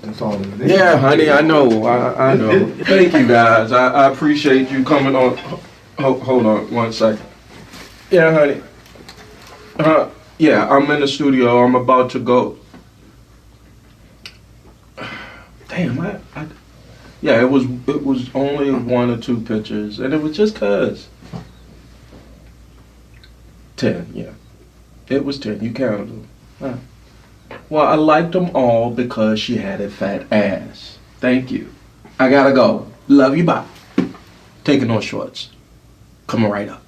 That's all it is. Yeah, honey, I know. I know. Thank you, guys. I appreciate you coming on. Hold on 1 second. Yeah, honey. Yeah, I'm in the studio. I'm about to go. Damn, yeah, it was only 1 or 2 pictures, and it was just cause. 10, yeah. It was 10. You counted them. Huh. Well, I liked them all because she had a fat ass. Thank you. I gotta go. Love you, bye. Taking on shorts. Coming right up.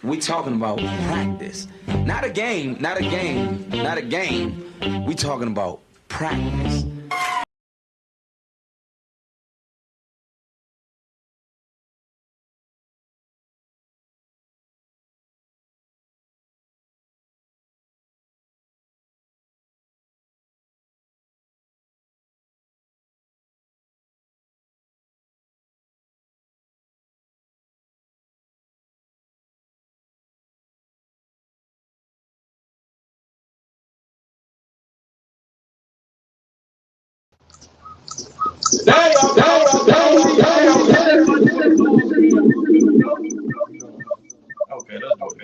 We talking about practice. Not a game, not a game, not a game. We talking about practice. Okay, let's go.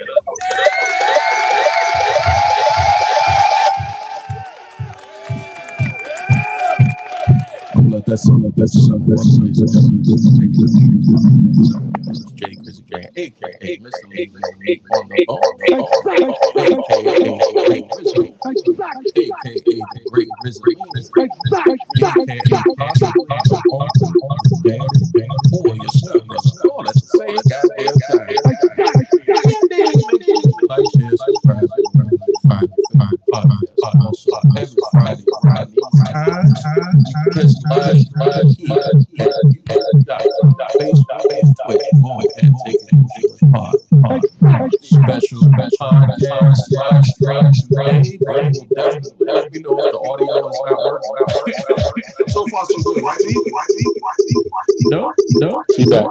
That's J. Chrissy J. A.K.A. Mr. Lee on the A.K.A. Great Grizzly. A.K.A. Boy, your son is all that's the same goddamn time. Like, share, subscribe, every Friday. Catch live Facebook and Takin special podcast live stream today. Let me know if the audio is not working. So far, so good, right? No. She back.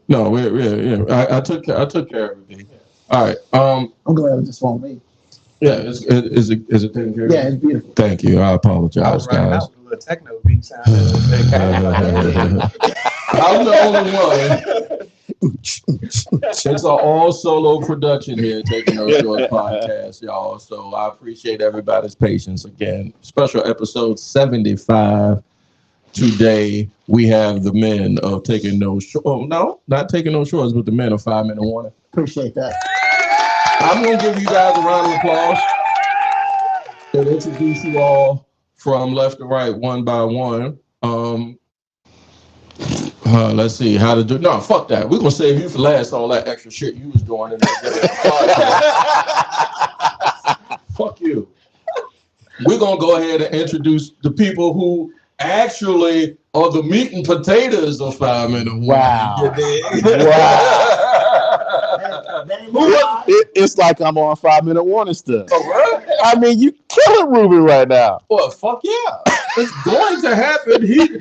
No, we're I took care of everything. All right. I'm glad it just won't me. Yeah, is it taken care of? Yeah, it's beautiful. Thank you. I apologize, guys. Out with a little techno beat sound. I'm the only one. It's an all solo production here, Taking No Short podcast, y'all. So I appreciate everybody's patience again. Special episode 75. Today we have the men of Taking No Shorts. Oh, no, not Taking No Shorts, but the men of 5 Minute Warning. Appreciate that. I'm going to give you guys a round of applause and introduce you all from left to right, one by one. Let's see how to do. No, fuck that. We're going to save you for last, all that extra shit you was doing in the podcast. Fuck you. We're going to go ahead and introduce the people who actually are the meat and potatoes of 5 Minute Warning. Wow. It's like I'm on 5 Minute Warning stuff. Oh, right? I mean, you killing Ruby right now. Well, fuck yeah. It's going to happen. He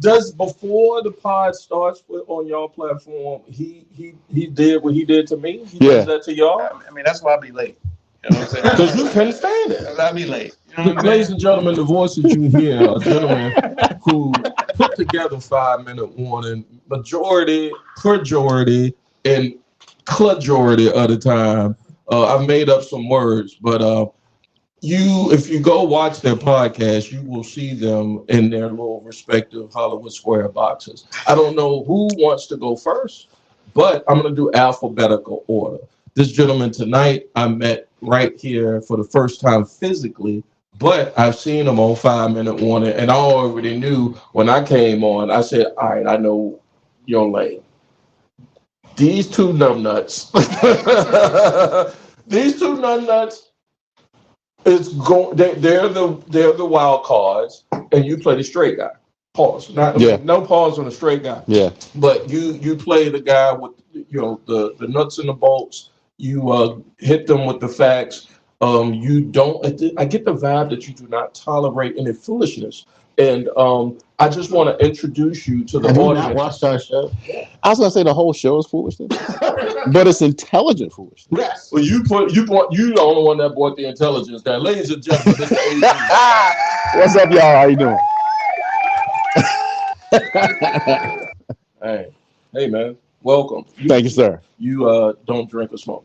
does before the pod starts on y'all platform. He did what he did to me. He does that to y'all. I mean, that's why I be late. You know what I'm saying? Because you can't stand it. I be late. You know what Ladies and gentlemen, the voices you hear are gentlemen who put together 5 Minute Warning majority, and majority of the time. I've made up some words, but if you go watch their podcast, you will see them in their little respective Hollywood Square boxes. I don't know who wants to go first, but I'm going to do alphabetical order. This gentleman tonight I met right here for the first time physically, but I've seen him on 5 Minute Warning, and I already knew when I came on, I said, all right, I know your lane. These two numbnuts, they're the wild cards, and you play the straight guy. Pause. No pause on the straight guy. Yeah. But you play the guy with the nuts and the bolts, You hit them with the facts. You don't. I get the vibe that you do not tolerate any foolishness, and I just want to introduce you to the Have you not audience. watched our show? I was gonna say the whole show is foolishness, but it's intelligent foolishness. Yes. Well, you the only one that brought the intelligence down, ladies and gentlemen. Mr. AG. What's up, y'all? How you doing? Hey, man. Welcome. Thank you, sir. You don't drink or smoke.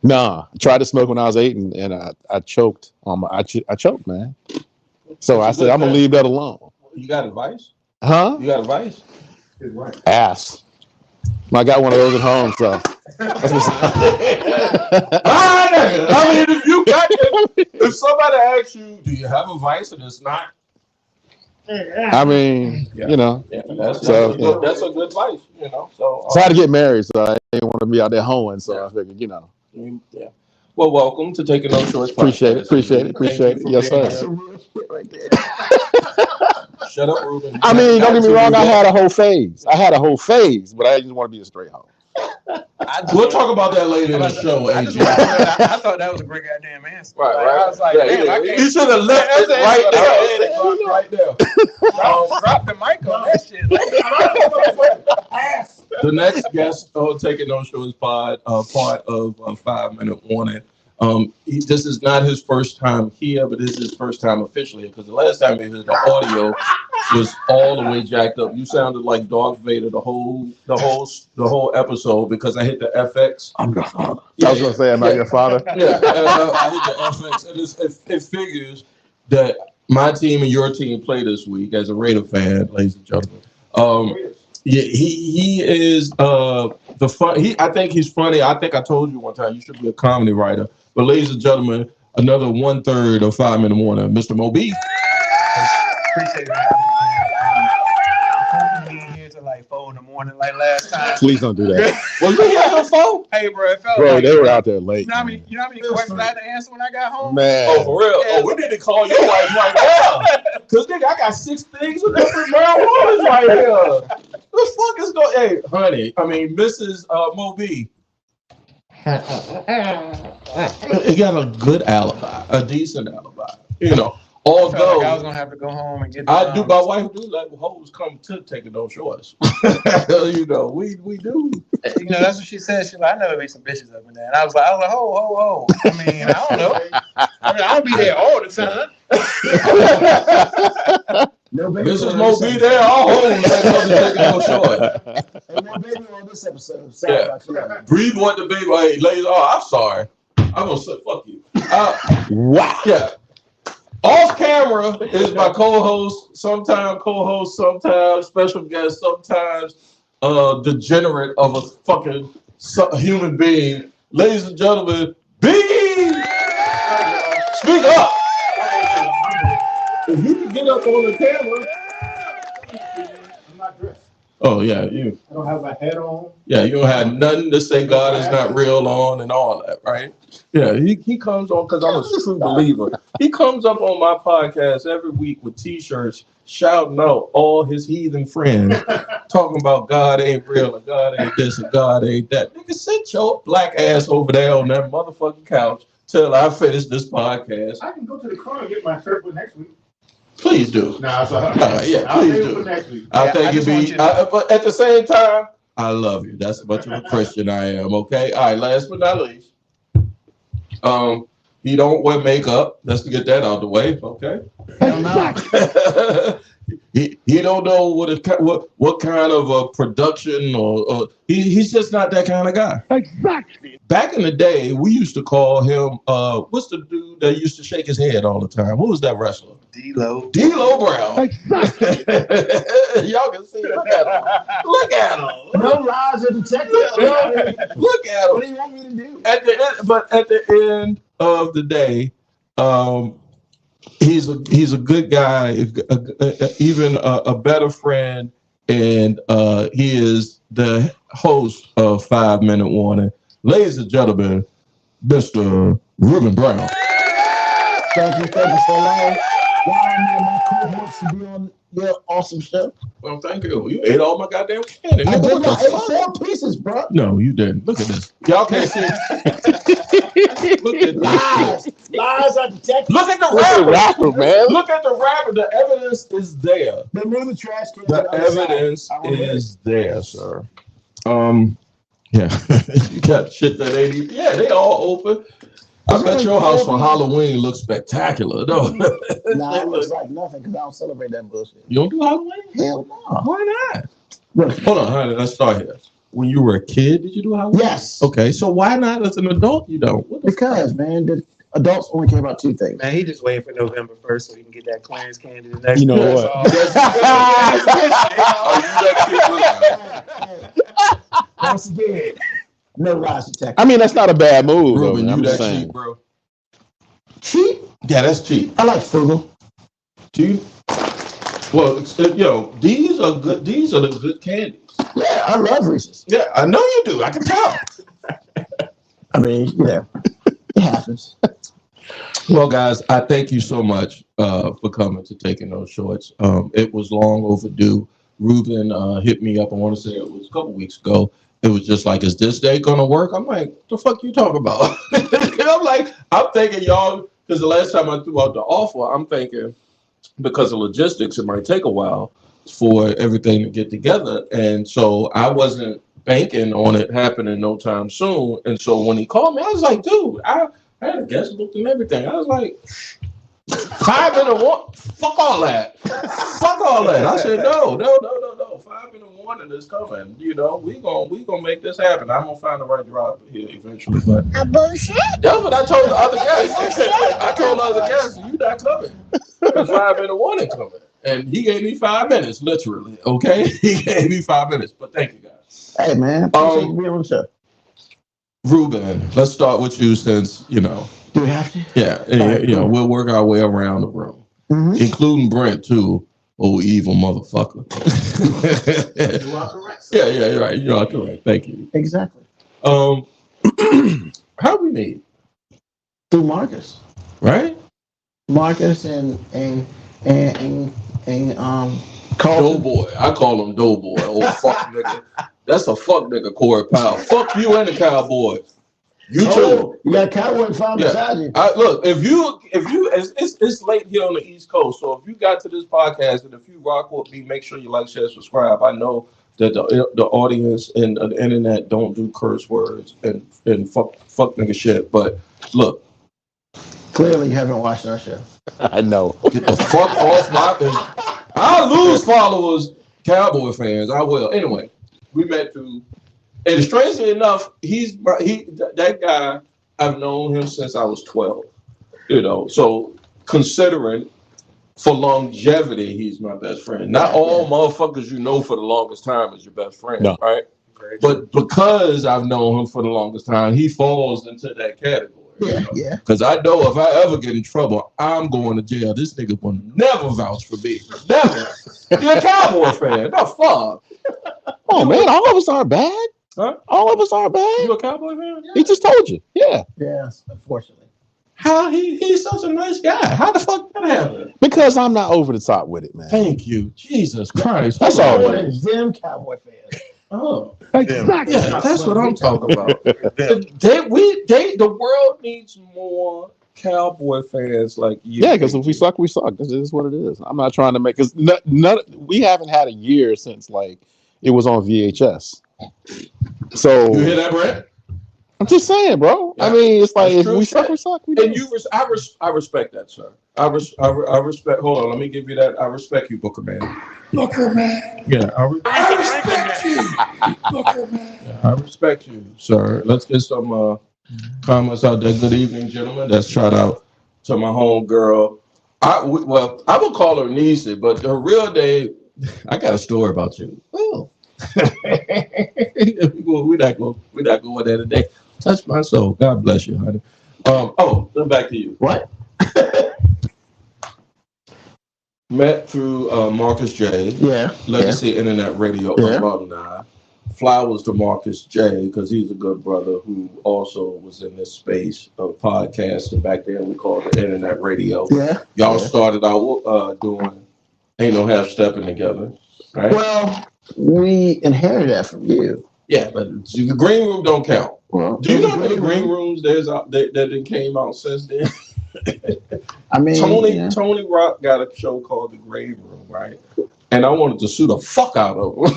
Nah, I tried to smoke when I was 8, and I choked on my. I choked, man. So I said I'm gonna leave that alone. You got advice? Huh? You got advice? Ass. I got one of those at home, so. That's what's I mean, if somebody asks you, do you have advice, and it's not, I mean, Yeah. you know. that's So, that's a good advice, you know. So So I had to get married, so I didn't want to be out there hoeing. So I figured, you know. yeah. Well, welcome to Taking No Shorts. Appreciate it. Podcast. Appreciate it. Thank you Yes, for being sir. here. Shut up, Ruben. I mean, don't get me wrong. I had a whole phase, but I just want to be a straight hoe. We'll talk about that later in the show, I, AJ. I thought that was a great goddamn answer. Right. I was like, Yeah, damn, I you can't should have left it right there. Right there. drop the mic on that shit. The next guest on Taking No Shorts part of 5 Minute Warning. This is not his first time here, but this is his first time officially, because the last time we heard the audio was all the way jacked up. You sounded like Darth Vader the whole episode because I hit the FX. I'm your father. I was gonna say, am I your father? Yeah, I hit the FX. And it figures that my team and your team play this week as a Raider fan, ladies and gentlemen. Yeah, he is the fun. I think he's funny. I think I told you one time you should be a comedy writer. But ladies and gentlemen, another 1/3 of 5 Minute Warning, Mr. Moby. Appreciate it. I'm hoping being here till like 4 in the morning, like last time. Please don't do that, Was you here at 4? Hey, bro, it felt bro. like They were out there late. You know how many questions I had to answer when I got home? Man. Oh, for real? Oh, we need to call your wife right now. Because, nigga, I got 6 things with different marijuanas right here. The fuck is going? Hey, honey, I mean, Mrs. Moby. He got a good alibi, a decent alibi. You know, I felt although like I was gonna have to go home and get. I do, my wife do let hoes come to Taking No Shorts. You know, we do. You know, that's what she said. She like, I never made some bitches up in there, and I was like, ho. I mean, I don't know. I don't be there all the time. No baby Mrs. on Mo this be episode. there, all hoes that wasn't Taking No Short. Hey, no baby on this episode. Yeah. Breathe what the baby. Hey, ladies, I'm sorry. I'm gonna say fuck you. Wow. Yeah. Off camera is my co-host, sometimes special guest, sometimes degenerate of a fucking human being. Ladies and gentlemen, B! Speak up! If you can get up on the camera. I'm not dressed. Oh, yeah, you. I don't have my head on. Yeah, you don't have nothing to say God is not real on and all that, right? Yeah, he comes on because I'm a true believer. He comes up on my podcast every week with t-shirts shouting out all his heathen friends, talking about God ain't real and God ain't this and God ain't that. Nigga, sit your black ass over there on that motherfucking couch till I finish this podcast. I can go to the car and get my shirt for next week. Please do. Nah, it's all right. Yeah, I'll please save it do. for next week. I'll Yeah, take I you, just want B. you to- But at the same time, I love you. That's much of a Christian I am, okay? All right, last but not least. He don't wear makeup. Let's get that out of the way, okay? Hell no. He don't know what kind of production or he's just not that kind of guy. Exactly. Back in the day, we used to call him what's the dude that used to shake his head all the time? Who was that wrestler? D-Lo. D'Lo Brown. Exactly. Y'all can see. Look at him. Look at him. No lies are detected. Look at What him. do you want me to do? At the end of the day, he's a good guy, even a better friend, and he is the host of 5 Minute Warning. Ladies and gentlemen, Mr. Ruben Brown. Thank you so long. my cohorts to be on your awesome show. Well, thank you. You ate all my goddamn candy. I Nigga, did what not. the It was fuck? 4 pieces, bro. No, you didn't. Look at this. Y'all can't see. Look at Lies. this. Lies are detected. Look at the Look at the rapper. rapper, man. Look at the rapper. The evidence is there. They move the trash can. to The the other side. evidence I don't is there, sir. Yeah. You got shit that ain't even. Yeah, they all open. I bet your house for Halloween looks spectacular, though. Nah, it looks like nothing because I don't celebrate that bullshit. You don't do Halloween? Hell no. Why not? Look, Hold on, honey. Let's start here. When you were a kid, did you do Halloween? yes. Okay, so why not as an adult? You don't. What the Because, man, the adults only care about 2 things. Man, he just waiting for November 1st so he can get that clearance candy the next You know day. what? Once again, no lies detected. I mean, that's not a bad move, though, Ruben, man. I'm you just that saying. cheap, bro? Cheap? Yeah, that's cheap. I like frugal. Cheap. Well, these are good. These are the good candies. Yeah, I love Reese's. Yeah, I know you do. I can tell. I mean, it happens. Well, guys, I thank you so much for coming to Taking Those Shorts. It was long overdue. Ruben hit me up. I want to say it was a couple weeks ago. It was just like, is this day gonna work? I'm like, the fuck you talking about? I'm thinking y'all, because the last time I threw out the offer, I'm thinking because of logistics, it might take a while for everything to get together. And so I wasn't banking on it happening no time soon. And so when he called me, I was like, dude, I had a guest booked and everything. I was like, 5 in the morning, fuck all that. Fuck all that. I said, no. 5 in the morning is coming. We gonna make this happen. I'm gonna find the right driver here eventually. But bullshit. that's what I told the other guests. I told the other guests, you not coming. It's 5 in the morning coming. And he gave me 5 minutes, literally. Okay? He gave me 5 minutes. But thank you guys. Hey, man. Appreciate you being on the show. Ruben, let's start with you since, Do we have to? yeah, Right, we'll work our way around the room. Mm-hmm. Including Brent too. Oh, evil motherfucker. You are correct. Yeah, you're right. You are correct. Thank you. Exactly. How we meet, Through Marcus. right? Marcus and Carlton. Doughboy. I call him Doughboy. Oh, fuck nigga. That's a fuck nigga, Corey Powell. Fuck you and the Cowboy. You too. Oh, you got a cowboy found Yeah. beside you. Look, if you, it's late here on the East Coast, so if you got to this podcast and if you rock with me, make sure you like, share, subscribe. I know that the audience and the internet don't do curse words and fuck nigga shit, but look, Clearly, you haven't watched our show. I know. get the fuck off my. I'll lose followers, Cowboy fans. I will. Anyway, we met through. And strangely enough, that guy, I've known him since I was 12. So considering for longevity, he's my best friend. Not all motherfuckers you know for the longest time is your best friend, No. right? But because I've known him for the longest time, he falls into that category. Yeah. Because I know if I ever get in trouble, I'm going to jail. This nigga will never vouch for me. Never. You're a Cowboy fan. The fuck? Oh, man, all of us aren't bad. Huh? All of us aren't bad. You a Cowboy fan? He just told you. Yeah. Yes, unfortunately. How he's such a nice guy. How the fuck did that happen? Because I'm not over the top with it, man. Thank you. Jesus Christ. That's all Cowboy right. is them cowboy fans. Oh. Exactly. Yeah, that's what I'm talking about. The world needs more Cowboy fans like you. Yeah, because if we suck, we suck. This is what it is. I'm not trying to make, because we haven't had a year since like it was on VHS. So You hear that, Brett? I'm just saying, bro. Yeah, I mean, it's like that's if true we shit. suck, we suck. We And do. I respect that, sir. I respect. Hold on, let me give you that. I respect you, Booker Man. Booker man. Yeah, I respect you, Booker Man. Yeah, I respect you, sir. Let's get some comments out there. Good evening, gentlemen. Let's shout out to my home girl. I would call her Niecy, but her real name. I got a story about you. Oh. We're not going there today. Touch my soul. God bless you, honey. Then back to you. What? Met through Marcus J. Yeah. Legacy Internet Radio Yeah. alumni. flowers to Marcus J, because he's a good brother who also was in this space of podcasting. Back then we called it internet radio. Yeah. Y'all started out doing Ain't No Half Stepping together, right? Well, we inherited that from you. Yeah, but the green room don't count. Well, Do you know how many green rooms there's out that came out since then? I mean, Tony Rock got a show called The Green Room, right? And I wanted to sue the fuck out of him.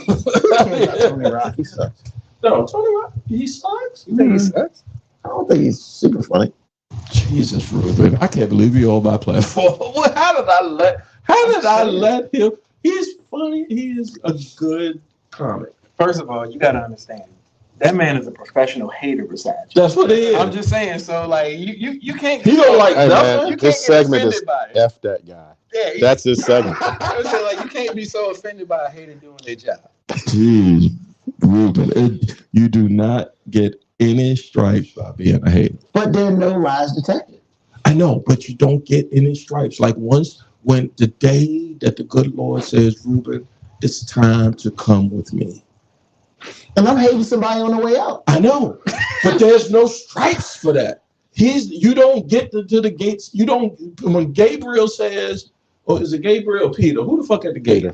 Tony Rock, he sucks. No, Tony Rock, he sucks. You think he sucks? I don't think he's super funny. Jesus, Ruben, I can't believe you're on my platform. How did I let him? He's funny. He is a good comic. First of all, you gotta understand. That man is a professional hater besides. That's what it is. I'm just saying. So like, you can't. He don't like Hey, nothing. man, this segment is by it. F that guy. Yeah, That's his segment. I was saying, like, you can't be so offended by a hater doing their job. Jeez, Ruben, you do not get any stripes by being a hater. But there are no lies detected. I know, but you don't get any stripes. Like when the day that the good Lord says, Ruben, it's time to come with me. And I'm hating somebody on the way out. I know, but there's no stripes for that. You don't get to the gates. You don't, when Gabriel says, or is it Gabriel or Peter? Who the fuck at the gate?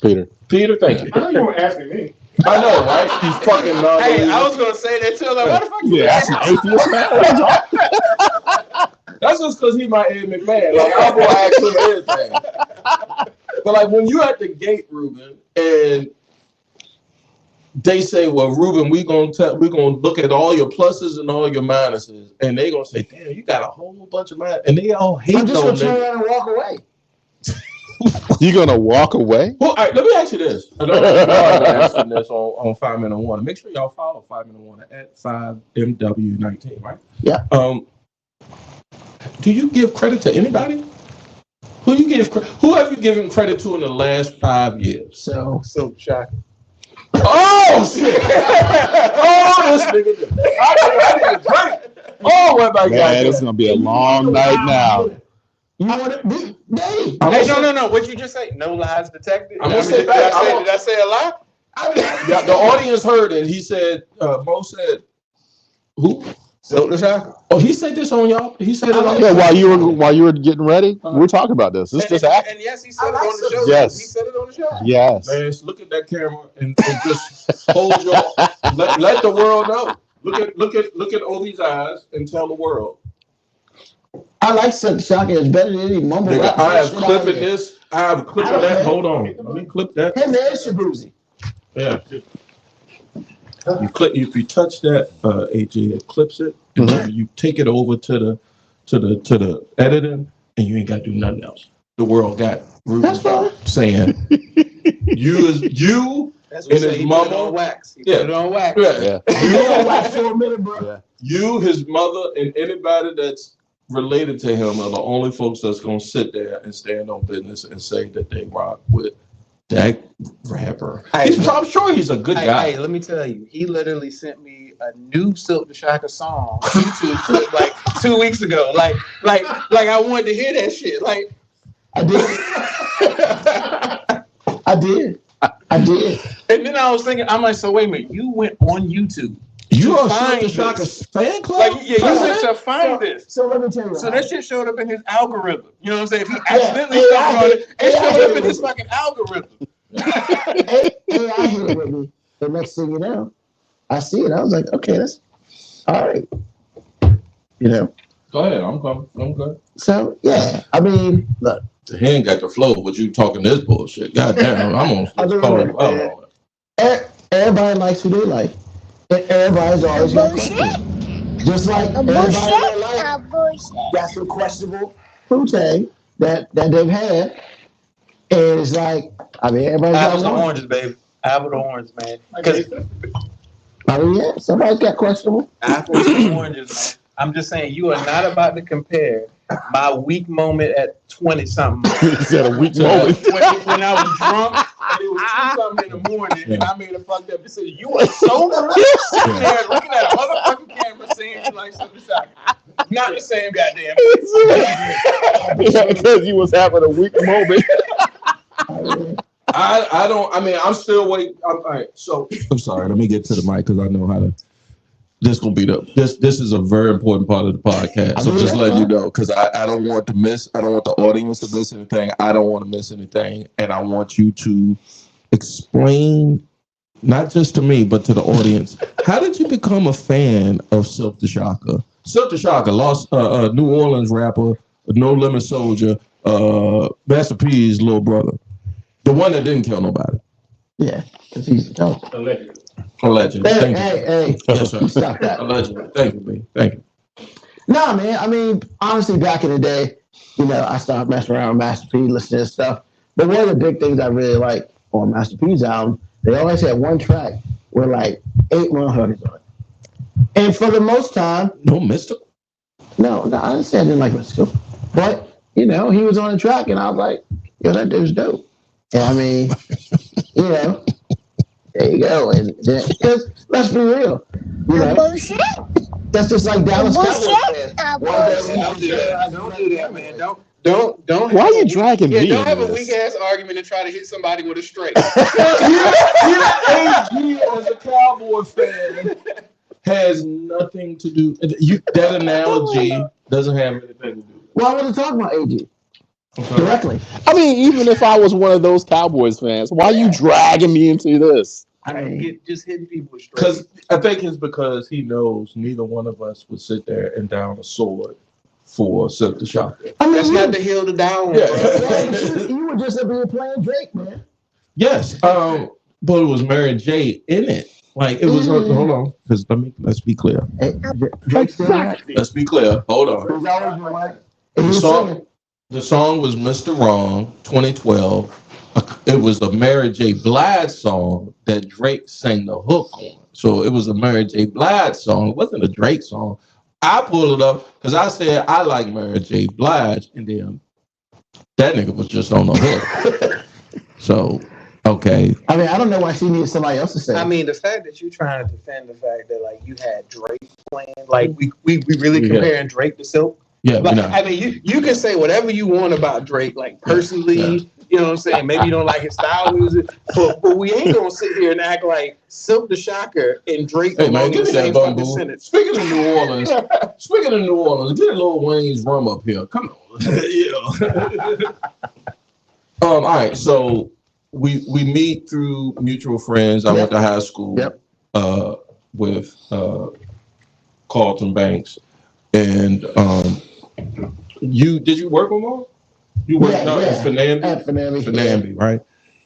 Peter, thank you. I know you weren't asking me. I know, right? You fucking Hey, I was gonna say that too. Like, why the fuck you Yeah, that's an atheist man. That's just because he my Ed McMahon. Like, I'm gonna ask him everything. But like when you at the gate, Ruben, and they say, "Well, Ruben, we're gonna look at all your pluses and all your minuses," and they gonna say, "Damn, you got a whole bunch of minuses," and they all hate I'm just those. gonna turn around and walk away. You gonna walk away? Well, all right, let me ask you this. I know y'all asking this on 5 Minute Warner. Make sure y'all follow 5 Minute Warner at 5MW19, right? Yeah. Do you give credit to anybody? Who have you given credit to in the last 5 years? So shocked. Oh shit! Oh, this nigga did. I didn't drink. Oh, what my God! Man, it's gonna be a long night now. you want it? Hey, Hey, no. What you just say? No lies detected. I'm gonna say back. Did I say a lie? Yeah, the audience heard it. He said, Mo said, who? Silk the Shocker. Oh, he said this on y'all. He said it on Yeah, while you were getting ready, we're talking about this. This just happened. And yes, he said it on the show. Yes. He said it on the show. Yes. Man, just look at that camera and just hold your let the world know. Look at Obi's eyes and tell the world. I like Silk Shocker. It's better than any mumble Nigga, rap. I have clipping this. I have clipping that. Hold on. Let me clip that. Hey man, it's Shabuzi. Yeah. You clip if you touch that, AJ, it clips it, and then you take it over to the editing, and you ain't got to do nothing else. The world got Ruben saying you That's and what his he mama put it on wax. He Yeah. put it on wax. Yeah. Yeah. You, his mother, and anybody that's related to him are the only folks that's gonna sit there and stand on business and say that they rock with that rapper. I'm sure he's a good guy. Hey, let me tell you, he literally sent me a new Silk the Shocker song YouTube clip like 2 weeks ago. Like I wanted to hear that shit. Like I did. And then I was thinking, I'm like, so wait a minute, you went on YouTube. You are find Silk the Shocker's fan club? Like, yeah, you went to find this. So let me tell you. So that shit showed up in his algorithm. You know what I'm saying? If he accidentally stuck on it, it showed up in his fucking algorithm. AI hit it with me. The next thing you know, I see it. I was like, okay, that's all right. You know. Go ahead, I'm coming. I'm good. So yeah, I mean, look. He ain't got the flow, but you talking this bullshit. God damn, I'm on call you out on it. Everybody likes who they like. And everybody's always got questions. Just like everybody got some questionable fruit that they've had. And it's like, I mean, everybody's Apples got and one. oranges, baby. Apple and oranges, man. Because I mean, yeah, somebody's got questionable. apples and oranges, man. I'm just saying, you are not about to compare my weak moment at 20-something. He said a weak moment. When I was drunk, and it was 2-something in the morning, and I made a fucked up decision. You are sober, sitting there looking at a motherfucking camera saying you like something shocker. Not the same goddamn Because you was having a weak moment. I I don't. I mean, I'm still waiting. All right. So I'm sorry. Let me get to the mic because I know how to. This gonna be this is a very important part of the podcast. So just let you know because I don't want to miss. I don't want the audience to miss anything. I don't want to miss anything, and I want you to explain not just to me but to the audience. How did you become a fan of Silk the Shocker? Silk the Shocker, lost New Orleans rapper, No Limit Soldier, Master P's little brother, the one that didn't kill nobody. Yeah, because he's dope. Allegedly. Hey, Thank you. hey, Yes, sir. stop that. Allegedly. Thank you, B. Thank you. Nah, man. I mean, honestly, back in the day, I started messing around with Master P, listening to stuff. But one of the big things I really like on Master P's album, they always had one track with like 8 motherfuckers on it. And for the most time, No mystical. no, I didn't say I didn't like Mystical. But, he was on the track and I was like, that dude's dope. And I mean, there you go. And because let's be real, that's just like Dallas Cowboys fans. Don't do that, man. Don't. Why are you dragging me? Don't have a in weak this? ass argument and try to hit somebody with a straight. AG as a Cowboy fan has nothing to do. That analogy doesn't have anything to do. Well, I want to talk about AG directly. I mean, even if I was one of those Cowboys fans, why are you dragging me into this? I mean, just hitting people straight. Because I think it's because he knows neither one of us would sit there and down a sword for Silk the Shocker. I mean, that's not the hill to die on. Yeah. You were just up here playing Drake, man. Yes, but it was Mary J in it. Like it was. Hold on, because let's be clear. Exactly. Let's be clear. Hold on. The song was Mr. Wrong, 2012. It was a Mary J. Blige song that Drake sang the hook on. So it was a Mary J. Blige song. It wasn't a Drake song. I pulled it up because I said I like Mary J. Blige, and then that nigga was just on the hook. So, okay. I mean, I don't know why she needs somebody else to say. I mean, the fact that you're trying to defend the fact that like you had Drake playing, like we really comparing Drake to Silk. Yeah, like, I mean, you can say whatever you want about Drake, like personally, you know what I'm saying? Maybe you don't like his style of music, but we ain't gonna sit here and act like Silk the Shocker and Drake man, give me that fucking sentence. Speaking of New Orleans, get a Lil Wayne's rum up here. Come on. Yeah. All right, so we meet through mutual friends. I went to high school with Carlton Banks, and did you work with him? You worked at Fernandy, right?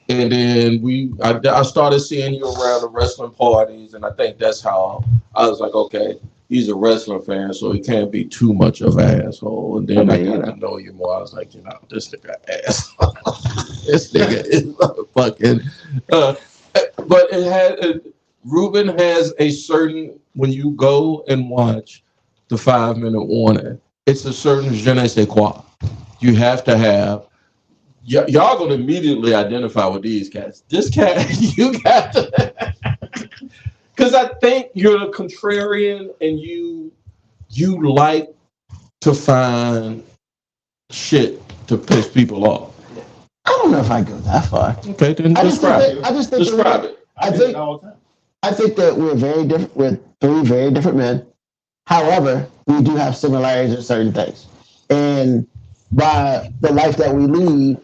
And then I started seeing you around the wrestling parties, and I think that's how I was like, okay, he's a wrestling fan, so he can't be too much of an asshole. And then I got to know you more. I was like, this nigga asshole. This nigga is fucking. But Ruben has a certain, when you go and watch the 5-minute warning, it's a certain je ne sais quoi. You have to have. Y'all gonna immediately identify with these cats. This cat, you got to. Because I think you're the contrarian, and you like to find shit to piss people off. I don't know if I go that far. Okay, then describe it. Describe it. I think that we're very different. We're 3 very different men. However, we do have similarities in certain things. And by the life that we lead,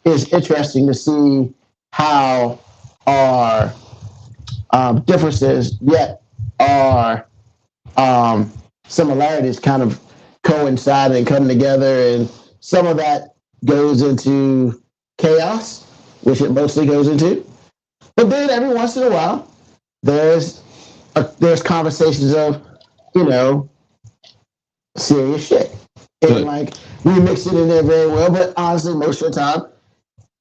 it's interesting to see how our differences, yet our similarities kind of coincide and come together. And some of that goes into chaos, which it mostly goes into. But then every once in a while, there's conversations of, serious shit. And like, we mix it in there very well, but honestly, most of the time,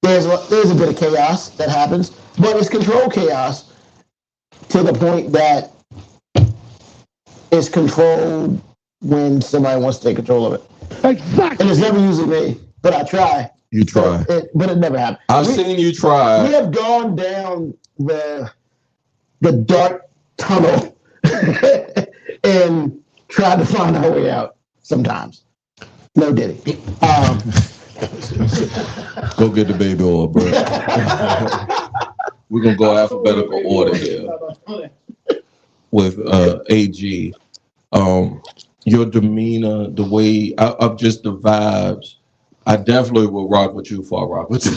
there's a bit of chaos that happens, but it's controlled chaos to the point that it's controlled when somebody wants to take control of it. Exactly. And it's never usually me, but I try. You try. But it never happens. I've seen you try. We have gone down the dark tunnel and tried to find our way out sometimes. No diddy. Go get the baby oil, bro. We're gonna go alphabetical order here with AG. Your demeanor, the way of just the vibes. I definitely will rock with you for rock with you.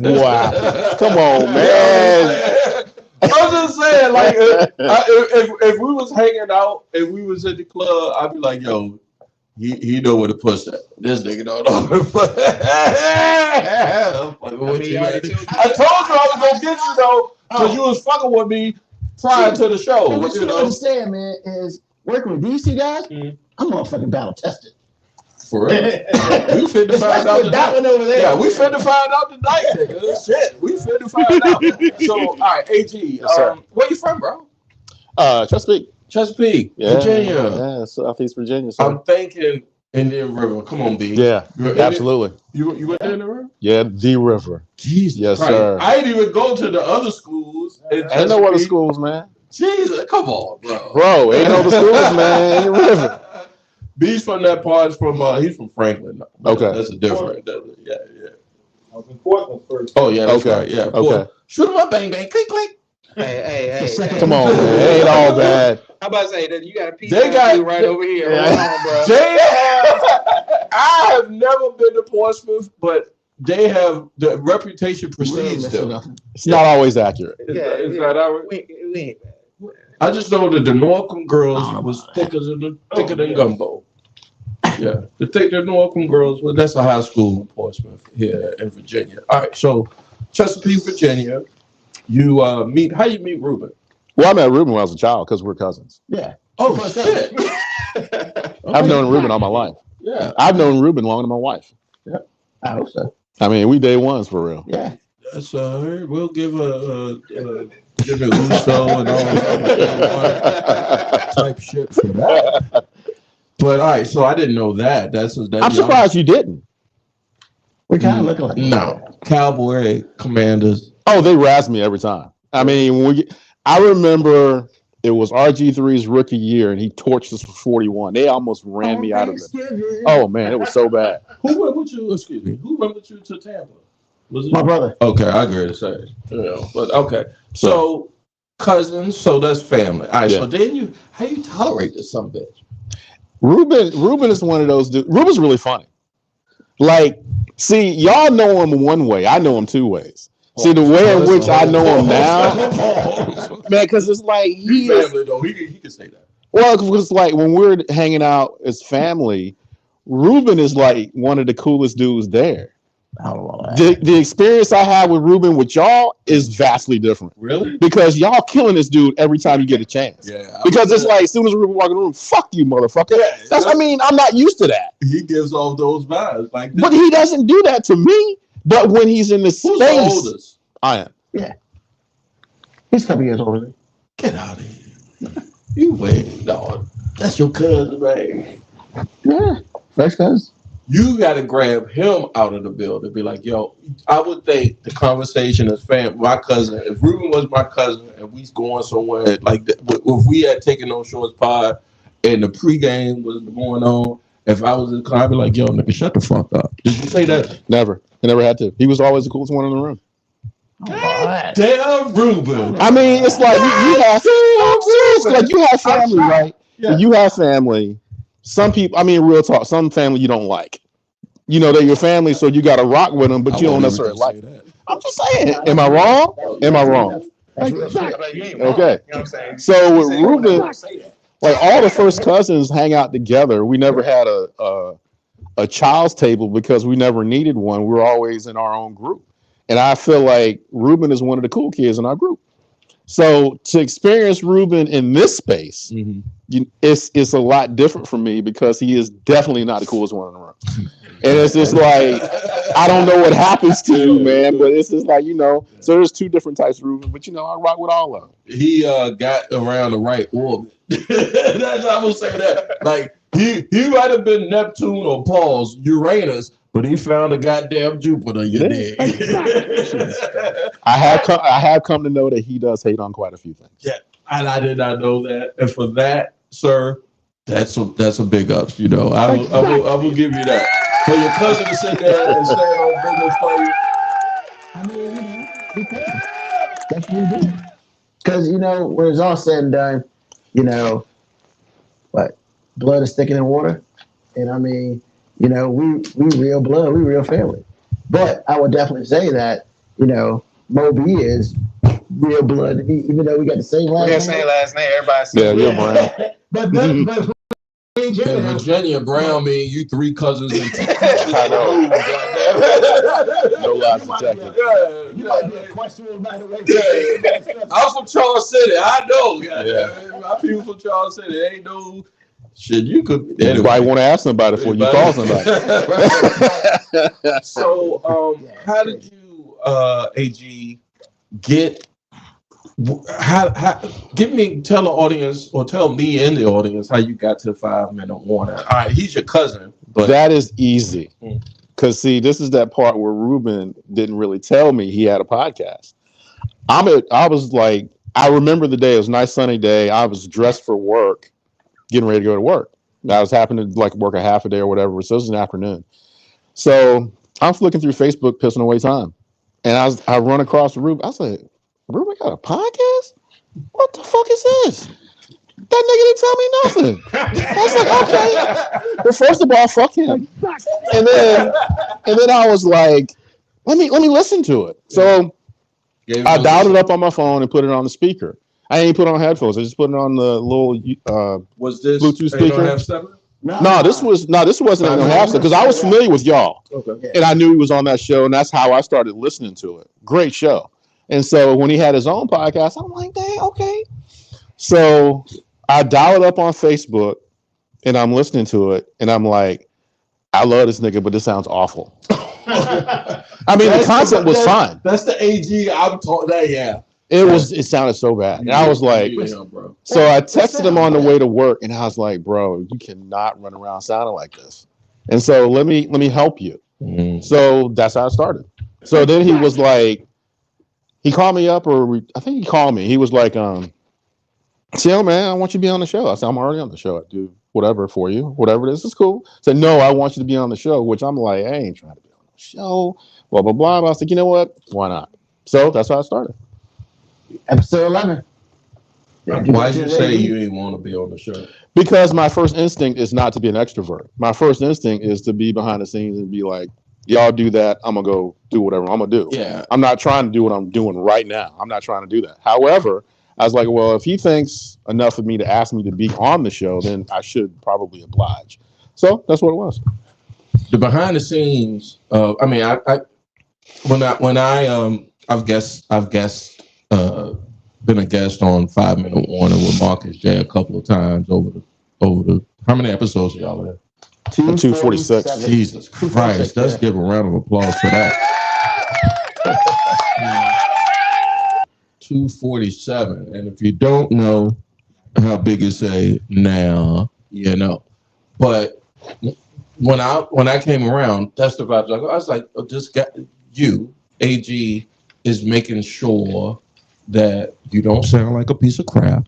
Wow. Come on, man. I'm just saying, like, if we was hanging out and we was at the club, I'd be like, yo, he know where to push that. This nigga don't know where to push that. I told you I was gonna get you though, because you was fucking with me prior to the show. And what you don't understand, man, is working with these two guys, I'm motherfucking battle tested. For real. We finna find out that one over there. Yeah, we finna find out tonight, nigga. Shit, we finna find out. So, all right, AG, where you from, bro? Chesapeake, Virginia. Yeah, Southeast Virginia. So. I'm thinking Indian River. Come on, B. Yeah, absolutely. You went there in the river? Yeah, the river. Jesus yes, Christ. Sir. I didn't even go to the other schools. Ain't no other schools, man. Jesus, come on, bro. Bro, ain't no other schools, man. In the river. B's from that part. He's from Franklin. Okay. That's a different. Yeah. I was in Portland first. Oh, yeah, that's right. Yeah. Okay. Shoot him up, bang, bang, click, click. Hey. Come on, man. It ain't all bad. How about to say that you got a piece right over here. Yeah. Hold on, bro. I have never been to Portsmouth, but they have the reputation precedes them. It's not always accurate. Is that our? We I just know that the Norcom girls was thicker than gumbo. Yeah, the Norcom girls. Well, that's a high school in Portsmouth here in Virginia. All right, so Chesapeake, Virginia. You how you meet Ruben? Well, I met Ruben when I was a child because we're cousins. Yeah. Oh shit! I've known Ruben all my life. Yeah, I've known Ruben longer than my wife. Yeah, I hope so. I mean, we day ones for real. Yeah. that's we'll give give it Uso and all that type shit for that. But all right, so I didn't know that. I'm surprised you didn't. We kind of look like no Cowboy Commanders. Oh, they razz me every time. I mean, I remember it was RG3's rookie year, and he torched us for 41. They almost ran me out of it. Oh man, it was so bad. Who went with you? Excuse me. Who went with you to Tampa? Was it my brother? Okay, I agree to say. But okay. So cousins. So that's family. All right. Yeah. So then how you tolerate this some bitch? Ruben is one of those dudes. Ruben's really funny. Like, see, y'all know him one way. I know him two ways. See, the way in which I know him now, man, because it's like he family though. He can say that. Well, it's like when we're hanging out as family, Ruben is like one of the coolest dudes there. I don't know that. The experience I have with Ruben with y'all is vastly different. Really? Because y'all killing this dude every time you get a chance. Yeah. Because it's like as soon as Ruben walk in the room, fuck you, motherfucker. Yeah, I'm not used to that. He gives off those vibes like this. But he doesn't do that to me. But when he's in the Who's space, the oldest? I am. Yeah. He's a couple years older than me. Get out of here. You wait, dog. That's your cousin, man. Yeah. First cousin. You got to grab him out of the building. Be like, yo, I would think the conversation is my cousin. If Ruben was my cousin and we going somewhere like that, if we had taken those shorts pod and the pregame was going on, if I was in the car, I'd be like, yo, nigga, shut the fuck up. Did you say that? Never. I never had to. He was always the coolest one in the room. Damn, Ruben. I mean, it's like you have family, right? Yeah. You have family. Some people, I mean, real talk, some family you don't like. You know, they're your family, so you got to rock with them, but you don't necessarily like them. I'm just saying. Am I wrong? Am I wrong? Okay. So with Ruben, like all the first cousins hang out together. We never had a child's table because we never needed one. We were always in our own group. And I feel like Ruben is one of the cool kids in our group. So to experience Ruben in this space, it's a lot different for me because he is definitely not the coolest one in the room. And it's just like, I don't know what happens to you, man, but it's just like, so there's two different types of Ruben, but I rock with all of them. He got around the right orbit. That's how I will say that. Like he might have been Neptune or Paul's Uranus, but he found a goddamn Jupiter. You dig? I have come to know that he does hate on quite a few things. Yeah, and I did not know that. And for that, sir, that's a big ups. I will give you that. For your cousin to sit there and stand on business for you. I mean, because that's what we do. Because when it's all said and done, what blood is thicker than water, and I mean, we real blood, we real family. But I would definitely say that Mo B is real blood, even though we got the same last name. Same last name. Everybody says. Yeah, you're brown. but In Virginia, Brown mean you three cousins and two I know. No lies detected. you might be a questionable matter. I'm from Charles City. I know. Yeah. My people from Charles City. Ain't no shit. You could. You probably want to ask somebody before you call somebody. So, how did you, AG, get? How tell the audience or tell me in the audience how you got to 5 Minute Warning. All right, he's your cousin, but that is easy. Because see, this is that part where Ruben didn't really tell me he had a podcast. I was like, I remember the day. It was a nice sunny day. I was dressed for work, getting ready to go to work. I was happening to like work a half a day or whatever. So it was an afternoon. So I'm flicking through Facebook, pissing away time, and I run across Ruben. I was like, Ruben got a podcast? What the fuck is this? That nigga didn't tell me nothing. I was like, okay. Well, first of all, fuck him. And then I was like, let me listen to it. So I dialed it up on my phone and put it on the speaker. I ain't put it on headphones. I just put it on the little was this Bluetooth speaker. This wasn't on half because I was familiar with y'all. Okay. And I knew he was on that show, and that's how I started listening to it. Great show. And so when he had his own podcast, I'm like, dang, okay. So I dial it up on Facebook and I'm listening to it and I'm like, I love this nigga, but this sounds awful. I mean, the concept was fine. That's the AG I'm talking that, yeah. It sounded so bad. And I was like, so I texted him on the way to work and I was like, bro, you cannot run around sounding like this. And so let me help you. Mm-hmm. So that's how it started. So then he was like, he called me up, I think he called me. He was like, "Yo, man, I want you to be on the show." I said, "I'm already on the show. I do whatever for you, whatever it is. It's cool." I said, "No, I want you to be on the show," which I'm like, I ain't trying to be on the show, blah, blah, blah. But I was like, you know what? Why not? So that's how I started. Episode 11. Why did you say you didn't want to be on the show? Because my first instinct is not to be an extrovert. My first instinct is to be behind the scenes and be like, y'all do that. I'm going to go do whatever I'm going to do. Yeah. I'm not trying to do what I'm doing right now. I'm not trying to do that. However, I was like, well, if he thinks enough of me to ask me to be on the show, then I should probably oblige. So that's what it was. The behind the scenes, I've been a guest on 5 Minute Warning with Marcus J a couple of times over the how many episodes y'all have? 246. Jesus Christ. Let's give a round of applause for that. 247. And if you don't know how big it's a now, you know. But when I came around, that's the vibes. I was like, oh, this guy, AG, is making sure that you don't sound like a piece of crap.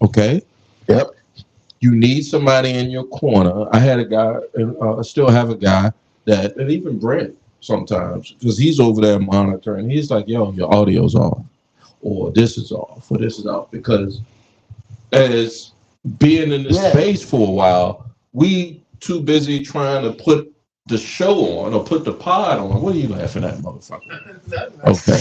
Okay? Yep. You need somebody in your corner. I had a guy, and I still have a guy and even Brent sometimes, because he's over there monitoring. He's like, yo, your audio's off, or this is off, or this is off. Because as being in this space for a while, we too busy trying to put the show on or put the pod on. What are you laughing at, motherfucker? Okay.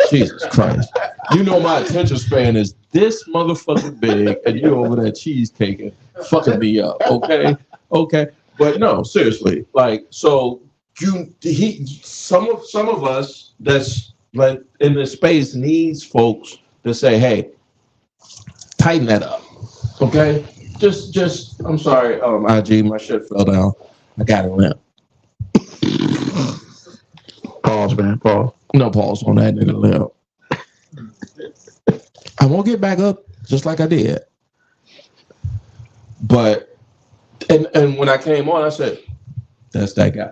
Jesus Christ. You know my attention span is this motherfucker big, and you over there cheesecaking, fucking me up. Okay. But no, seriously. Like, so some of us that's like in this space needs folks to say, hey, tighten that up. Okay? Just I'm sorry, IG, my shit fell down. I got a limp. Pause, man. Pause. No pause on that nigga limp. I won't get back up just like I did. But and when I came on, I said, that's that guy.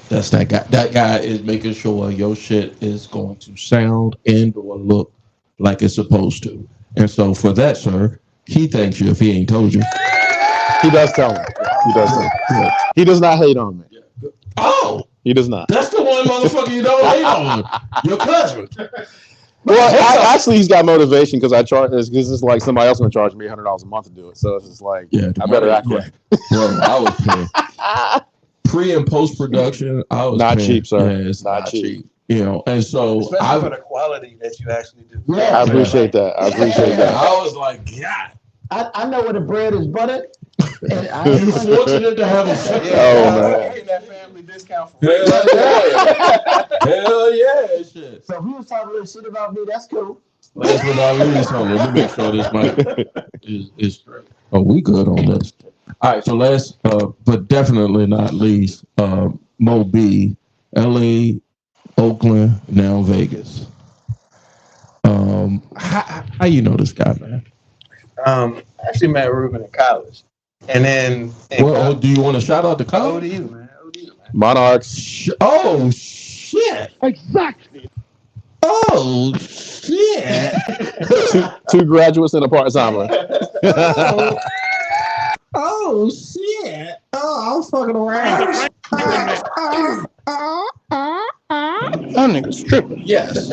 That's that guy. That guy is making sure your shit is going to sound and or look like it's supposed to. And so for that, sir, he thanks you if he ain't told you. He does tell me. He does not hate on me. He does not. That's the one motherfucker you don't hate on. Your cousin. Well, actually, he's got motivation because I charge. This is like somebody else going to charge me $100 a month to do it. So it's just like, I better act right. Bro, I was paying. Pre and post production, I was not paying. cheap, sir. Yeah, it's not cheap. You know, and so especially for the quality that you actually do. Yeah, I appreciate that. I appreciate that. I was like, God. I know where the bread is buttered. And You fortunate to have a man. Getting that family discount for Hell yeah, shit. So if he was talking a little shit about me, that's cool. Last but not least, hold on, let me make sure this mic is straight. Oh, we good on this. All right, so last, but definitely not least, Mo B, LA, Oakland, now Vegas. How you know this guy, man? I actually met Ruben in college. And then Do you want to shout out to college? ODU, man. Monarchs. Oh shit! Exactly. Oh shit! two graduates and a part-timer. Oh shit! Oh, I'm fucking around. That nigga's tripping. Yes.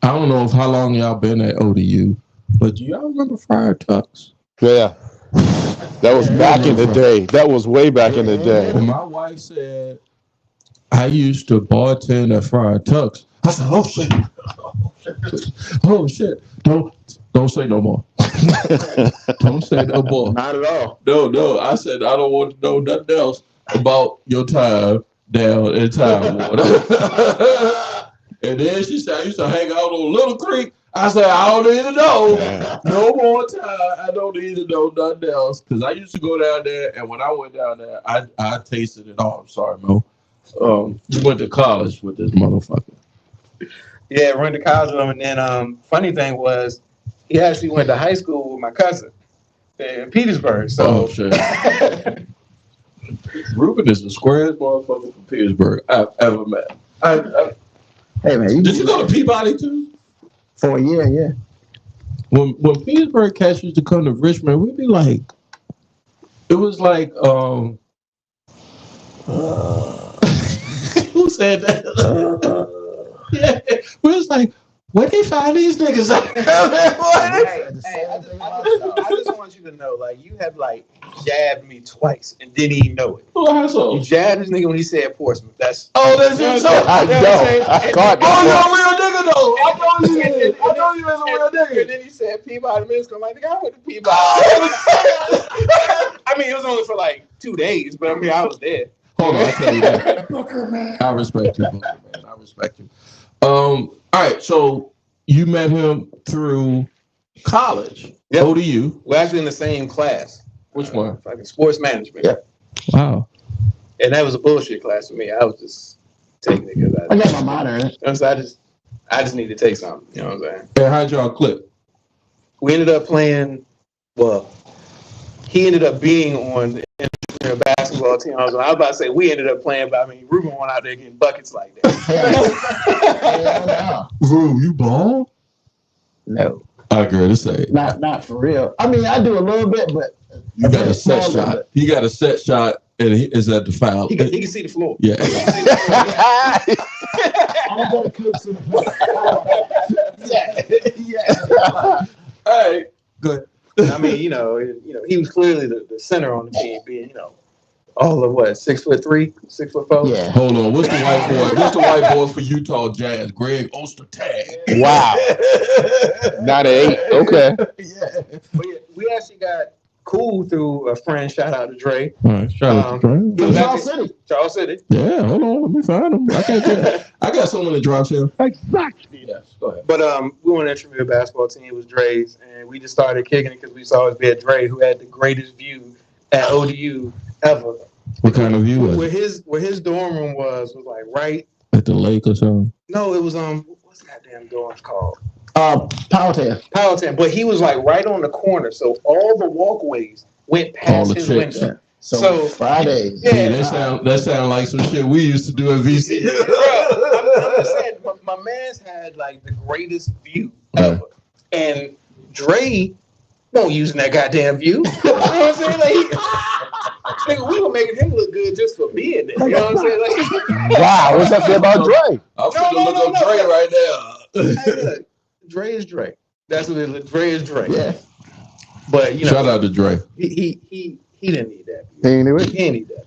I don't know how long y'all been at ODU, but do y'all remember Friar Tuck's? Yeah. That was back in the day. That was way back in the day. My wife said I used to bartend at Friar Tuck's. I said, "Oh shit! Oh shit! Don't say no more. Don't say no more. Not at all. No. I said I don't want to know nothing else about your time down in Tidewater." And then she said, "I used to hang out on Little Creek." I said, "I don't need to know no more time. I don't need to know nothing else." Because I used to go down there, and when I went down there, I tasted it all. I'm sorry, Mo. You went to college with this motherfucker. Yeah, went to college with him. And then funny thing was, he actually went to high school with my cousin in Petersburg. So shit. Ruben is the squarest motherfucker from Petersburg I've ever met. Hey man, Did you go to Peabody too? For a year, yeah. When Petersburg cats used to come to Richmond, we'd be like, it was like, who said that? Yeah, we was like, where they find these niggas at? I just want you to know, like, you have like jabbed me twice and didn't even know it. Oh, how so? You jabbed this nigga when he said Portsmouth. That's it. So I know. I caught that. you're a real nigga though. I know you is. I know you is a real nigga. And then he said Peabody Middle School. I'm like, nigga, I went to Peabody. I mean, it was only for like 2 days, but I mean, I was there. Hold on, I tell you that. I respect you, Booker, man. I respect you. All right, so you met him through college, Yep. ODU. We're actually in the same class. Which one? Fucking sports management. Yeah. Wow. And that was a bullshit class for me. I was just taking it because I got my minor in it. I just need to take something. You know what I'm saying? And how'd y'all click? We ended up playing. Well, he ended up being on the basketball team. I was about to say we ended up playing, but I mean, Ruben went out there getting buckets like that. Bro, you ball? No, I agree to say. not for real. I mean, I do a little bit, but You got a set shot. He got a set shot, and he is at the foul. He can see the floor. Yeah. I'm gonna cook some. Yeah. All right. Good. I mean, you know, he was clearly the center on the team, being, all of what, 6'3", 6'4". Yeah. Hold on. What's the white boy? What's the white boy for Utah Jazz? Greg Ostertag. Wow. Not an 8. Okay. Yeah. But yeah, we actually got cool through a friend. Shout out to Dre. All right. Shout out to Greg. Charles City. Yeah. Hold on. Let me find him. I got someone that drops him. Exactly. Yes. Go ahead. But we went to interview a basketball team. It was Dre's, and we just started kicking it because we saw it be at Dre, who had the greatest view at ODU ever. What kind of view was it? Where his dorm room was like right At the lake or something? No, it was what's the goddamn dorm called? Powhatan. But he was like right on the corner, so all the walkways went past his window. Yeah. So Fridays. Yeah, that sound like some shit we used to do at VC. Bro, I'm saying, my man's had like the greatest view ever, and Dre don't using that goddamn view. You know what I'm saying? Like, Nigga, we were making him look good just for being there. You know what I'm saying? Like, Wow, what's that say about Dre? I'm finna look up Dre right now. hey, look, Dre is Dre. That's what it is. Dre is Dre. Yeah. But you know, Shout out to Dre. He didn't need that. He ain't do it. He didn't need that.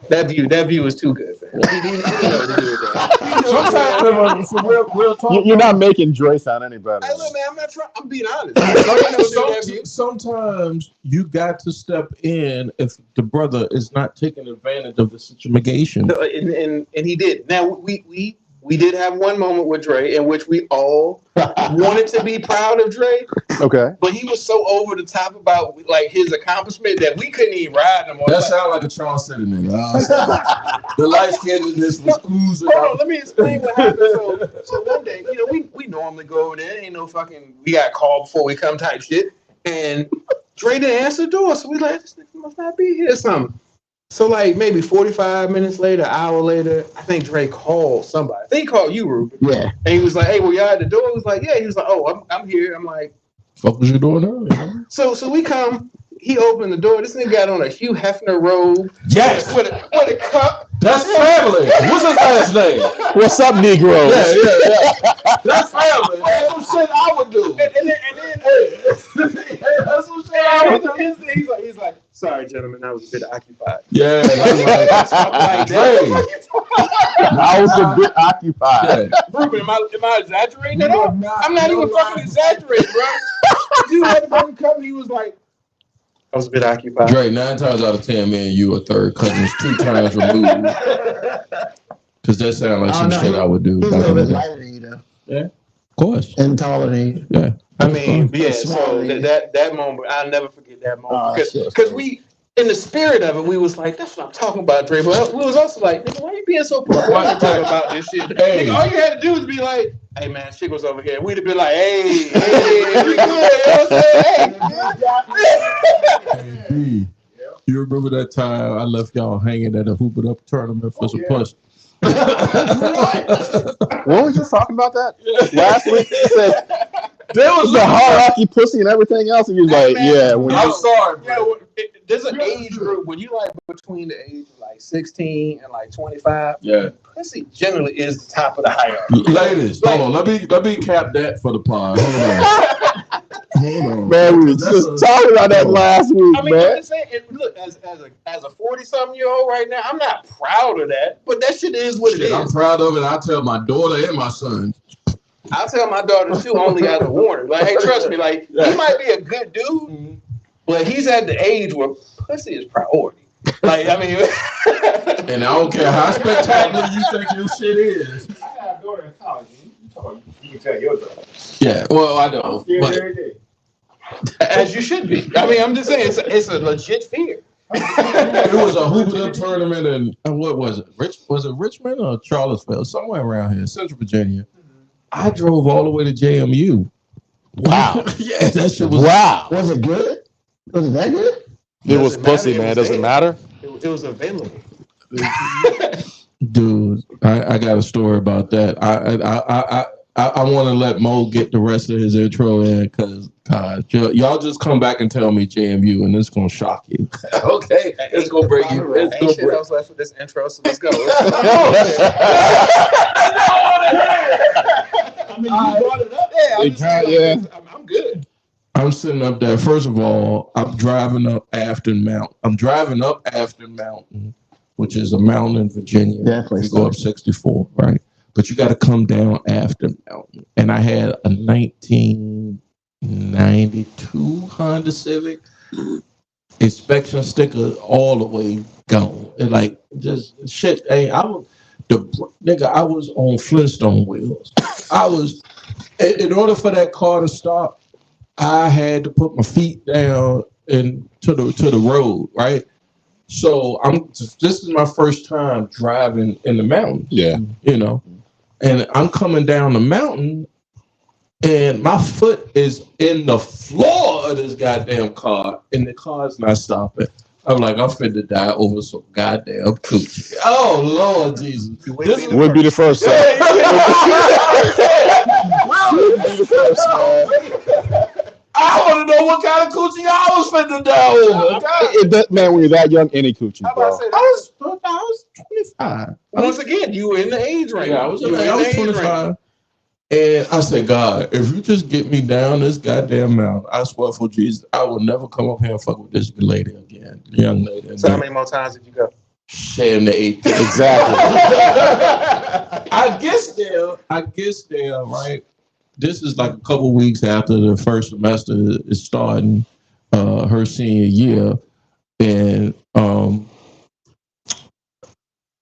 That view was too good for him. He didn't know what to do with that. Sometimes, for real talk, You're not making Dre sound any better. Hey, look, man, I'm not trying. I'm being honest. I don't know what to do with that view. sometimes you got to step in if the brother is not taking advantage of the situation. No, and he did. Now we did have one moment with Dre in which we all wanted to be proud of Dre, Okay. but he was so over the top about like his accomplishment that we couldn't even ride him on. That sound like a Charles City nigga. The light skinnedness was oozing Hold on, out. let me explain what happened. So one day, you know, we normally go over there. Ain't no fucking, we got called before we come type shit. And Dre didn't answer the door. So we like, this nigga must not be here or something. So like maybe 45 minutes later, an hour later, I think Dre called somebody. I think he called you, Ruben. Yeah. And he was like, hey, were y'all at the door? He was like, yeah. He was like, oh, I'm here. I'm like, Fuck was you doing earlier? so we come. He opened the door. This nigga got on a Hugh Hefner robe. Yes. With a cup. That's family. What's his last name? What's up, Negro? Yeah. That's family. That's some shit I would do. And then that's what I'm saying. He's like, sorry, gentlemen, I was a bit occupied. Yeah. Like, Dre. I was a bit occupied. Ruben, am I exaggerating at all? I'm not even fucking exaggerating, bro. Dude had the fucking cup and he was like, I was a bit occupied. Dre, 9 times out of 10, me and you are third cousins, 2 times removed. Because that sounds like some shit I would do. He's a little bit lighter than you, though. Yeah. Of course. And taller than you. Yeah. I mean, yeah, Smaller so than you. that moment, I'll never forget that moment. shit. Because we, in the spirit of it, we was like, that's what I'm talking about, Dre. But we was also like, nigga, why you being so proactive about this shit? Hey. Nigga, all you had to do was be like, hey, man, shit was over here. We'd have been like, hey, we good. You know what I'm saying? Hey, you remember that time I left y'all hanging at a Hoop It Up tournament for some push? What was you talking about that last week? You said there was the hierarchy, pussy, and everything else, and you was like, yeah. When I'm you, sorry, Yeah, bro. there's an age group when you like between the age of like 16 and like 25. Yeah. Pussy generally is the top of the hierarchy. Ladies, hold on. Let me cap that for the pod. Hold on. Hold on. man, we were just talking about that last week, I mean, man. I'm just saying, and look, as a 40-something-year-old right now, I'm not proud of that, but that shit is what it is. I'm proud of it. I tell my daughter and my son. I'll tell my daughter too, only as a warning. Like, hey, trust me, like, he might be a good dude, but he's at the age where pussy is priority. Like, I mean, And I don't care how spectacular you think your shit is. I got a daughter in college. You can tell your daughter. Yeah, well, I know. But Every day. as you should be. I mean, I'm just saying, it's a legit fear. it was a Hoop It Up tournament in, what was it? Was it Richmond or Charlottesville? Somewhere around here, Central Virginia. I drove all the way to JMU. Wow. Yeah, that shit was. Wow. Was it good? Was it that good? It was Doesn't pussy, matter. man. It was Doesn't there. matter. It was available. Dude, I got a story about that. I want to let Mo get the rest of his intro in because y'all just come back and tell me JMU and it's gonna shock you. Okay, it's gonna break you. It's Ain't gonna shit break. else left for this intro, so let's go. I mean, you brought it up. Yeah, I'm, just saying, I'm good. I'm sitting up there. First of all, I'm driving up Afton Mountain, which is a mountain in Virginia. Definitely. You go up 64, right? But you got to come down Afton Mountain. And I had a 1992 Honda Civic inspection sticker all the way gone. And like just shit. Hey, I was on Flintstone wheels. I was in order for that car to stop. I had to put my feet down and to the road, right? So this is my first time driving in the mountains. Yeah. You know, and I'm coming down the mountain and my foot is in the floor of this goddamn car and the car's not stopping. I'm like, I'm finna die over some goddamn coochie. Oh, Lord Jesus. Wouldn't be the first time. Wouldn't be the first, man. I want to know what kind of coochie I was finna down over. Man, when you're that young, any coochie, bro. I was 25. Once again, you were in the age range. Yeah, I was You were in the age 25. range. And I said, God, if you just get me down this goddamn mountain, I swear for Jesus, I will never come up here and fuck with this lady again. Young lady. So how many more times did you go? 7 to 8. Exactly. I guess there, right? This is like a couple weeks after the first semester is starting, her senior year. And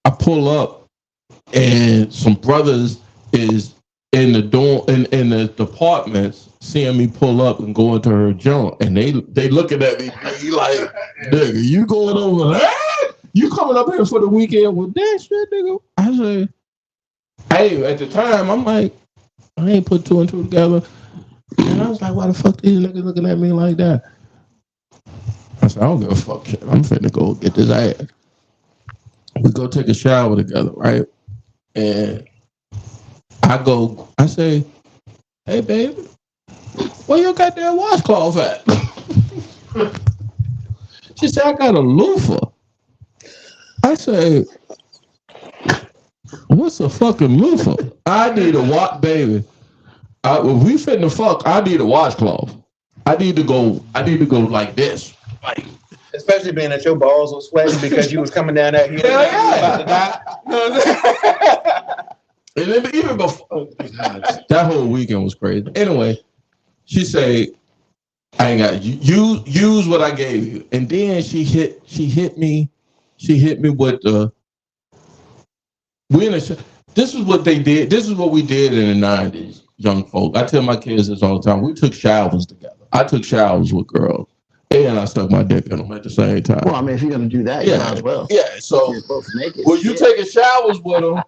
I pull up and some brothers is in the dorm in the departments seeing me pull up and go into her junk, and they looking at me like, nigga, you going over there? You coming up here for the weekend with that shit, nigga? I say, hey, at the time, I'm like, I ain't put 2 and 2 together. And I was like, why the fuck these niggas looking at me like that? I said, I don't give a fuck shit. I'm finna go get this ass. We go take a shower together, right? And I say, hey, baby, where your goddamn washcloth at? She said, I got a loofah. I say, what's a fucking loofah? I need a baby. If we finna fuck, I need a washcloth. I need to go like this. Like, especially being that your balls were sweating because you was coming down that hill. Hell yeah. And then even before that whole weekend was crazy. Anyway, she said, I ain't got you use what I gave you. And then she hit me with the this is what they did. This is what we did in the 90s, young folk. I tell my kids this all the time. We took showers together. I took showers with girls. And I stuck my dick in them at the same time. Well, I mean, if you're gonna do that, you might as well. Yeah, so you're both naked. when you taking showers with them,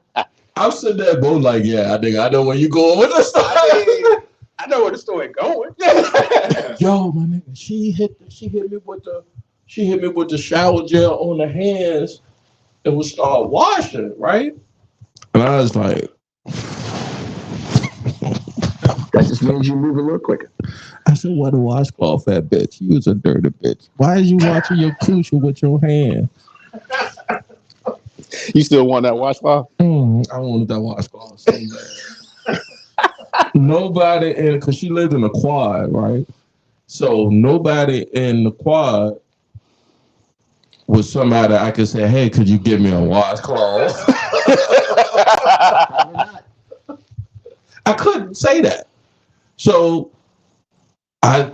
I'm sitting there both like, yeah, I think I know where you going with this story. I know where the story going. Yo, my nigga, she hit me with the shower gel on the hands and would start washing, right? And I was like, that just means you move a little quicker. I said, what a washcloth at, bitch. You was a dirty bitch. Why is you watching your coochie with your hand? You still want that washcloth? I wanted that washcloth so bad. Nobody because she lived in a quad, right? So nobody in the quad was somebody I could say, hey, could you give me a washcloth? I couldn't say that. So I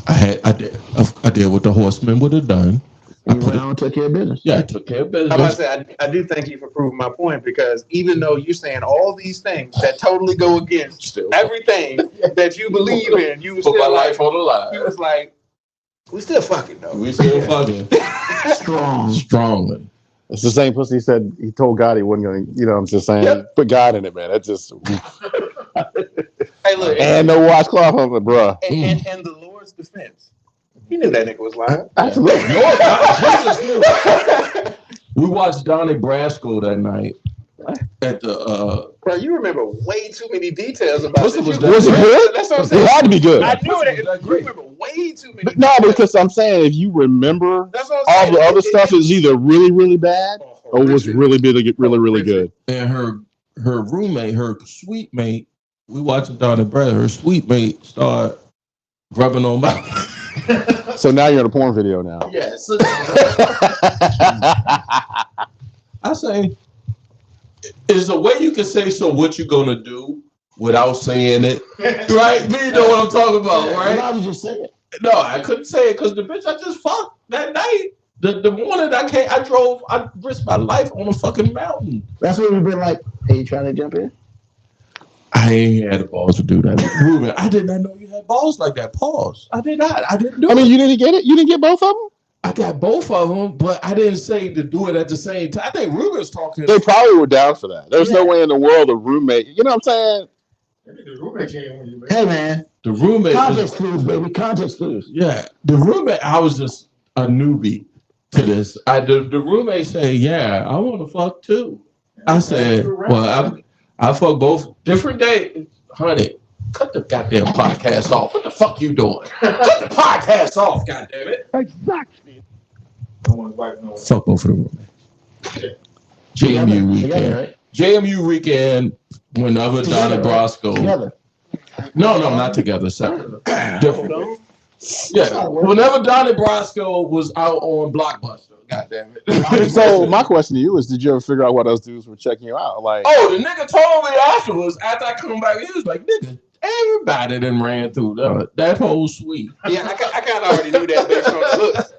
did what the horseman would have done. You went on and took care of business. Yeah, I took care of business. I must say, I do thank you for proving my point, because even though you're saying all these things that totally go against everything that you believe in, you was put my still life on the line. You was like, we still fucking though. We still fucking. Strongly. It's the same pussy he said he told God he wasn't going to, you know what I'm just saying? Yep. Put God in it, man. That's just. Hey, look. And no washcloth on it, bruh. And the Lord's defense. He knew that nigga was lying. Absolutely. We watched Donnie Brasco that night at the. Bro, you remember way too many details about Was it Was it great? good? That's what I'm saying. It had to be good. I knew that. You remember way too many. No, details. because I'm saying if you remember That's what I'm all saying. the other stuff is either really, really bad or was really, really good. And her roommate, her sweet mate, we watching Donnie Brasco. Her sweet mate started rubbing on my. So now you're in a porn video now. Yes. I say, is a way you can say, so what you gonna do without saying it, right? You know what I'm talking about, right? I was just saying. No, I couldn't say it because the bitch I just fucked that night, the morning I risked my life on a fucking mountain. That's what we've been like. Hey, you trying to jump in? I ain't had the balls to do that. Ruben, I did not know you had balls like that. Pause. I did not. I didn't do it. I mean, you didn't get it? You didn't get both of them? I got both of them, but I didn't say to do it at the same time. I think Ruben's talking. They probably were down for that. There's no way in the world a roommate, you know what I'm saying? The roommate came when you Hey, man. The roommate. Context clues, baby. Context clues. Yeah. The roommate, I was just a newbie to this. The roommate said, yeah, I want to fuck too. I said, well, I fuck both different days. Honey, Cut the goddamn podcast off. What the fuck you doing? Cut the podcast off, goddamn it. Exactly. I want to wipe no. Fuck both of them. JMU weekend. Right? JMU weekend. Whenever Donnie Brasco. Together. No, not together. Separate. Different. Yeah. Whenever Donnie Brasco was out on Blockbuster. Goddamn it. So my question to you is, did you ever figure out what those dudes were checking you out? Like, oh, the nigga told me afterwards, after I come back, he was like, nigga, everybody done ran through that whole suite. Yeah, I kind of already knew that based on the looks.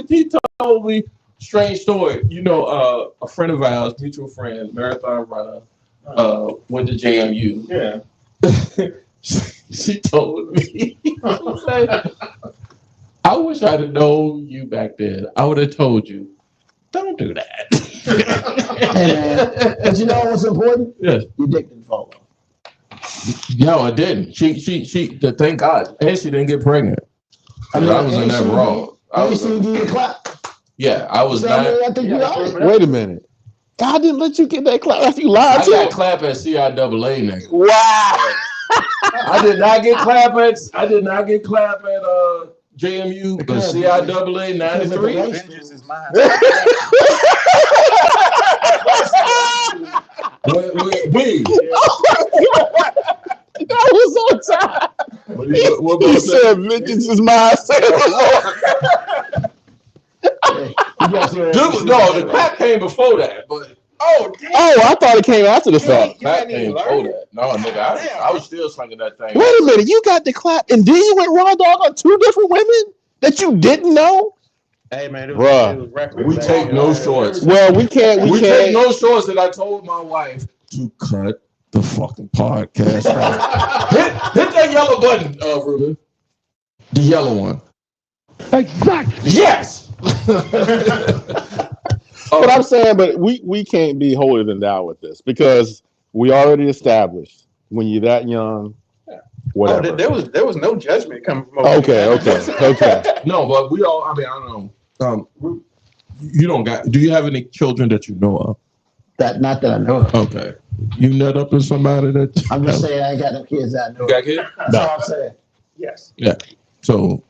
He told me strange story. You know, a friend of ours, mutual friend, marathon runner, went to JMU. Yeah. She told me, I wish I'd have known you back then. I would have told you, don't do that. But you know what's important? Yes. Your dick didn't fall off. No, I didn't. She thank God. And she didn't get pregnant. I was in that wrong. Yeah, I was not. wait a minute. God didn't let you get that clap after you lied I to got him. clap at CIAA, nigga. Wow. I did not get clap at JMU, but CIAA 93. Vengeance is mine. That was on time. He said, vengeance is mine. No, the clap came before that, but Oh, damn. Oh, I thought it came after the fact. clap came before that. No, nigga, I was still slinging that thing. Wait a minute, you got the clap, and then you went raw dog on 2 different women that you didn't know? Hey, man, it Bruh. was reckless. We take no shorts. Well, we can't. We take no shorts, and I told my wife to cut the fucking podcast off. hit that yellow button, Ruben. The yellow one. Exactly. Yes. But I'm saying, but we can't be holier than thou with this because we already established when you're that young, whatever. Oh, there was no judgment coming from Okay. No, but we all. I mean, I don't know. You don't got. Do you have any children that you know of? Not that I know of. Okay. You nut up with somebody that. I'm just saying I ain't got no kids that I know You of. got kids? That's all I'm saying. Yes. So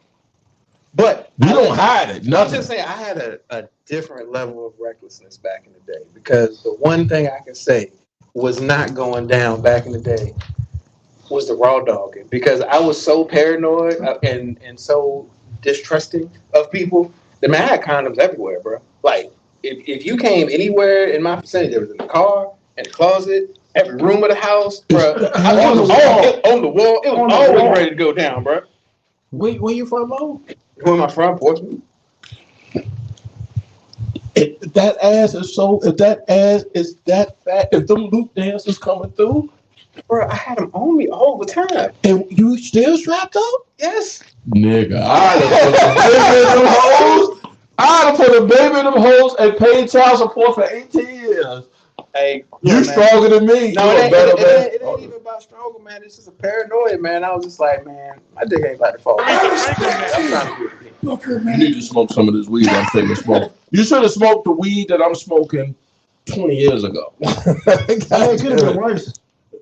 But you don't hide it. I'm Nothing. just saying I had a different level of recklessness back in the day because the one thing I can say was not going down back in the day was the raw dogging because I was so paranoid and so distrusting of people that, man, I had condoms everywhere, bro. Like if you came anywhere in my vicinity, there was in the car, in the closet, every room of the house, bro. On the wall, it was always ready to go down, bro. Where you from, Mo? Where am I from? Portsmouth. If that ass is that fat, if them loop dancers coming through, Bro, I had them on me all the time. and you still strapped up? Yes. Nigga, I'd have put a baby in them hoes and paid child support for 18 years. Hey, You stronger than me. No, You a better man. it ain't even about stronger, man. It's just a paranoia, man. I was just like, man, my dick ain't about to fall. I'm trying to do it. You need to smoke some of this weed I'm saying to smoke. You should have smoked the weed that I'm smoking 20 years ago. It could have been worse.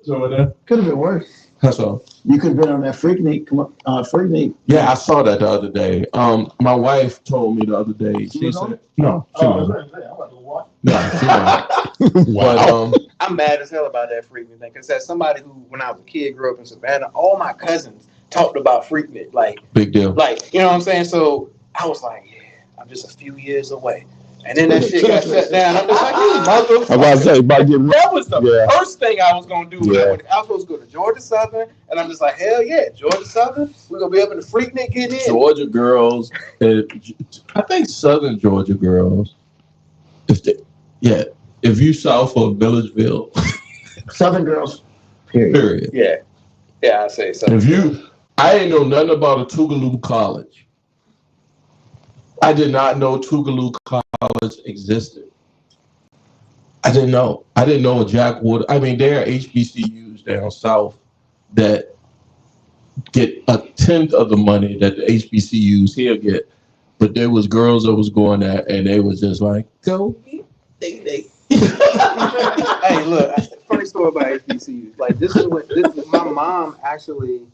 Could have been worse. That's all. You could have been on that Freaknik. Yeah, I saw that the other day. My wife told me the other day. She said, no, she wasn't. No, she wasn't. Wow. But, I'm mad as hell about that Freaknik thing. Because as somebody who, when I was a kid, grew up in Savannah, all my cousins talked about Freaknik. Like, big deal. Like, you know what I'm saying? So I was like, yeah, I'm just a few years away. And then that shit got shut down. I'm just like, you motherfucker. I was about to say, That was the Yeah. first thing I was going to do. Yeah. I was supposed to go to Georgia Southern. And I'm just like, hell yeah, Georgia Southern. We're going to be up in the Freaknik getting in. Georgia girls, I think Southern Georgia girls, if you south of Milledgeville, Southern girls. Period. period. Yeah, I say so. I ain't know nothing about a Tougaloo College. I did not know Tougaloo College existed. I didn't know. I didn't know Jackwood. I mean, there are HBCUs down south that get a tenth of the money that the HBCUs here get. But there was girls that was going there, and they was just like, go. Hey, look, funny story know about HBCUs. Like this is what my mom actually.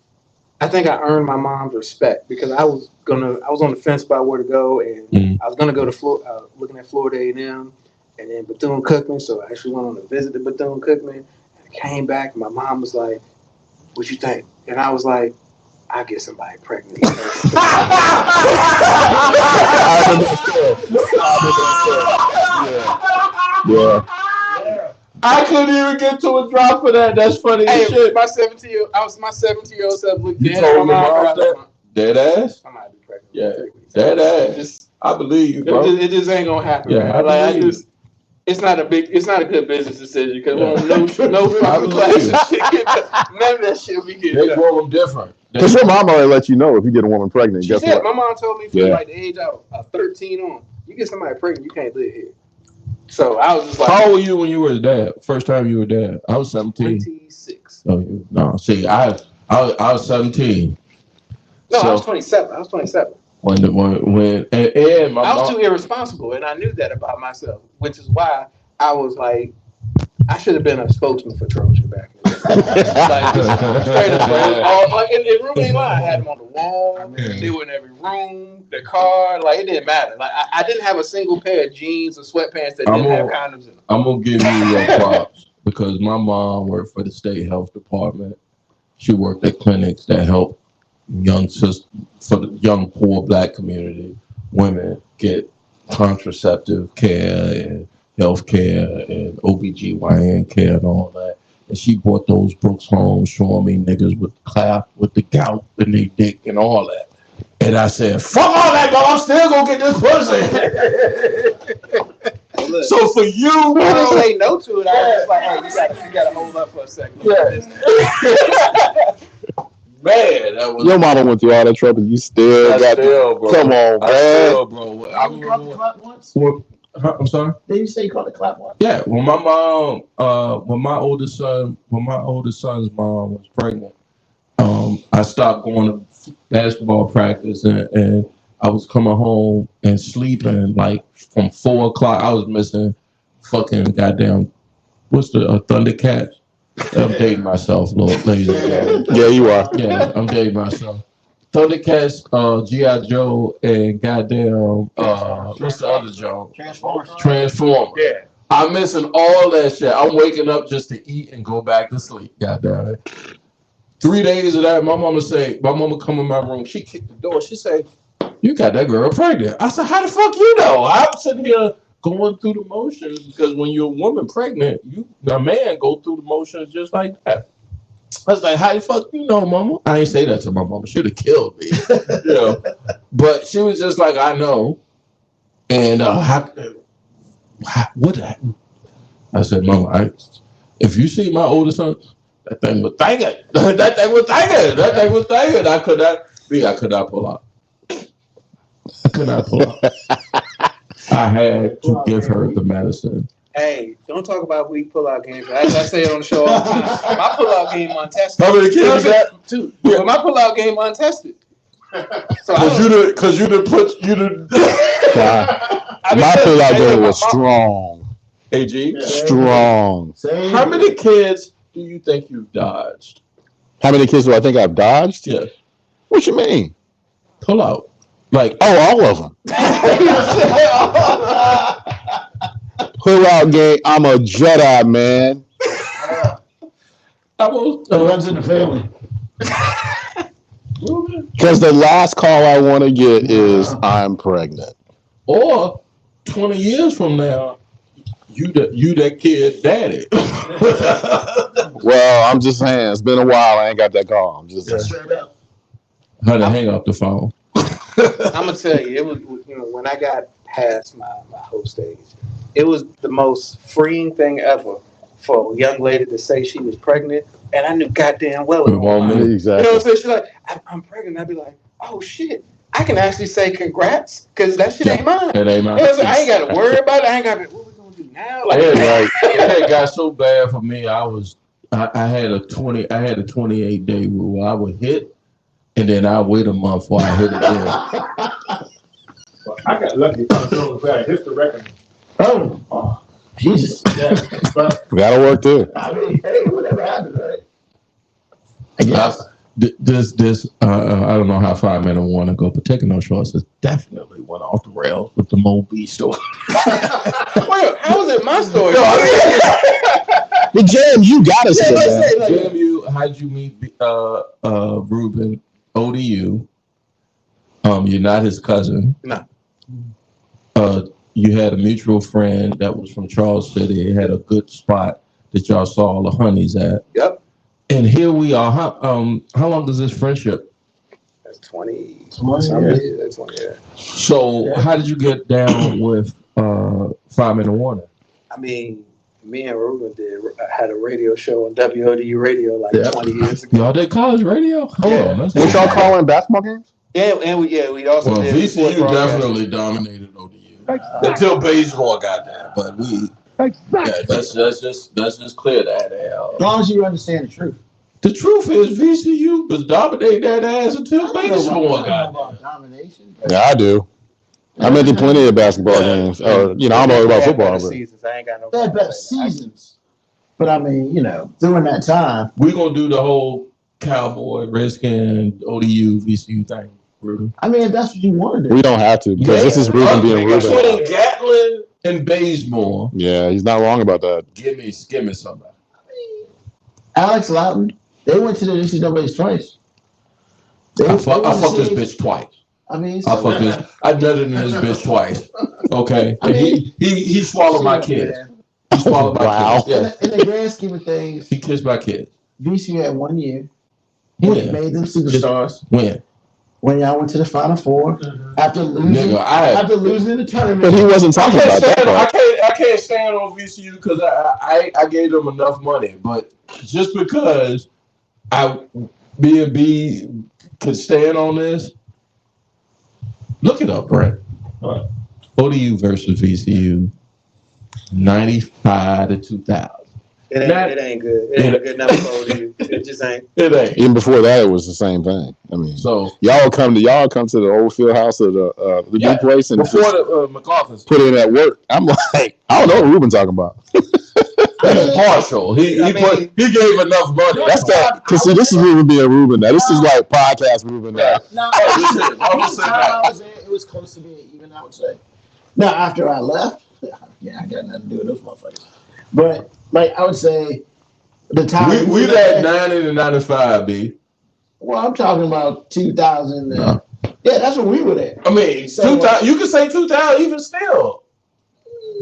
I think I earned my mom's respect because I was on the fence about where to go, and I was gonna go to Florida, looking at Florida A&M, and then Bethune-Cookman. So I actually went on a visit to Bethune-Cookman. And I came back, and my mom was like, "What you think?" And I was like, "I get somebody pregnant." Yeah. I couldn't even get to a drop for that. That's funny as shit. My 17-year-old self looked You dead told at my your mom. mom that? Dead ass? I might be pregnant. Yeah. Dead ass. I believe you, bro. It just ain't gonna happen. Yeah, Man. It's not a good business decision because no fucking classes. None of that shit we get. They grow them different. Because your mom already let you know if you get a woman pregnant. She said, my mom told me from like the age of 13 on, you get somebody pregnant, you can't live here. So I was just like, how old were you when you were a dad? First time you were a dad? I was 17. 26. Oh, no, see, I was 17. No, so, I was 27. When my I was mom, too irresponsible, and I knew that about myself, which is why I was like, I should have been a spokesman for Trojan back then. Like, straight up, and room ain't lying. I had them on the wall. They were in every room. The car, like it didn't matter. Like I didn't have a single pair of jeans or sweatpants that didn't have condoms in them. I'm gonna give you your props because my mom worked for the state health department. She worked at clinics that help for the young poor black community, women get contraceptive care and health care and OBGYN care and all that. And she brought those books home showing me niggas with the gout in their dick and all that. And I said, fuck all that, bro. I'm still gonna get this pussy. Look, so for you, I didn't say no to it. I was just like, hey, you gotta hold up for a second. Man, that was your mama went through all that trouble. You still got bro. Come on, man. Bro. I remember clap once. I'm sorry. Did you say you called it clap once? Yeah, when my mom, when my oldest son's mom was pregnant, I stopped going to basketball practice and I was coming home and sleeping like from 4 o'clock. I was missing fucking goddamn, what's the Thundercats? I'm dating myself, ladies and gentlemen. Yeah, you are. Yeah, I'm dating myself. Thundercats, G.I. Joe, and goddamn, what's the other Joe? Transformers. Yeah. I'm missing all that shit. I'm waking up just to eat and go back to sleep. Goddamn it. 3 days of that, my mama come in my room. She kicked the door. She said, "You got that girl pregnant." I said, "How the fuck you know?" I'm sitting here going through the motions because when you're a woman pregnant, a man go through the motions just like that. I was like, "How the fuck you know, mama?" I ain't say that to my mama. She'd have killed me, you know. But she was just like, "I know." And what happened? I said, "Mama, if you see my oldest son, that thing was thinking. That thing was thinking. I could not pull out. I had to give her the medicine." Hey, don't talk about weak pullout games. As I say it on the show all the time, my pullout game untested. How many kids you got? 2. Yeah. But my pullout game untested. So Because you didn't put my pullout game was strong. AG? Yeah. Strong. How many kids do you think you've dodged? How many kids do I think I've dodged? Yeah. What you mean? Pull out. Like, all of them. Pull out game. I'm a Jedi, man. It runs in the family. Because the last call I want to get is I'm pregnant. Or 20 years from now, you that kid daddy. Well, I'm just saying, it's been a while. I ain't got that call. I'm just saying. How to hang up the phone. I'm gonna tell you, it was when I got past my whole stage, it was the most freeing thing ever for a young lady to say she was pregnant, and I knew goddamn well it was. Exactly. You know what I'm saying? She's like, I'm pregnant. I'd be like, oh shit, I can actually say congrats because that shit ain't mine. It ain't mine. Like, I ain't got to worry about it. I ain't got to. What we gonna do now? Like, it got so bad for me. I had a 28-day rule. I would hit. And then I wait a month before I hit again. Well, I got lucky. I hit the record. Oh, Jesus. Yeah. But that'll work too. I mean, hey, I guess. This I don't know how 5 minute warning go, but taking no shorts is definitely went off the rails with the Mo B story. Wait, how was it my story? The Jam, you gotta say that. Jam, how'd you meet Ruben ODU? You're not his cousin. No. You had a mutual friend that was from Charles City. It had a good spot that y'all saw all the honeys at. Yep. And here we are. How long is this friendship? That's 20 years. That's 20 years. So how did you get down with 5 minute warning? I mean, me and Ruben had a radio show on WODU radio like 20 years ago. Y'all did college radio? Yeah. What y'all calling basketball games? Yeah, and we also did. VCU definitely dominated ODU until baseball got there. But let's just clear that out. As long as you understand the truth. The truth is VCU was dominating that ass until baseball got there. Domination. Yeah, I do. I've been to plenty of basketball games. I'm all about football. But Seasons. I ain't got no. They had better seasons. But I mean, during that time. We're going to do the whole Cowboy, Redskin, ODU, VCU thing, Ruben. I mean, if that's what you want to do. we don't have to because this is Ruben being Ruben. Between Gatlin and Bazemore. Yeah, he's not wrong about that. Give me somebody. Alex Loughton, they went to the NCAA's twice. I fucked this bitch twice. I mean, I nutted in this bitch twice. Okay. I mean, he swallowed my kids. He swallowed my kids. Yeah. In the grand scheme of things, He kissed my kids. VCU had 1 year. He When? made them superstars. When Y'all went to the Final Four after losing, Nigga, losing the tournament. But he wasn't talking about that part. I can't stand on VCU because I gave them enough money, but just because B&B could stand on this, look it up, Brent. ODU versus VCU, 95 to 2000. It ain't good. It ain't good enough for ODU. It just ain't. It ain't. Even before that, it was the same thing. I mean, So y'all come to the old field house of the new place and before the McLaughlin's put in that work. I'm like, I don't know what Ruben's talking about. He's partial. He gave enough money. That's that. Because see, this is Ruben being Ruben now. This is like podcast Ruben now. No, I was there. It was close to being even, I would say. Now, after I left, I got nothing to do with those motherfuckers. But, like, I would say the time. We had 90 to 95, B. Well, I'm talking about 2000. No. Yeah, that's when we were there. I mean, So, 2000, you can say 2000 even still.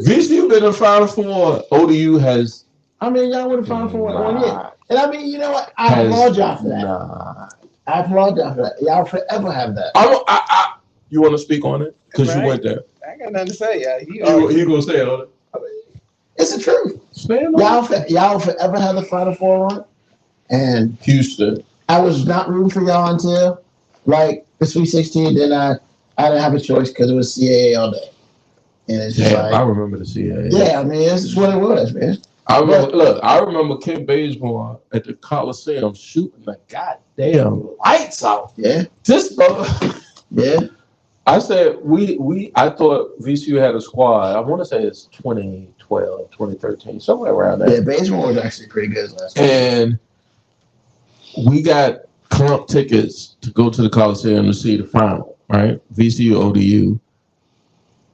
VCU been in the Final Four. ODU has. I mean, y'all would have found for 1 year. And I mean, you know what? I applaud y'all for that. I applaud y'all for that. Y'all forever have that. You want to speak on it? Because you went there. I ain't got nothing to say. You going to say it on it? I mean, it's the truth. Stand on Y'all forever have the Final Four run. And Houston. I was not rooting for y'all until, like, the Sweet 16. Then I didn't have a choice because it was CAA all day. And it's just I remember the CAA. Yeah, I mean, this is what it was, man. I remember Kim Bazemore at the Coliseum shooting the goddamn lights out. Yeah. This brother. Yeah. I said I thought VCU had a squad. I want to say it's 2012, 2013, somewhere around there. Yeah, Bazemore was actually pretty good last time. And we got clump tickets to go to the Coliseum to see the final, right? VCU ODU.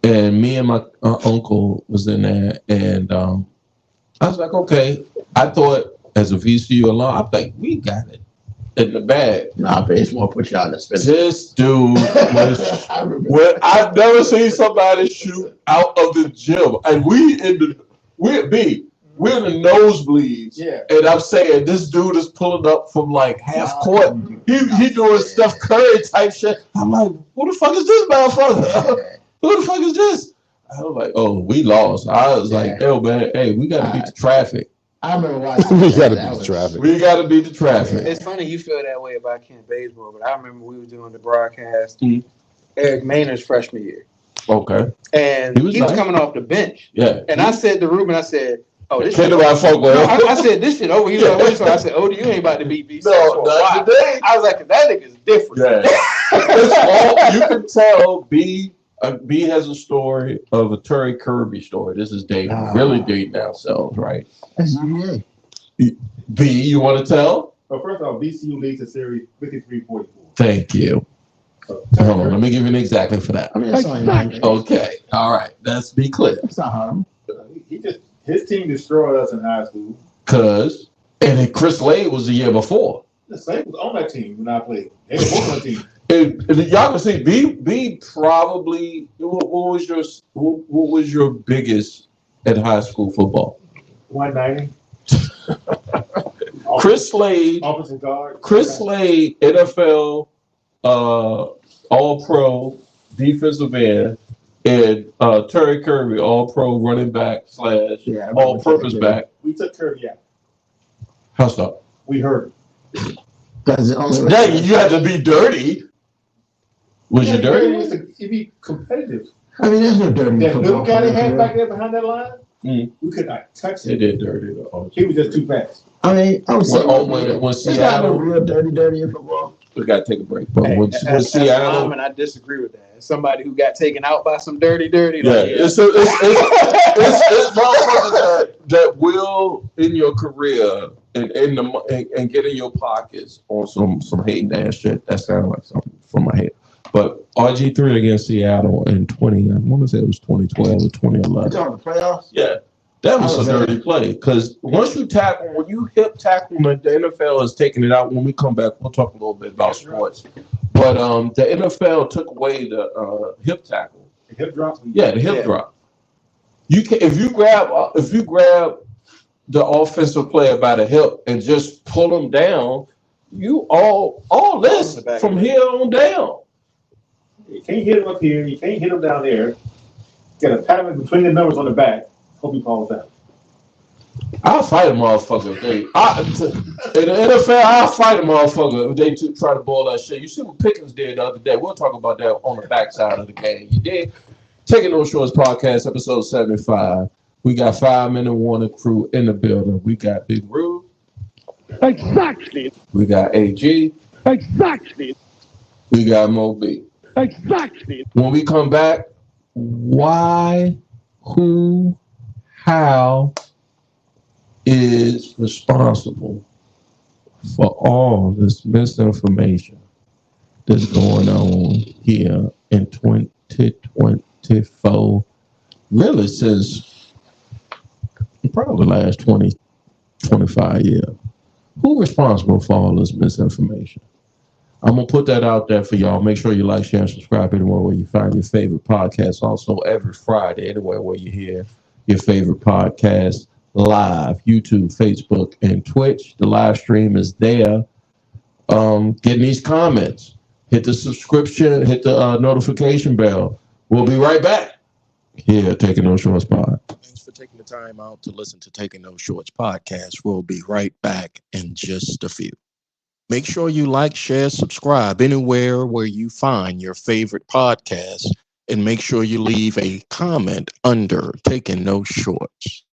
And me and my uncle was in there, and I was like, okay. I thought as a VCU alum, I'm like, we got it in the bag. Nah, Bazemore put y'all in the spin. This dude was. I've never seen somebody shoot out of the gym, and we're in the nosebleeds. Yeah. And I'm saying this dude is pulling up from like half court. He doing Steph Curry type shit. I'm like, who the fuck is this motherfucker? Who the fuck is this? I was like, oh, we lost. I was like, yo, man, hey, we got to beat the traffic. I remember watching. We got to beat the traffic. We got to beat the traffic. It's funny you feel that way about Ken Bazemore, but I remember we were doing the broadcast Eric Maynard's freshman year. Okay. And he was coming off the bench. Yeah. And I said to Ruben, oh, this shit. I said, this shit over. He was like, so I said, you ain't about to beat B6 for a while. Today. I was like, that nigga's different. Yeah. You can tell B has a story of a Terry Kirby story. This is dating, really dating ourselves, right? That's UVA. B, you want to tell? Well, first off, VCU leads the series 53-44. Thank you. So, Hold on, let me give you an exactly for that. I mean, that's only 9 games. Okay, all right. Let's be clear. It's not hard. his team destroyed us in high school. And then Chris Lade was the year before. The same was on that team when I played. They were both on the team. And y'all can see, B probably. What was your biggest at high school football? 190. Chris Slade, offensive guard. Chris Slade, NFL All-Pro defensive end, and Terry Kirby, All-Pro running back / all-purpose back. We took Kirby out. How so? We heard. That's the only way. Dang, you had to be dirty. Was you dirty? It'd be competitive. I mean, there's no dirty That football. little guy they had back there behind that line, we could not touch They him. did dirty though. He was just too fast. I mean, I would say when it's not no Seattle, real dirty in football. we got to take a break. But Hey, when as a Seattle, lineman, I disagree with that. As somebody who got taken out by some dirty. yeah, it's motherfuckers that will in your career and get in your pockets on some hating ass shit. That sounded like something from my head. But RG3 against Seattle in 20, I want to say it was 2012 or 2011. You talking the playoffs? Yeah, that was a dirty play because once you tackle, when you hip tackle, the NFL is taking it out. When we come back, we'll talk a little bit about sports. But the NFL took away the hip tackle. The hip drop? Yeah, the hip drop. You can if you grab the offensive player by the hip and just pull him down, you all this from here on down. You can't hit him up here. You can't hit him down there. You got to pat him between the numbers on the back. Hope he falls down. I'll fight a motherfucker if they. In the NFL, I'll fight a motherfucker if they try to ball that shit. You see what Pickens did the other day. We'll talk about that on the backside of the game. You did. Taking No Shorts podcast, episode 75. We got 5 Minute Warning crew in the building. We got Big Rude. Exactly. We got AG. Exactly. We got Mo B. Exactly. When we come back, why, who, how is responsible for all this misinformation that's going on here in 2024, really since probably the last 20, 25 years. Who's responsible for all this misinformation? I'm going to put that out there for y'all. Make sure you like, share, and subscribe anywhere where you find your favorite podcast. Also, every Friday, anywhere where you hear your favorite podcast live, YouTube, Facebook, and Twitch. The live stream is there. Getting these comments. Hit the subscription, hit the notification bell. We'll be right back here at Taking No Shorts Pod. Thanks for taking the time out to listen to Taking No Shorts podcast. We'll be right back in just a few. Make sure you like, share, subscribe anywhere where you find your favorite podcast, and make sure you leave a comment under Taking No Shorts.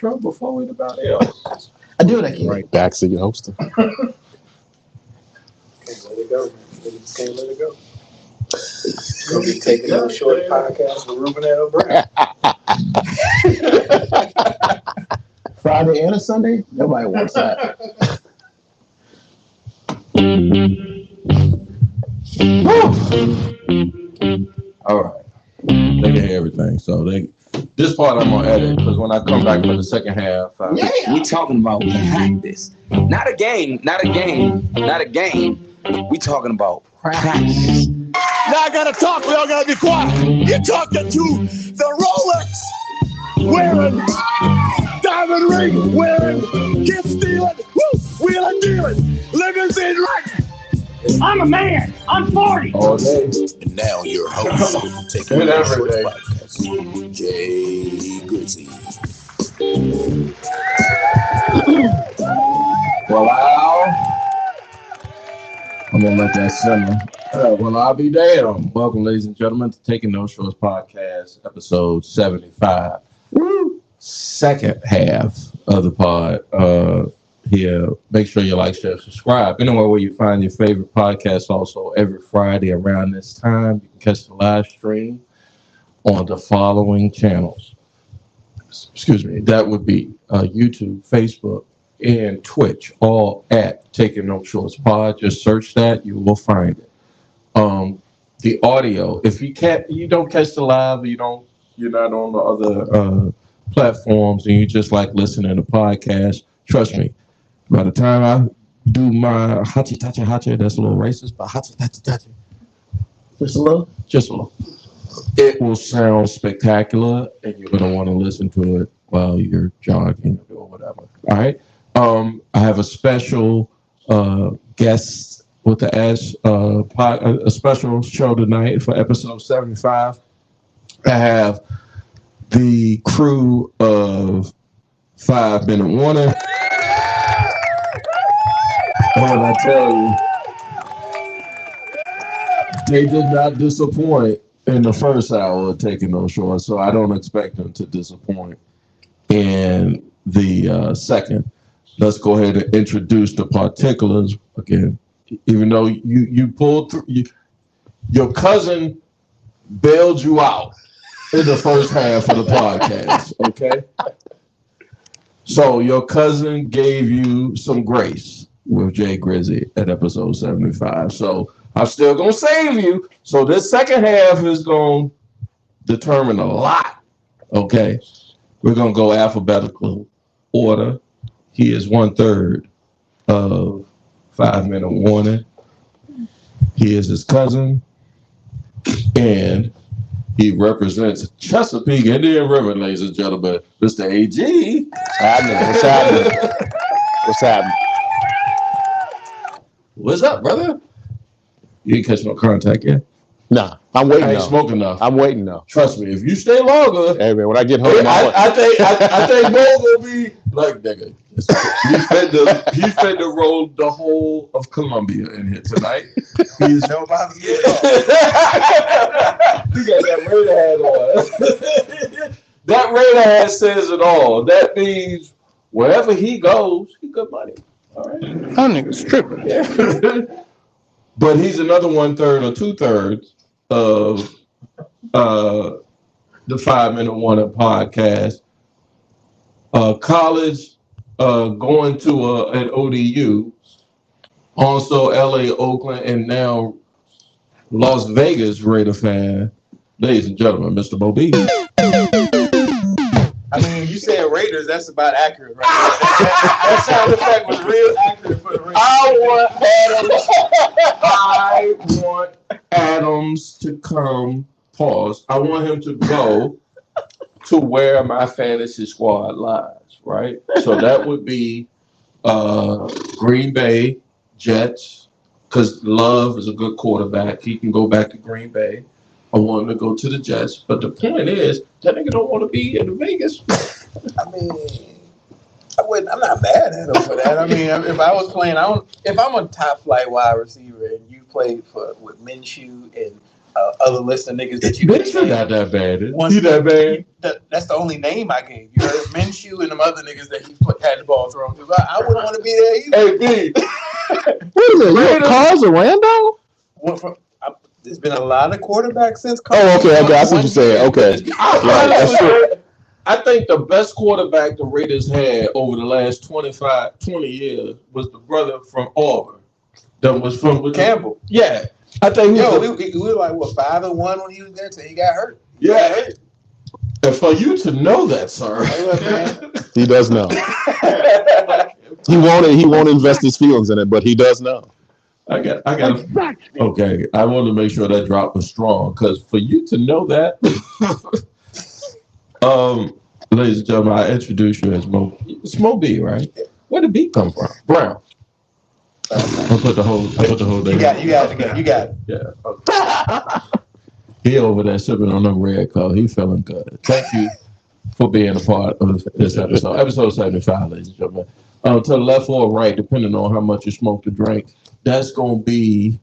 intro before anybody else? I do that, kid. Right, backseat hosting. Can't let it go. Can't let it go. Gonna be taking no short podcast with Ruben L. Brown. Friday and a Sunday? Nobody wants that. All right. They can hear everything. So this part I'm gonna edit because when I come back for the second half, We talking about practice. Not a game, not a game, not a game. We talking about practice. Now I gotta talk. We all gotta be quiet. You're talking to the Rolex wearing, diamond ring wearing, gift stealing, wheeling dealing, limousine riding. I'm a man. I'm 40. all day. And now your host, taking And the every short day. podcast, Jay Grizzy. Well, I'm gonna let that simmer. Well, I'll be damned. Welcome, ladies and gentlemen, to Taking No Shorts podcast, episode 75. Second half of the pod. Here, make sure you like, share, subscribe. Anywhere where you find your favorite podcast. Also, every Friday around this time, you can catch the live stream on the following channels. Excuse me. That would be YouTube, Facebook, and Twitch, all at Taking No Shorts Pod. Just search that, you will find it. The audio, if you don't catch the live, you're not on the other platforms, and you just like listening to podcasts. Trust me, by the time I do my hachi tachi hachi, that's a little racist, but hachi tachi tachi, just a little, it will sound spectacular, and you're gonna want to listen to it while you're jogging or whatever. All right. I have a special guest with the S a special show tonight for episode 75. I have the crew of 5 Minute Warning. And when I tell you, they did not disappoint in the first hour of Taking No Shorts, so I don't expect them to disappoint in the second. Let's go ahead and introduce the particulars again. Even though you pulled through, your cousin bailed you out in the first half of the podcast, okay? So your cousin gave you some grace with Jay Grizzy at episode 75. So I'm still going to save you. So this second half is going to determine a lot, okay? We're going to go alphabetical order. He is 1/3 of 5 Minute Warning. He is his cousin, and he represents Chesapeake Indian River, ladies and gentlemen. Mr. AG. What's happening? What's up, brother? You ain't catch no contact yet? Nah, I'm waiting. I ain't though. smoking enough. I'm waiting though. Trust me, if you stay longer, Hey man, when I get home, I think Mo will be like, nigga, he finna roll the whole of Columbia in here tonight. He's Nobody. He got that Raider hat on. That Raider hat says it all. That means wherever he goes, he good money. All right. that nigga's tripping. Yeah. But he's another 1/3 or 2/3 of the 5 Minute Warning podcast. College, going to an ODU, also LA, Oakland, and now Las Vegas Raider fan. Ladies and gentlemen, Mr. Bo B. I mean, you said Raiders, that's about accurate, right? That sound effect was real accurate for the Raiders. I want Adams to come. Pause. I want him to go to where my fantasy squad lies, right? So that would be Green Bay Jets, because Love is a good quarterback. He can go back to Green Bay. I want him to go to the Jets. But the point is, that nigga don't want to be in Vegas. I mean, I'm not mad at him for that. I mean, if I was playing, if I'm a top flight wide receiver and you played with Minshew and other list of niggas that you Bitch, you're not that bad. One, You that bad? That's the only name I gave. You heard Minshew and them other niggas that he had the ball thrown to. I wouldn't want to be there either. Hey, B. Wait a minute, you Carl's a rando? There's been a lot of quarterbacks since. Oh, okay. I see what you're saying. Okay, right, that's true. I think the best quarterback the Raiders had over the last 20 years was the brother from Auburn. That was from Campbell. Yeah. I think we were like, 5-1 when he was there until he got hurt. Yeah. And for you to know that, sir. He does know. He won't invest his feelings in it, but he does know. I got. Okay, I want to make sure that drop was strong because for you to know that, ladies and gentlemen, I introduce you as Mo B, right? Where did B come from? Brown. I put the whole thing. You got it. Yeah. Okay. He over there sipping on them red cup. He feeling good. Thank you for being a part of this episode. Episode 75, ladies and gentlemen. To the left or right, depending on how much you smoke or drink. That's gonna be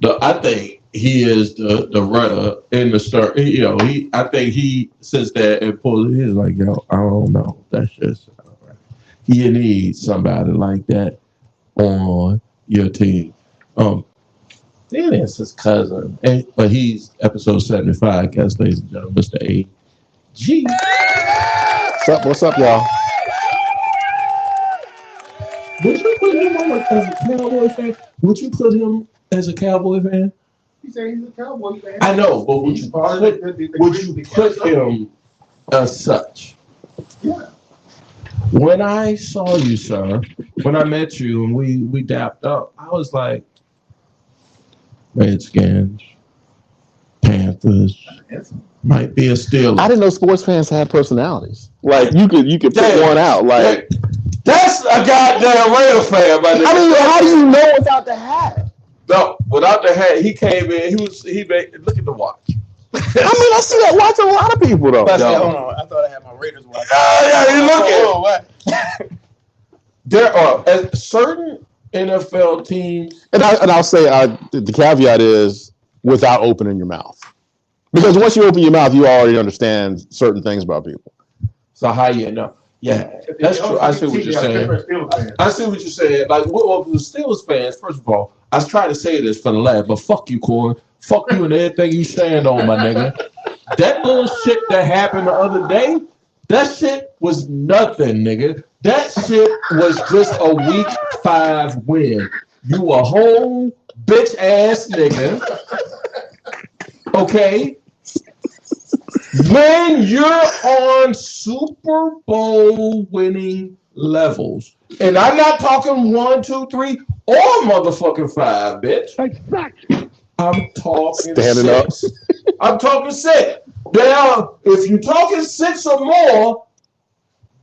I think he is the rudder in the start. I think he sits there and pulls. He's like, yo, I don't know. That's just right. You need somebody like that on your team. Then it's his cousin, but he's episode 75. Guys, ladies and gentlemen, Mr. A.G. What's up, y'all? Would you put him on as a Cowboy fan? Would you put him as a Cowboy fan? He said he's a Cowboy fan. I know, but would you put him as such? Yeah. When I saw you, sir, when I met you and we dapped up, I was like, Redskins, Panthers, might be a Steelers. I didn't know sports fans had personalities. Like you could put one out. Like that's a goddamn Raider fan, my nigga. I mean, how do you know without the hat? No, without the hat, he came in. He made look at the watch. I mean, I see that watch a lot of people though. Hold on, I thought I had my Raiders watch. Yeah, you look at. There are certain NFL teams, and I'll say the caveat is without opening your mouth, because once you open your mouth, you already understand certain things about people. So how you know? Yeah, that's true. I see what you're saying. I see what you're saying. Like, well, the Steelers fans, first of all, I was trying to say this for the laugh, but fuck you, Corey. Fuck you and everything you stand on, my nigga. That little shit that happened the other day, that shit was nothing, nigga. That shit was just a week 5 win. You a whole bitch ass nigga. Okay? When you're on Super Bowl winning levels, and I'm not talking 1, 2, 3, or motherfucking 5, bitch. I'm talking standing 6. I'm talking 6. Now, if you're talking 6 or more,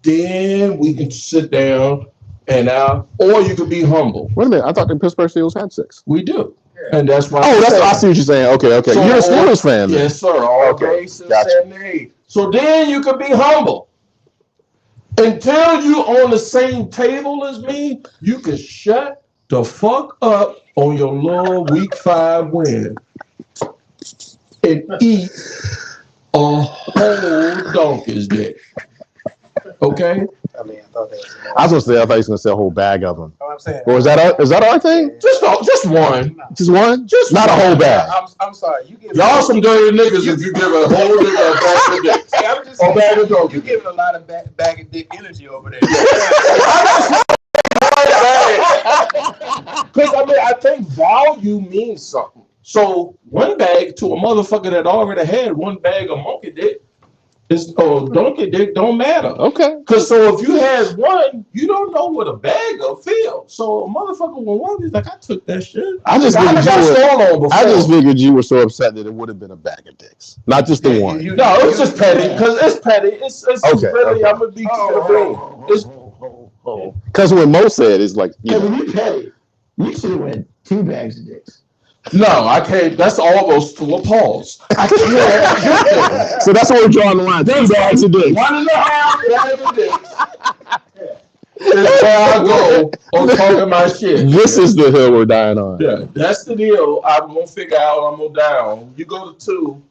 then we can sit down and or you could be humble. Wait a minute, I thought the Pittsburgh Steelers had 6. We do. And that's why. Oh, I see what you're saying. Okay. So you're a Steelers fan. Yes, sir. All day since 78. So then you could be humble. Until you on the same table as me, you can shut the fuck up on your little week 5 win and eat a whole donkey's dick. Okay? I mean, I thought that was. I was gonna say, I thought he was gonna say a whole bag of them. I'm saying. Or is that our thing? Just one. Just one? Just not one. a whole bag. I'm sorry. Y'all some dirty niggas if you give a whole nigga a bag of dick. Hey, I'm just saying, bag of donkey. You giving a lot of bag of dick energy over there. Because I mean, I think value means something. So one bag to a motherfucker that already had one bag of monkey dick is donkey dick don't matter. Okay. Because so if you had one, you don't know what a bag of feels. So a motherfucker with one is like, I took that shit. I just figured you were so upset that it would have been a bag of dicks, not just the one. No, it's just petty because it's petty. It's okay, really. I'm gonna be because when Mo said it's like, you know, you petty. You should have went 2 bags of dicks. No, I can't. That's almost to a pause. I can't. So that's where we're drawing the line. 2 bags of dicks. 1.5 bags of dicks. is where I go on talking my shit. This is the hill we're dying on. Yeah, that's the deal. I'm gonna figure out. I'm gonna down. You go to 2.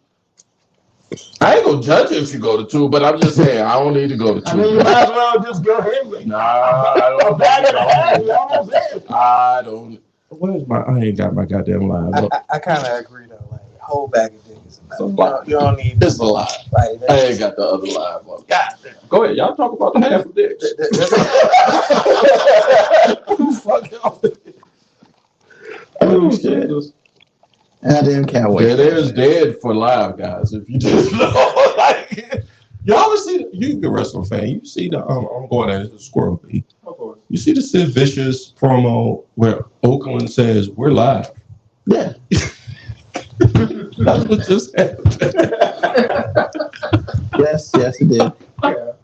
I ain't gonna judge you if you go to 2, but I'm just saying I don't need to go to 2. I mean, you might as well just go ahead. Nah, I don't. A bag and a half, you almost there. I don't. Where's my? I ain't got my goddamn line. I kind of agree though. Like a whole bag of dick is It's a enough. lot. You don't need. It's a lot. Like, I ain't got the other line. Bro. God, Go ahead, y'all talk about the half of dicks. Fuck y'all. Oh shit. I damn can't wait. Yeah, there's dead for live, guys. If you just know, like, y'all ever see? You a wrestling fan? You see the? I'm going at the Squirrel Beat. Of course. You see the Sid Vicious promo where Oakland says we're live. Yeah. That's what just happened. Yes, it did. All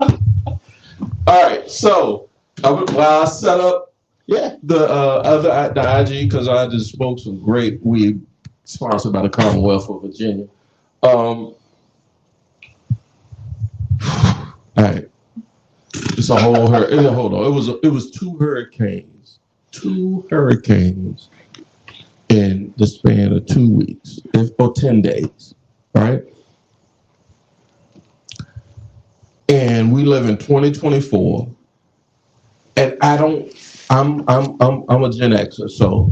right, so while I set up Yeah. the IG because I just smoked some great weed sponsored by the Commonwealth of Virginia. All right, it's a whole hold on. It was 2 hurricanes in the span of 2 weeks or 10 days, right? And we live in 2024, and I'm a Gen Xer, so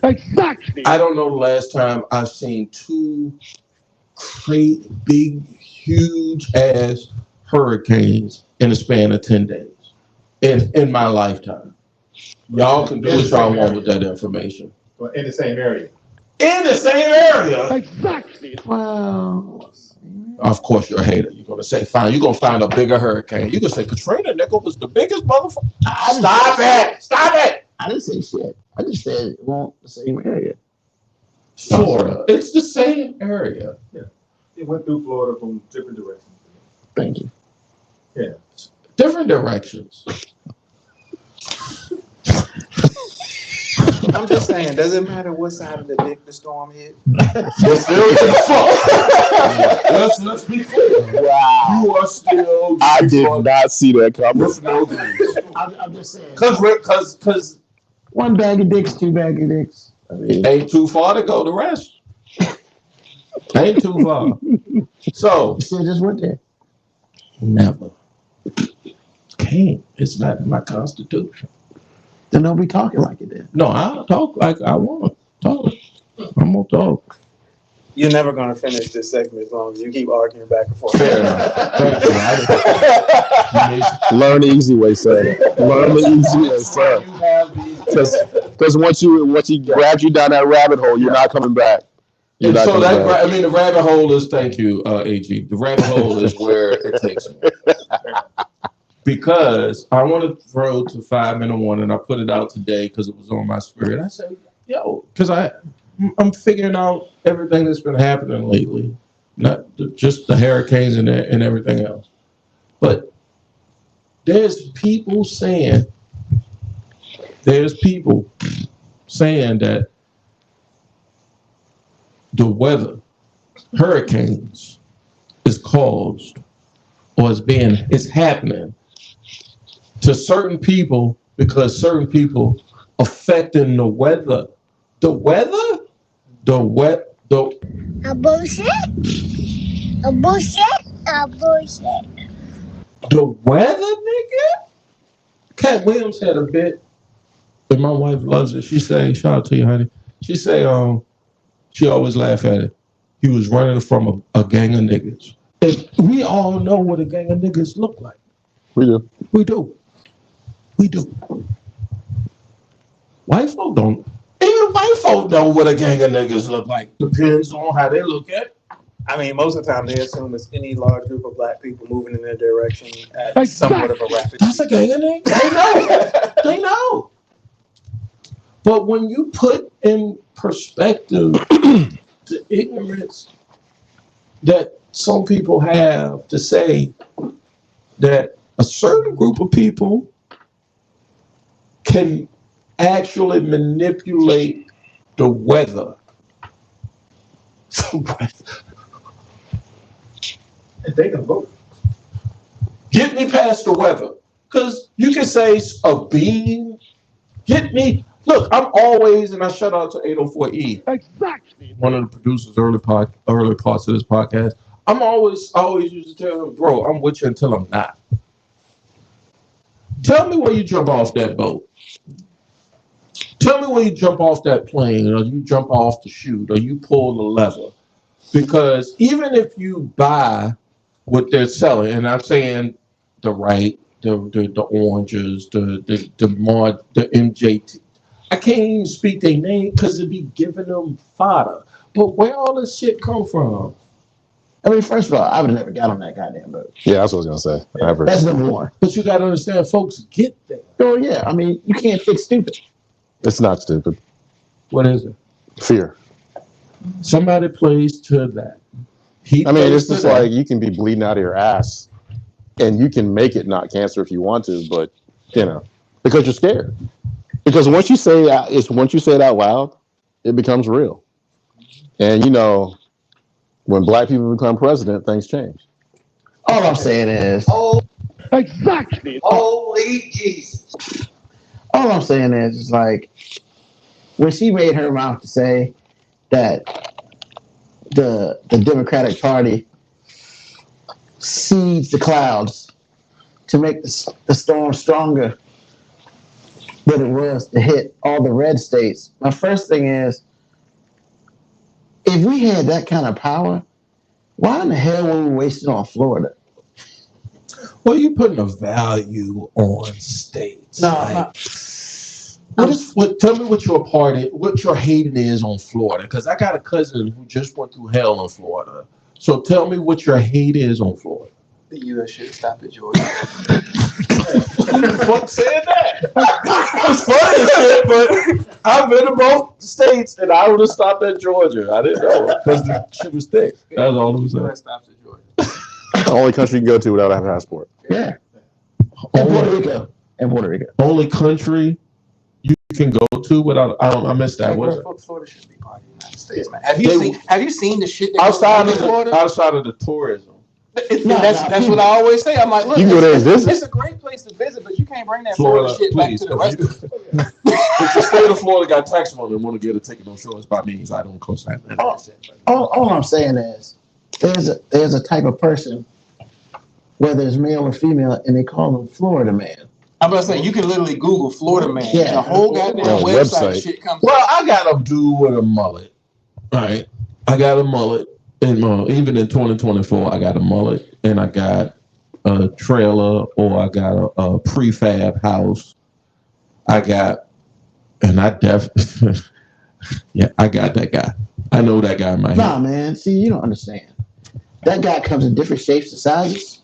Exactly. I don't know the last time I've seen 2 great, big, huge ass hurricanes in a span of 10 days in my lifetime. Y'all can do what y'all want with that information. Well, in the same area. In the same area. Exactly. Well, Of course, you're a hater. You're gonna say, fine. You're gonna find a bigger hurricane. You're gonna say Katrina, nigga, was the biggest motherfucker. Stop it! I didn't say shit. I just said it won't the same area. Florida. It's the same area. It went through Florida from different directions. Thank you. Yeah. Different directions. I'm just saying, doesn't matter what side of the dick the storm hit. We're still in the fault. Let's be clear. Wow. You are still. I did not see that coming. I'm just saying. Because 1 bag of dicks, 2 bag of dicks. I mean, ain't too far to go. The rest ain't too far. So you still just went there. never can't. It's not in my constitution. Then don't be talking like it then. No, I'll talk like I want to talk. I'm gonna talk. You're never gonna finish this segment as long as you keep arguing back and forth. Fair enough. Learn the easy way, sir. Learn the easy way, sir. Because once he grabs you down that rabbit hole, you're not coming back. You're And not so coming that back. I mean, the rabbit hole is. Thank you, AG. The rabbit hole is where it takes me. Because I want to throw to 5 minute one, and I put it out today because it was on my spirit. I said, yo, because I'm figuring out everything that's been happening lately, not just the hurricanes and everything else. But there's people saying that the weather, hurricanes, is caused or is happening to certain people because certain people affecting the weather. The weather? A bullshit. The weather, nigga? Cat Williams had a bit, and my wife loves it. She say, shout out to you, honey. She say, she always laugh at it. He was running from a gang of niggas. And we all know what a gang of niggas look like. We do. White folk don't. Even white folk know what a gang of niggas look like. Depends on how they look at it. I mean, most of the time they assume it's any large group of black people moving in their direction at somewhat of a rapid. That's a gang of niggas. They know. But when you put in perspective the ignorance that some people have to say that a certain group of people can actually manipulate the weather. And they can vote. Get me past the weather. Because you can say a bean. Get me. Look, I'm always, and I shout out to 804E. Exactly. One of the producers early parts of this podcast. I always used to tell him, bro, I'm with you until I'm not. Tell me where you jump off that boat. Tell me where you jump off that plane, or you jump off the chute, or you pull the lever. Because even if you buy what they're selling, and I'm saying the oranges, the MJT, I can't even speak their name because it'd be giving them fodder. But where all this shit come from? I mean, first of all, I would have never got on that goddamn boat. Yeah, that's what I was gonna say. That's number one. But you got to understand, folks get there. Oh yeah, I mean, you can't fix stupid. It's not stupid. What is it? Fear. Somebody plays to that. It's just like you can be bleeding out of your ass, and you can make it not cancer if you want to, but because you're scared. Because once you say it out loud, it becomes real. And when black people become president, things change. All I'm saying is, Exactly. Holy Jesus. all I'm saying is, it's like when she made her mouth to say that the Democratic Party seeds the clouds to make the storm stronger than it was to hit all the red states. My first thing is, if we had that kind of power, why in the hell were we wasting on Florida? Well, you're putting a value on states. No, tell me what your hating is on Florida, because I got a cousin who just went through hell in Florida. So tell me what your hate is on Florida. The U.S. should stop at Georgia. Who the fuck said that? It's funny as shit, but I've been to both states and I would have stopped at Georgia. I didn't know because the shit was thick. That's all I'm saying. U.S. stops at Georgia. The only country you can go to without a passport. Yeah. And Puerto Rico. Only country you can go to without. I missed that. What? Florida should be part of the United States, man. Have you seen the shit that outside goes on in Florida? Outside of the tourism. That's what I always say. I'm like, look, You can go there and visit. It's a great place to visit, but you can't bring that Florida shit please, back to the rest of it. If the state of Florida got tax money and want to get a ticket on shores by means, I don't co-sign that. All I'm saying is, there's a type of person, whether it's male or female, and they call them Florida man. I'm about to say, you can literally Google Florida man. Yeah. The whole goddamn website shit comes up. Well, I got a dude with a mullet. All right. I got a mullet. And even in 2024, I got a mullet and I got a trailer or I got a prefab house. I got yeah, I got that guy. I know that guy in my head. Nah, man. See, you don't understand. That guy comes in different shapes and sizes,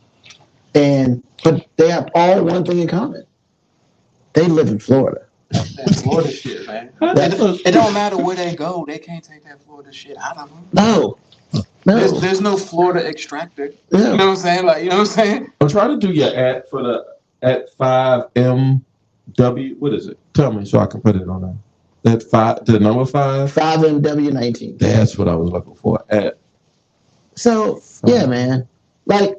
but they have all one thing in common. They live in Florida. That Florida shit, man. It don't matter where they go, they can't take that Florida shit out of them. No. There's no Florida extractor. Yeah. You know what I'm saying? Like, you know what I'm saying? I'm trying to do your ad for the at 5MW. What is it? Tell me so I can put it on there. The number 5? 5MW19. That's what I was looking for. So, yeah, man. Like,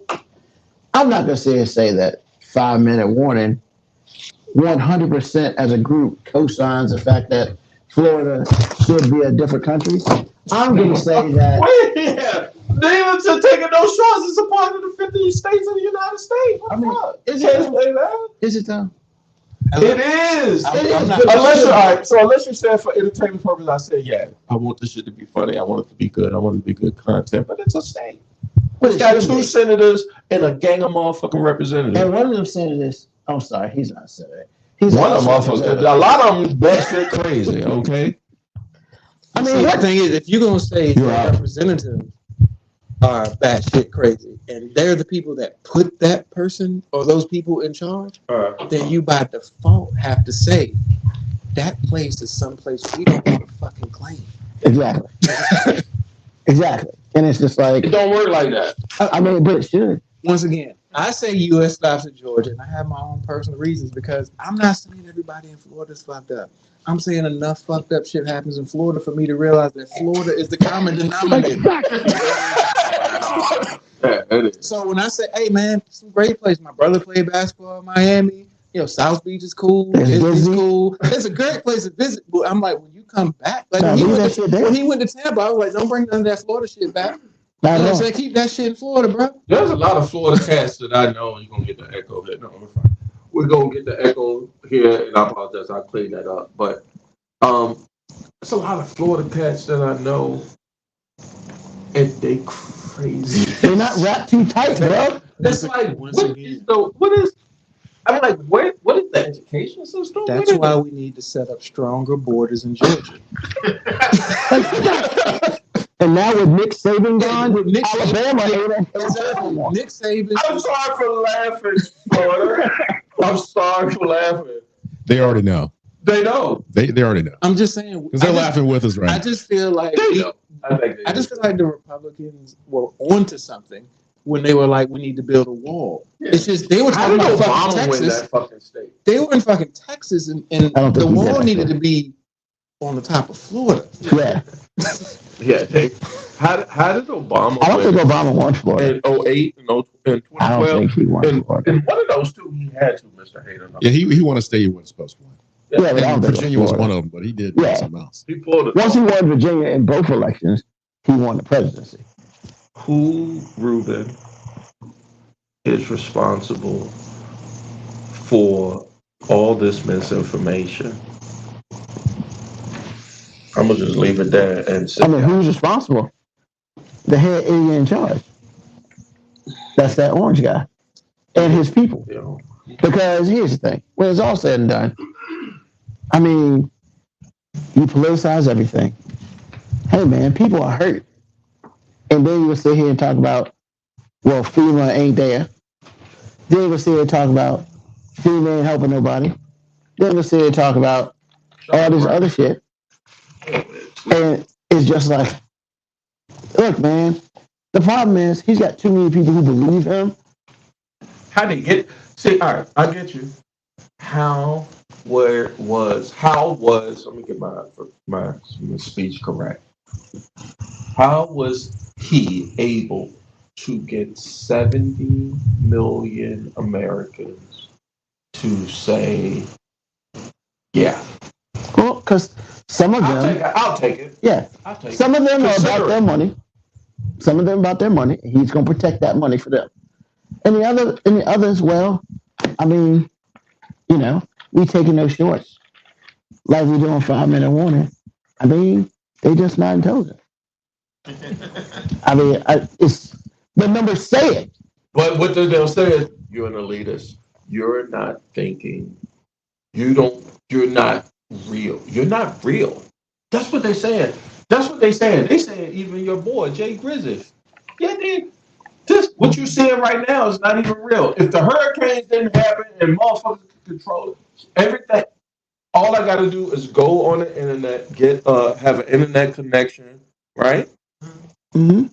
I'm not going to say that 5-minute warning 100% as a group co-signs the fact that Florida should be a different country. I'm going to say that. Wait, yeah. They even taking those shores is a part of the 50 states of the United States. What the fuck? Is it though? It is. Unless you said for entertainment purposes, I said, yeah, I want this shit to be funny. I want it to be good. I want it to be good content. But it's a state. It's got 2 senators and a gang of motherfucking representatives. And one of them senators, I'm sorry, he's not a senator. A lot of them batshit crazy, okay? I mean, the thing is, if you're going to say representatives are batshit crazy, and they're the people that put that person or those people in charge, then you by default have to say that place is someplace we don't want to fucking claim. Exactly. Exactly. And it's just like, it don't work like that. I mean, but it should. Once again, I say U.S. stops at Georgia, and I have my own personal reasons because I'm not saying everybody in Florida is fucked up. I'm saying enough fucked up shit happens in Florida for me to realize that Florida is the common denominator. Yeah, it is. So when I say, hey man, some great place. My brother played basketball in Miami. South Beach is cool. Disney's cool. It's a great place to visit. But I'm like, when you come back, like when he went to Tampa, I was like, don't bring none of that Florida shit back. I said, keep that shit in Florida, bro. There's a lot of Florida cats that I know. You're gonna get the echo here. No, we're fine. We're gonna get the echo here, and I apologize. I cleaned that up. But there's a lot of Florida cats that I know, and they crazy. They're not wrapped too tight, bro. It's like, what is? I'm like, what is the education system? That's why we need to set up stronger borders in Georgia. And now with Nick Saban gone, with Alabama, Nick Saban. I'm sorry for laughing, Florida. I'm sorry for laughing. They already know. They know. They already know. I'm just saying because they're laughing with us right now. I just feel like I just feel like the Republicans were onto something when they were like, we need to build a wall. Yeah. It's just they were talking about fucking Texas. That fucking state. They were in fucking Texas, and the wall needed to be on the top of Florida. Yeah. Yeah. How did Obama? I don't think Obama won Florida. In 08 and 2012. I don't think he won Florida. And one of those two, he had to, Mr. Hayden. Yeah, he won a state he wasn't supposed to win. Yeah, but Virginia was one of them, but he did something else. He pulled it. Once he won Virginia in both elections, he won the presidency. Who, Ruben, is responsible for all this misinformation? I'm gonna just leave it there and say. I mean, who's responsible? The head idiot in charge. That's that orange guy and his people. Yeah. Because here's the thing: when it's all said and done, I mean, you politicize everything. Hey, man, people are hurt, and then you will sit here and talk about, well, FEMA ain't there. Then you will sit here and talk about FEMA ain't helping nobody. Then we'll sit here and talk about all this other shit. And it's just like, look, man, the problem is he's got too many people who believe him. How did he get? See, all right, I get you. How was? Let me get my speech correct. How was he able to get 70 million Americans to say, yeah? Well, because some of them, I'll take it. Yeah, some of them are about their money. Some of them about their money. He's going to protect that money for them. And the others, well, I mean, we taking no shorts like we doing 5-minute warning. I mean, they just not intelligent. I mean, it's the numbers say it. But what they'll say is, you're an elitist. You're not thinking. You're not real. You're not real. That's what they're saying. They saying even your boy Jay Grizzlies. Yeah, what you're seeing right now is not even real. If the hurricanes didn't happen and motherfuckers could control it, everything, all I got to do is go on the internet, have an internet connection, right? Mm-hmm.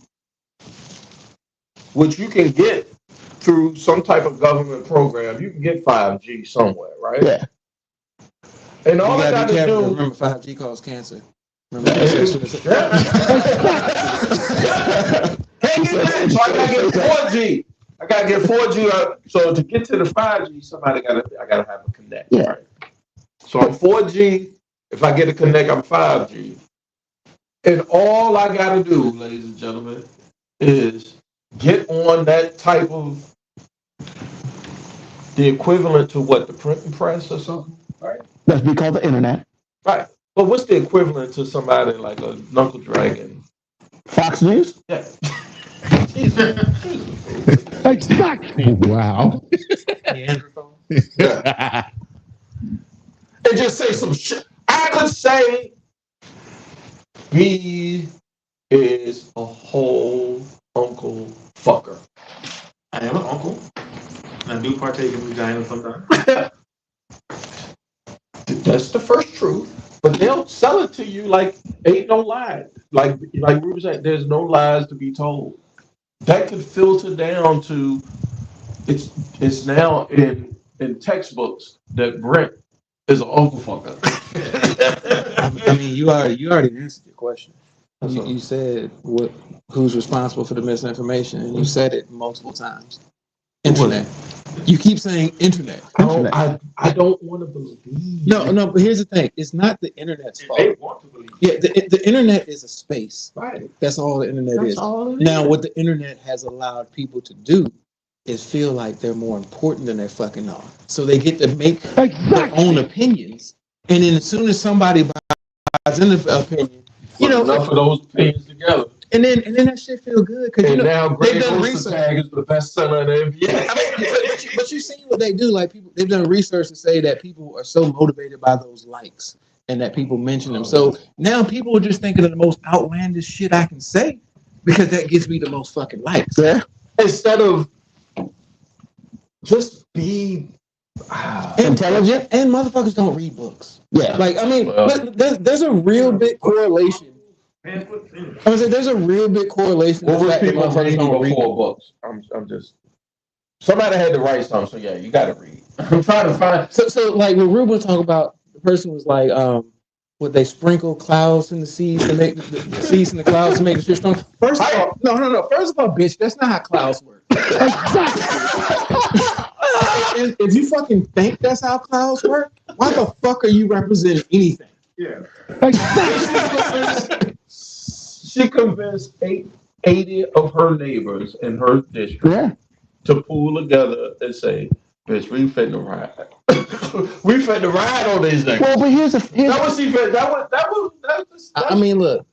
Which you can get through some type of government program. You can get 5G somewhere, right? Yeah. And all I got to do. Remember, 5G causes cancer. Remember So I gotta get 4G. I gotta get 4G. So to get to the 5G, I gotta have a connect. Yeah. Right? So I'm 4G. If I get a connect, I'm 5G. And all I gotta do, ladies and gentlemen, is get on that type of the equivalent to what, the printing press or something, right? That's because of the internet. Right. But what's the equivalent to somebody like a Knuckle Dragon? Fox News? Yeah. Wow. Yeah. And just say some shit. I could say he is a whole uncle fucker. I am an uncle. And I do partake in vagina sometimes. That's the first truth. But they'll sell it to you like ain't no lie. Like Ruben said, there's no lies to be told. That could filter down to it's now in textbooks that Brent is an uncle fucker. I mean, you already answered your question. You said who's responsible for the misinformation, and you said it multiple times. Internet. You keep saying internet. I don't want to believe. No, but here's the thing. It's not the internet's fault. They want to believe. Yeah, the internet is a space. Right. That's all the internet That's is. all it Now, is. what the internet has allowed people to do is feel like they're more important than they fucking are. So they get to make their own opinions. And then as soon as somebody buys into the opinion, enough of those opinions together. And then that shit feel good because now they've done research. Tag is the best center in the NBA. But you see what they do. Like they've done research to say that people are so motivated by those likes and that people mention them. So now people are just thinking of the most outlandish shit I can say because that gives me the most fucking likes. Yeah. Instead of just be intelligent, and motherfuckers don't read books. Yeah. Like I mean, there's a real big correlation. I would say there's a real big correlation. What was people motherfuckers reading don't read before books? I'm just somebody had to write something. So yeah, you got to read. I'm trying to find. So like when Ruben talk about, the person was like, would they sprinkle clouds in the seas to make the seas in the clouds to make the shit strong? First of all, no. First of all, bitch, that's not how clouds work. If you fucking think that's how clouds work, why the fuck are you representing anything? Yeah. She convinced 80 of her neighbors in her district to pool together and say, bitch, we finna ride. We finna ride on these things. Well, but here's that was she fit. That was I mean, look,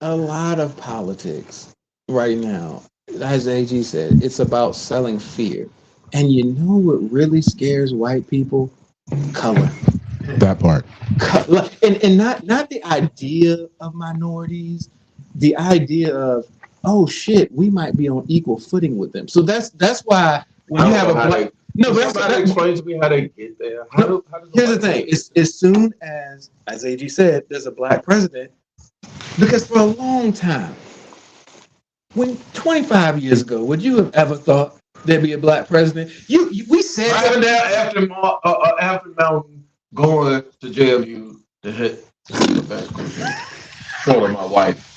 a lot of politics right now, as AG said, it's about selling fear. And you know what really scares white people? Color. That part. And not the idea of minorities, the idea of, oh shit, we might be on equal footing with them. So that's why when you have a black somebody explain to me how they get there. Here's the thing: as soon as AG said, there's a black president, because for a long time, when 25 years ago, would you have ever thought there'd be a black president? We said right now after Mountain going to JMU to hit the best coach. Short of my wife.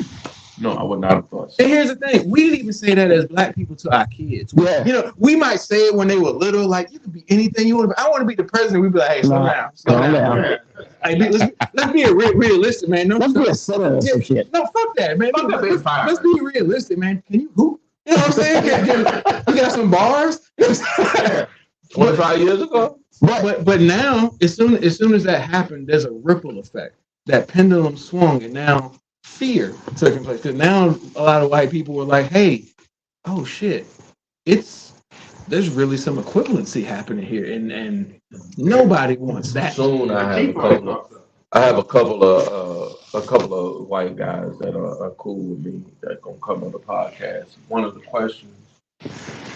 No, I would not have thought so. And here's the thing: we didn't even say that as black people to our kids. Yeah. We might say it when they were little, like you could be anything you want to be. I want to be the president. We'd be like, hey, slow down. Hey, let's be realistic, man. Let's be a senator or some shit. No, fuck that, man. Let's be realistic, man. Can you hoop? You know what I'm saying? You got some bars. 25 years ago. But now, as soon as that happened, there's a ripple effect. That pendulum swung, and now fear taking place. Because now a lot of white people were like, "Hey, oh shit, there's really some equivalency happening here," and nobody wants that. Soon I have a couple of white guys that are cool with me that gonna come on the podcast. One of the questions,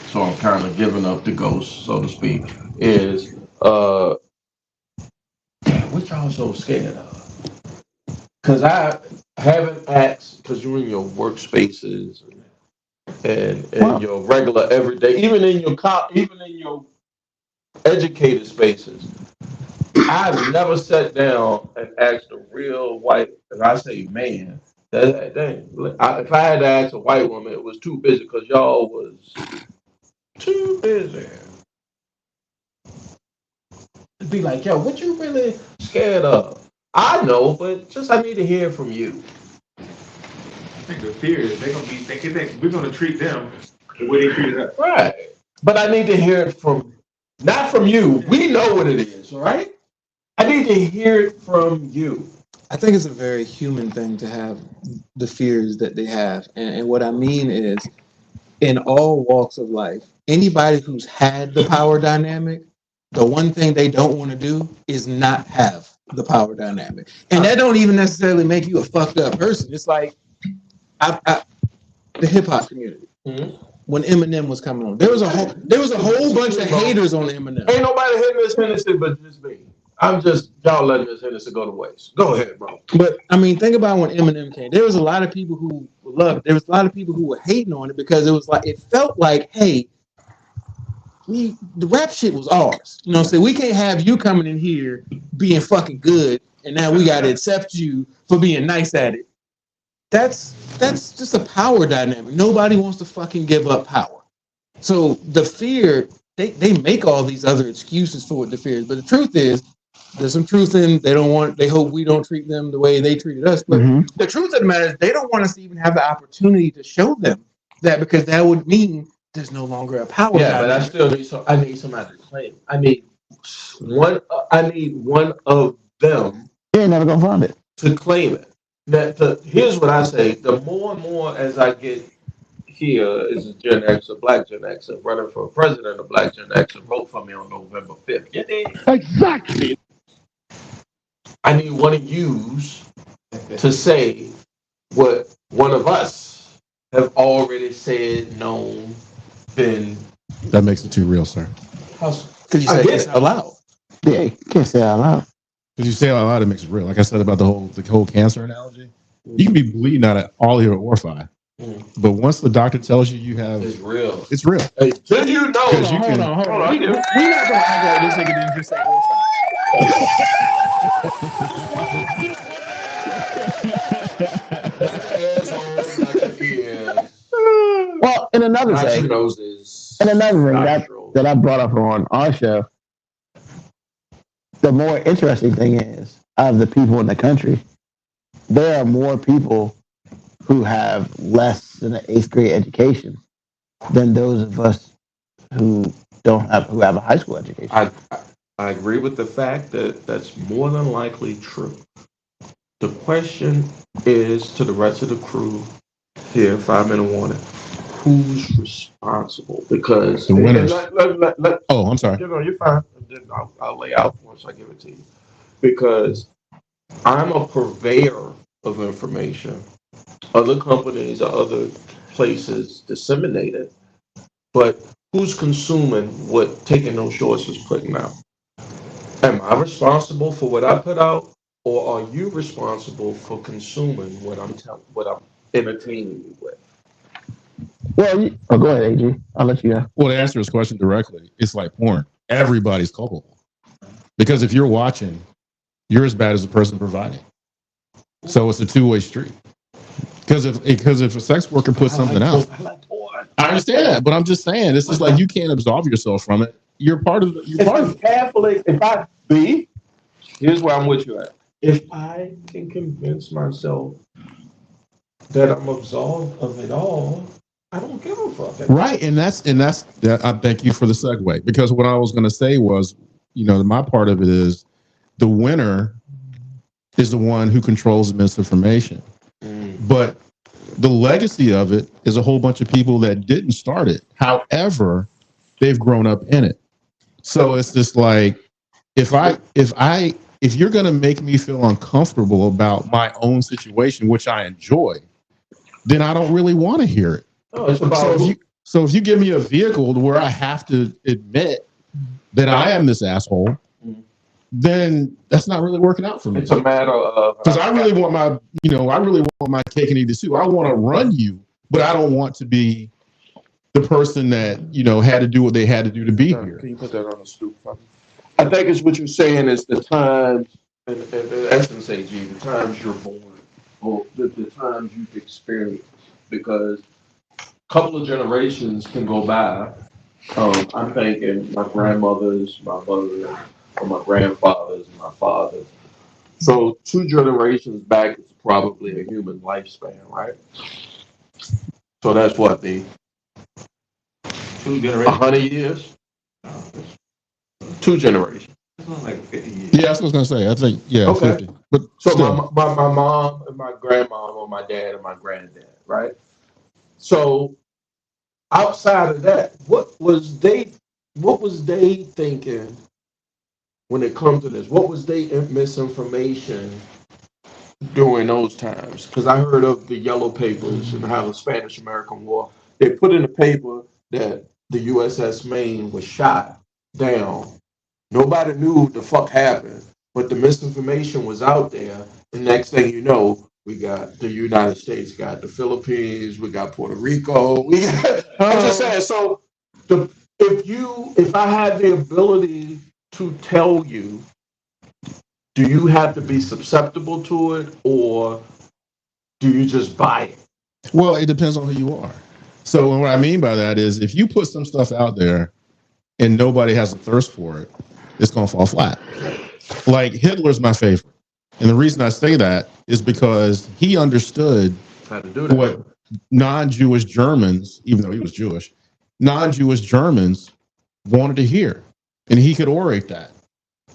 so I'm kind of giving up the ghost, so to speak, is what y'all so scared of? Because I haven't asked, because you're in your workspaces and your regular everyday, even in your educated spaces. I've never sat down and asked a real white, and I say man, if I had to ask a white woman, it was too busy because y'all was too busy. It'd be like, yo, what you really scared of? I know, but just I need to hear from you. I think the fear is they're gonna be thinking that we're gonna treat them the way they treated us. Right. But I need to hear it not from you. We know what it is, right? I need to hear it from you. I think it's a very human thing to have the fears that they have. And what I mean is, in all walks of life, anybody who's had the power dynamic, the one thing they don't want to do is not have the power dynamic. And that don't even necessarily make you a fucked up person. It's like the hip hop community. Mm-hmm. When Eminem was coming on, there was a whole bunch of haters on Eminem. Ain't nobody hitting this Hennessy but just me. I'm just y'all letting this Hennessy go to waste. Go ahead, bro. But I mean, think about when Eminem came. There was a lot of people who loved it. There was a lot of people who were hating on it because it felt like, hey, the rap shit was ours. You know what I'm saying? We can't have you coming in here being fucking good, and now we gotta accept you for being nice at it. that's just a power dynamic. Nobody wants to fucking give up power. So the fear, they make all these other excuses for what the fear is. But the truth is, there's some truth in they hope we don't treat them the way they treated us. But the truth of the matter is they don't want us to even have the opportunity to show them that, because that would mean there's no longer a power. Yeah, but I still need I need somebody to claim. I need one of them. You ain't never gonna find it. To claim it. Here's what I say: the more and more as I get here as a Gen Xer, Black Gen Xer, running for president of Black Gen Xer, vote for me on November 5th. Exactly. I need one of yous to say what one of us have already said, known, been. That makes it too real, sir. Because you said it's allowed. Yeah, you can't say it out loud. Because you say it out loud, it makes it real. Like I said about the whole cancer analogy, you can be bleeding out of all your orifice, but once the doctor tells you you have, it's real. It's real. Hey, did you know? Hold on. We're not gonna act like this nigga didn't just say Well, and another thing that I brought up on our show, the more interesting thing is, of the people in the country, there are more people who have less than an 8th grade education than those of us who have a high school education. I agree with the fact that that's more than likely true. The question is to the rest of the crew here, 5 minute warning. Who's responsible? Because the winners. Oh, I'm sorry. You're fine. I'll lay out once I give it to you. Because I'm a purveyor of information. Other companies or other places disseminate it. But who's consuming what Taking No Shorts is putting out? Am I responsible for what I put out, or are you responsible for consuming what I'm entertaining you with? Well, go ahead, AG. I'll let you go. Well, to answer his question directly, it's like porn. Everybody's culpable. Because if you're watching, you're as bad as the person providing. So it's a two-way street. Because if a sex worker puts something out, I understand that, but I'm just saying, this is like you can't absolve yourself from it. You're part of it. Catholic, here's where I'm with you at. If I can convince myself that I'm absolved of it all, I don't give a fuck. Right, and that's I thank you for the segue, because what I was going to say was, my part of it is the winner is the one who controls the misinformation, but the legacy of it is a whole bunch of people that didn't start it. However, they've grown up in it. So it's just like, if you're going to make me feel uncomfortable about my own situation, which I enjoy, then I don't really want to hear it. So if you give me a vehicle to where I have to admit that I am this asshole, then that's not really working out for me. It's a matter of, because I really want my cake and eat it too. I want to run you, but I don't want to be the person that had to do what they had to do to be here. Can you put that on the stoop for me? I think it's what you're saying is the times, in essence, AG, the times you're born, or the times you've experienced, because a couple of generations can go by. I'm thinking my grandmothers, my mother, or my grandfathers, my father. So 2 generations back is probably a human lifespan, right? So that's what the 2 generations, 100 years, 2 generations. It's not like 50 years. Yeah, that's what I was gonna say. I think Okay. 50. But so still. my mom and my grandmom, or my dad and my granddad, right? So outside of that, what was they thinking when it comes to this? What was they misinformation during those times? Because I heard of the yellow papers and how the Spanish-American War, they put in the paper that the USS Maine was shot down. Nobody knew what the fuck happened, but the misinformation was out there. The next thing you know, we got the United States, got the Philippines, we got Puerto Rico. I'm just saying. So, if I had the ability to tell you, do you have to be susceptible to it, or do you just buy it? Well, it depends on who you are. So what I mean by that is if you put some stuff out there and nobody has a thirst for it, it's going to fall flat. Like Hitler's my favorite. And the reason I say that is because he understood How to do that. what non-Jewish Germans, even though he was Jewish, non-Jewish Germans wanted to hear. And he could orate that.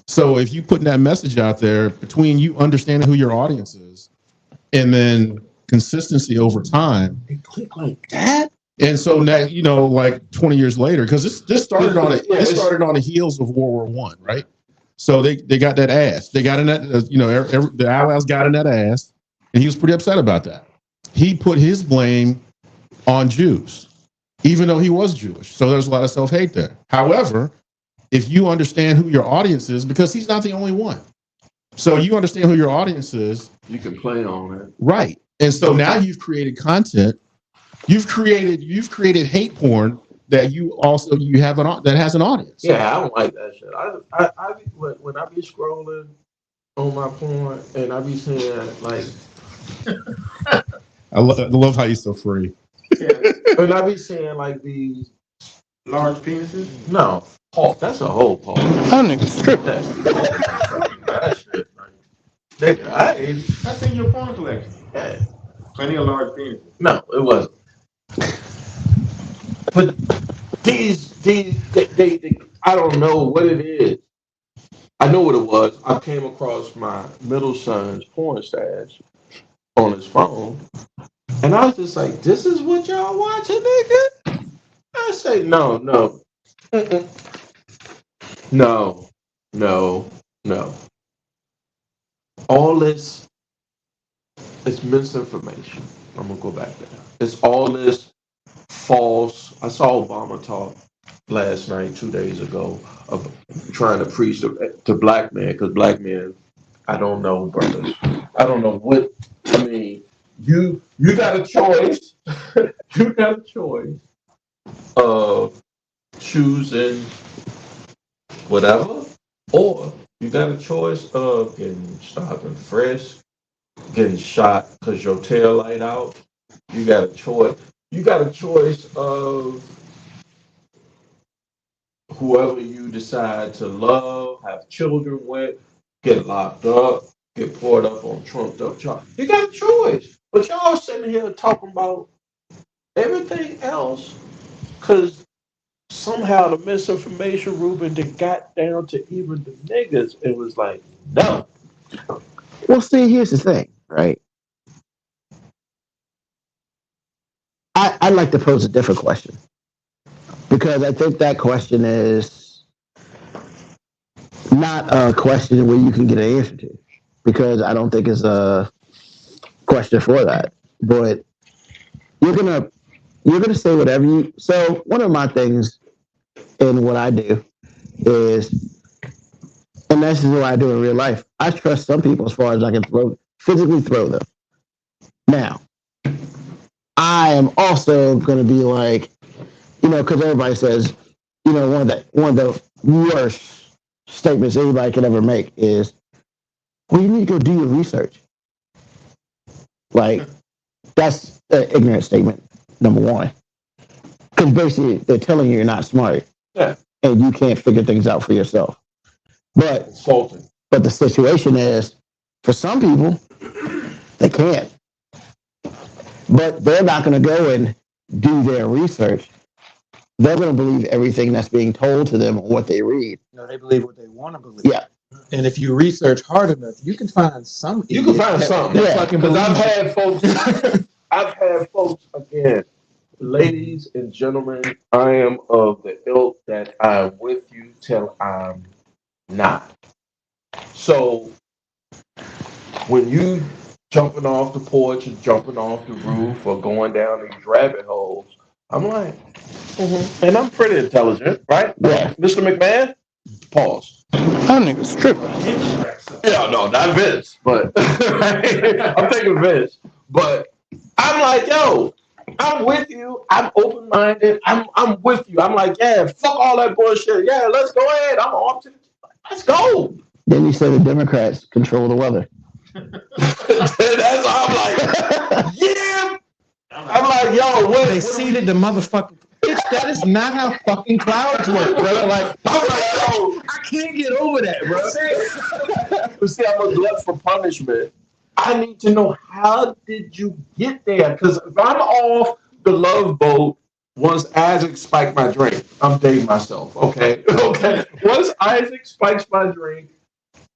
So if you putting that message out there between you understanding who your audience is and then consistency over time. It click like that. And so now, you know, like 20 years later, because this started on it. This started on the heels of World War I, right? So they got that ass. They got in that, the Allies got in that ass, and he was pretty upset about that. He put his blame on Jews, even though he was Jewish. So there's a lot of self-hate there. However, if you understand who your audience is, because he's not the only one. So you understand who your audience is. You can play on it. Right. And so now you've created content. You've created hate porn that you have that has an audience. Yeah, I don't like that shit. I when I be scrolling on my porn and I be seeing like I love how you're so free. Yeah, and I be seeing like these large penises. No, Paul, that's a whole Paul. That nigga strip that. That shit, man. That's in your porn collection. Yeah. Plenty of large penises. No, it wasn't. But these, they, I don't know what it is. I know what it was. I came across my middle son's porn stash on his phone, and I was just like, "This is what y'all watching, nigga?" I say, "No, no. All this is misinformation." I'm gonna go back there. It's all this false. I saw Obama talk last night, 2 days ago, of trying to preach to black men, because black men, I don't know, brothers. I don't know what. I mean, you got a choice. You got a choice of choosing whatever, or you got a choice of getting stopped and frisked, getting shot because your tail light out. You got a choice. You got a choice of whoever you decide to love, have children with, get locked up, get poured up on trumped up charges. You got a choice. But y'all sitting here talking about everything else because somehow the misinformation, Ruben, that got down to even the niggas. It was like, no. Well, see, here's the thing, right? I'd like to pose a different question, because I think that question is not a question where you can get an answer to, because I don't think it's a question for that. But you're gonna say whatever you. So one of my things in what I do is, and this is what I do in real life, I trust some people as far as I can physically throw them. Now, I am also going to be like, because everybody says, one of the worst statements anybody could ever make is, well, you need to go do your research. Like, that's an ignorant statement, number one. Because basically, they're telling you you're not smart. Yeah. And you can't figure things out for yourself. But the situation is, for some people, they can't. But they're not going to go and do their research. They're going to believe everything that's being told to them or what they read. No, they believe what they want to believe. Yeah. And if you research hard enough, you can find some. You can find something. Yeah. Because I've had folks again, ladies and gentlemen, I am of the ilk that I'm with you till I'm not. So when you jumping off the porch and jumping off the roof or going down these rabbit holes, I'm like, and I'm pretty intelligent, right? Yeah. Mr. McMahon, pause. That nigga's tripping. Yeah, no, not Vince, but I'm thinking Vince. But I'm like, yo, I'm with you. I'm open-minded. I'm with you. I'm like, yeah, fuck all that bullshit. Yeah, let's go ahead. I'm off to let's go. Then you say the Democrats control the weather. That's all I'm like, yeah. I'm like, yo, what? They seeded the motherfucking. Bitch, that is not how fucking clouds work, brother. Like, I'm like, yo, I can't get over that, bro. but see, I'm a glutton for punishment. I need to know, how did you get there? Because if I'm off the Love Boat, once Isaac spiked my drink, I'm dating myself. Okay, okay. Once Isaac spikes my drink,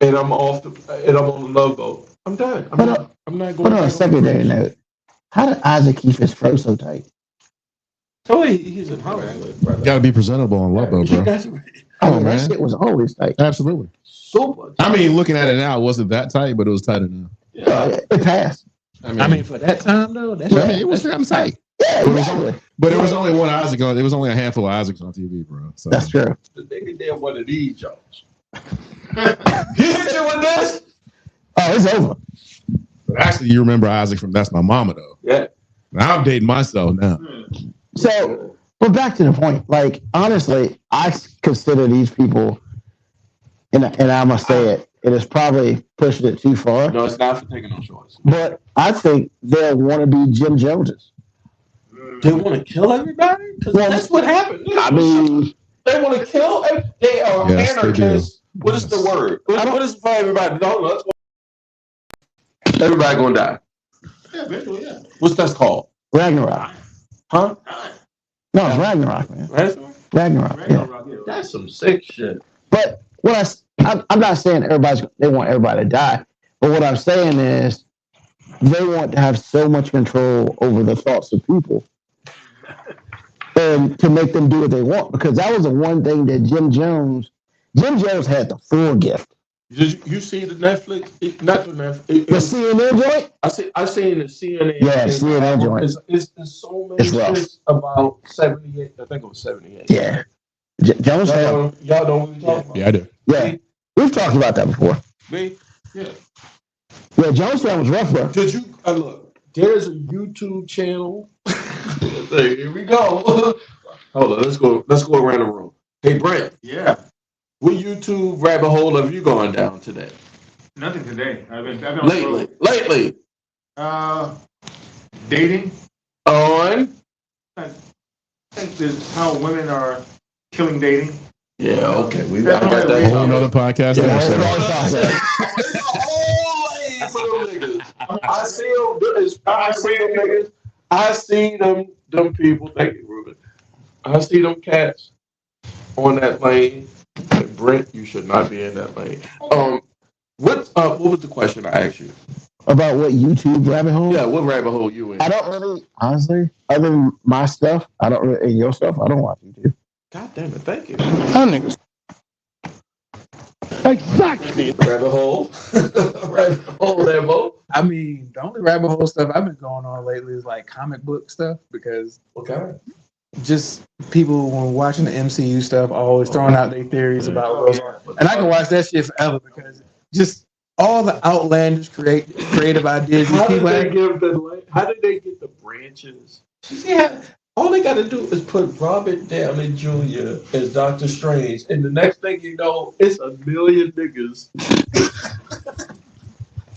and I'm off and I'm on the Love Boat, I'm done. I'm not going. But on a secondary note, how did Isaac keep his throat so tight? So he's in Hollywood, brother. Got to be presentable on Love Boat, bro. Oh, that shit was always tight. Absolutely. Super. I mean, looking at it now, it wasn't that tight, but it was tight enough. Yeah. It passed. I mean, for that time though, that's it was tight. Yeah, exactly. But there was only one Isaac on. There was only a handful of Isaacs on TV, bro. So. That's true. The nigga did one of these jokes. He hit you with this? Oh, it's over. But actually, you remember Isaac from That's My Mama, though. Yeah. Now I'm dating myself now. So, but back to the point. Like, honestly, I consider these people, and I must say it is probably pushing it too far. No, it's not for taking no shorts. But I think they'll want to be Jim Joneses. They want to kill everybody? Because that's what happened. I mean, they want to kill. They are anarchists. What is the word? What is for everybody? No, let's go. Everybody gonna die. Yeah, eventually, yeah. What's that called? Ragnarok. Huh? No, it's Ragnarok, man. Ragnarok. Yeah. That's some sick shit. But what I'm not saying they want everybody to die, but what I'm saying is they want to have so much control over the thoughts of people and to make them do what they want, because that was the one thing that Jim Jones had the full gift. Did you see the Netflix? Not the Netflix. The CNN joint? I seen the CNN. Yeah, CNN joint. It's so many shits about 78. I think it was 78. Yeah. Jones y'all know what we're talking about? Yeah, I do. Yeah. We've talked about that before. Me? Yeah. Yeah, Jonestown was rough, bro. Did you look? There's a YouTube channel. Here we go. Hold on, let's go around the room. Hey, Brent. Yeah. What YouTube rabbit hole have you gone down today? Nothing today. I've been lately. Dating. On. I think that's how women are killing dating. Yeah. Okay. I got that. Whole another podcast. I see them niggas. I see them people. Thank you, Ruben. I see them cats on that lane. Brent, you should not be in that lane. What was the question I asked you? About what YouTube rabbit hole? Yeah, what rabbit hole you in? I don't really, honestly, other than my stuff, and your stuff, I don't watch YouTube. God damn it, thank you. Niggas. Exactly. Rabbit hole. Rabbit hole there, Bo. I mean, the only rabbit hole stuff I've been going on lately is like comic book stuff, because just people when watching the MCU stuff always throwing out their theories about what's going on. And I can watch that shit forever, because just all the outlandish creative ideas. How did they get the branches? Yeah. All they got to do is put Robert Downey Jr. as Doctor Strange, and the next thing you know, it's a million niggas.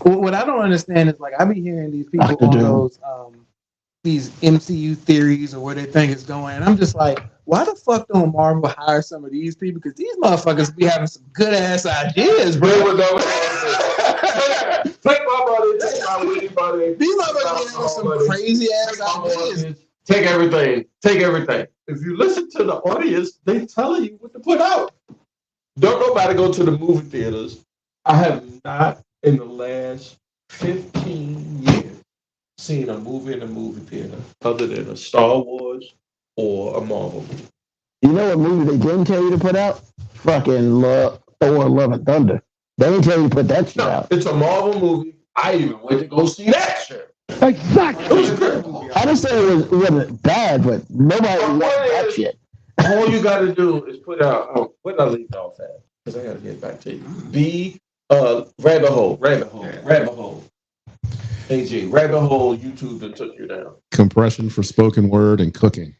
What I don't understand is, like, I be hearing these people on those these MCU theories or where they think it's going, and I'm just like, why the fuck don't Marvel hire some of these people? Because these motherfuckers be having some good ass ideas, bro. Take my money, take my weed money. These motherfuckers be having some crazy ass ideas. Take everything. If you listen to the audience, they telling you what to put out. Don't nobody go to the movie theaters. I have not in the last 15 years seen a movie in a movie theater other than a Star Wars or a Marvel movie. You know what movie they didn't tell you to put out? Fucking Thor: Love and Thunder. They didn't tell you to put that shit out. It's a Marvel movie. I even went to go see that shit. Exactly. It was good. I didn't say it wasn't bad, but nobody wanted that shit. All you got to do is put out. What did I leave off at? Because I got to get back to you. Rabbit hole. AG, rabbit hole. YouTube that took you down. Compression for spoken word and cooking.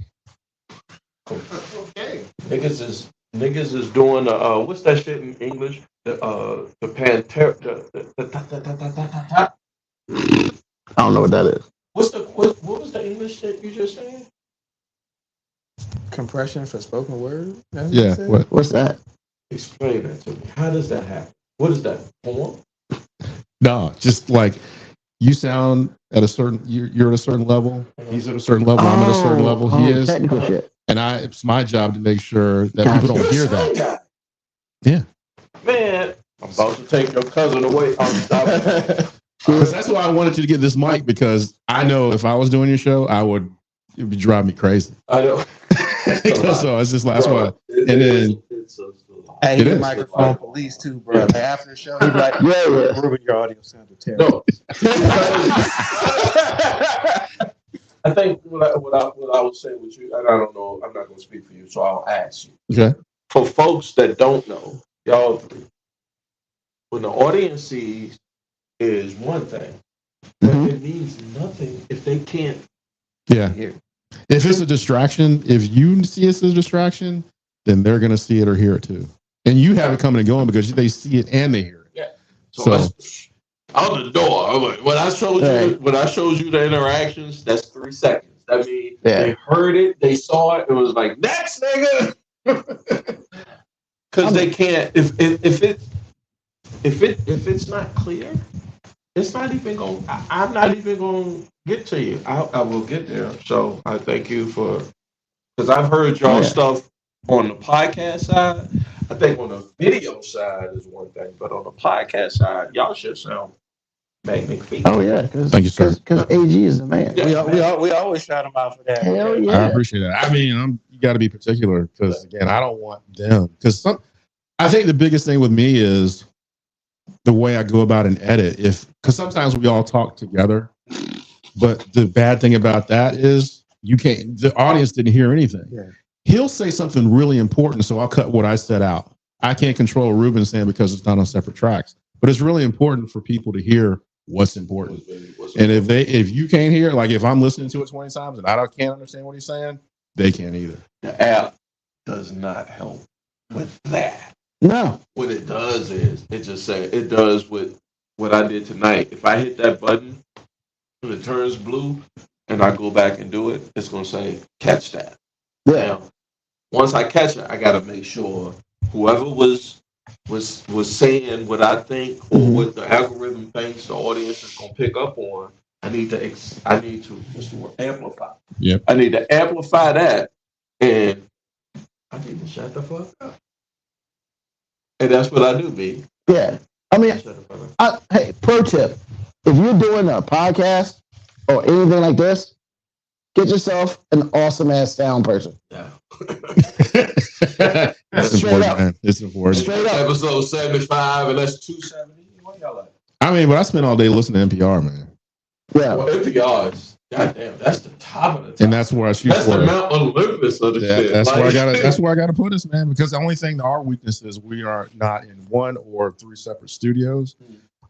Okay. Niggas is niggas is doing the what's that shit in English? The panther. I don't know what that is. What was the English shit you just said? Compression for spoken word. That's Yeah. What? What's that? Explain that to me. How does that happen? What is that form? No, just like you sound at a certain. You're at a certain level. He's at a certain level. I'm at a certain level. He is. Technical shit. And it's my job to make sure that people don't hear that. Yeah. Man, I'm about to take your cousin away. I'm stopping. That's why I wanted you to get this mic, because I know if I was doing your show, it would drive me crazy. I know. So it's just that's why. And then hey, the microphone police too, bro. Like after the show, he'd be like, Yeah. Ruben, your audio sounded terrible. No. I think what I would say with you, and I don't know, I'm not going to speak for you, so I'll ask you. Okay. For folks that don't know, y'all three, when the audience sees is one thing, but it means nothing if they can't hear. If it's a distraction, if you see it as a distraction, then they're going to see it or hear it too. And you have it coming and going because they see it and they hear it. Yeah. So out the door. When I showed you the interactions, that's 3 seconds. I mean, they heard it, they saw it. It was like next nigga, because they can't. If it's not clear, it's not even going. I'm not even going to get to you. I will get there. So I thank you because I've heard y'all stuff on the podcast side. I think on the video side is one thing, but on the podcast side, y'all should sound magnificent. Oh yeah, thank you, sir. Because AG is the man. Yeah, we always shout him out for that. Hell yeah. I appreciate that. I mean, you got to be particular because again, I don't want them because I think the biggest thing with me is the way I go about an edit. Because sometimes we all talk together, but the bad thing about that is the audience didn't hear anything. Yeah. He'll say something really important, so I'll cut what I said out. I can't control Ruben saying because it's not on separate tracks, but it's really important for people to hear what's important. And if you can't hear, like if I'm listening to it 20 times and I can't understand what he's saying, they can't either. The app does not help with that. No. What it does is it does with what I did tonight. If I hit that button and it turns blue and I go back and do it, it's gonna say catch that. Yeah. Now, once I catch it, I gotta make sure whoever was saying what I think or what the algorithm thinks the audience is gonna pick up on. I need to what's the word? Amplify. Yep. I need to amplify that, and I need to shut the fuck up. And that's what I do, B. Yeah. I mean, hey, pro tip: if you're doing a podcast or anything like this, get yourself an awesome ass sound person. Yeah. That's important, man. It's important. Straight up. Episode 75, and that's 270. What y'all like? I mean, but I spend all day listening to NPR, man. Yeah. Well, NPR is goddamn. That's the top of the top. And that's where I shoot That's for the it. Mount Olympus of the shit. That's Like, where I gotta. That's where I gotta put us, man. Because the only thing our weakness is we are not in 1 or 3 separate studios.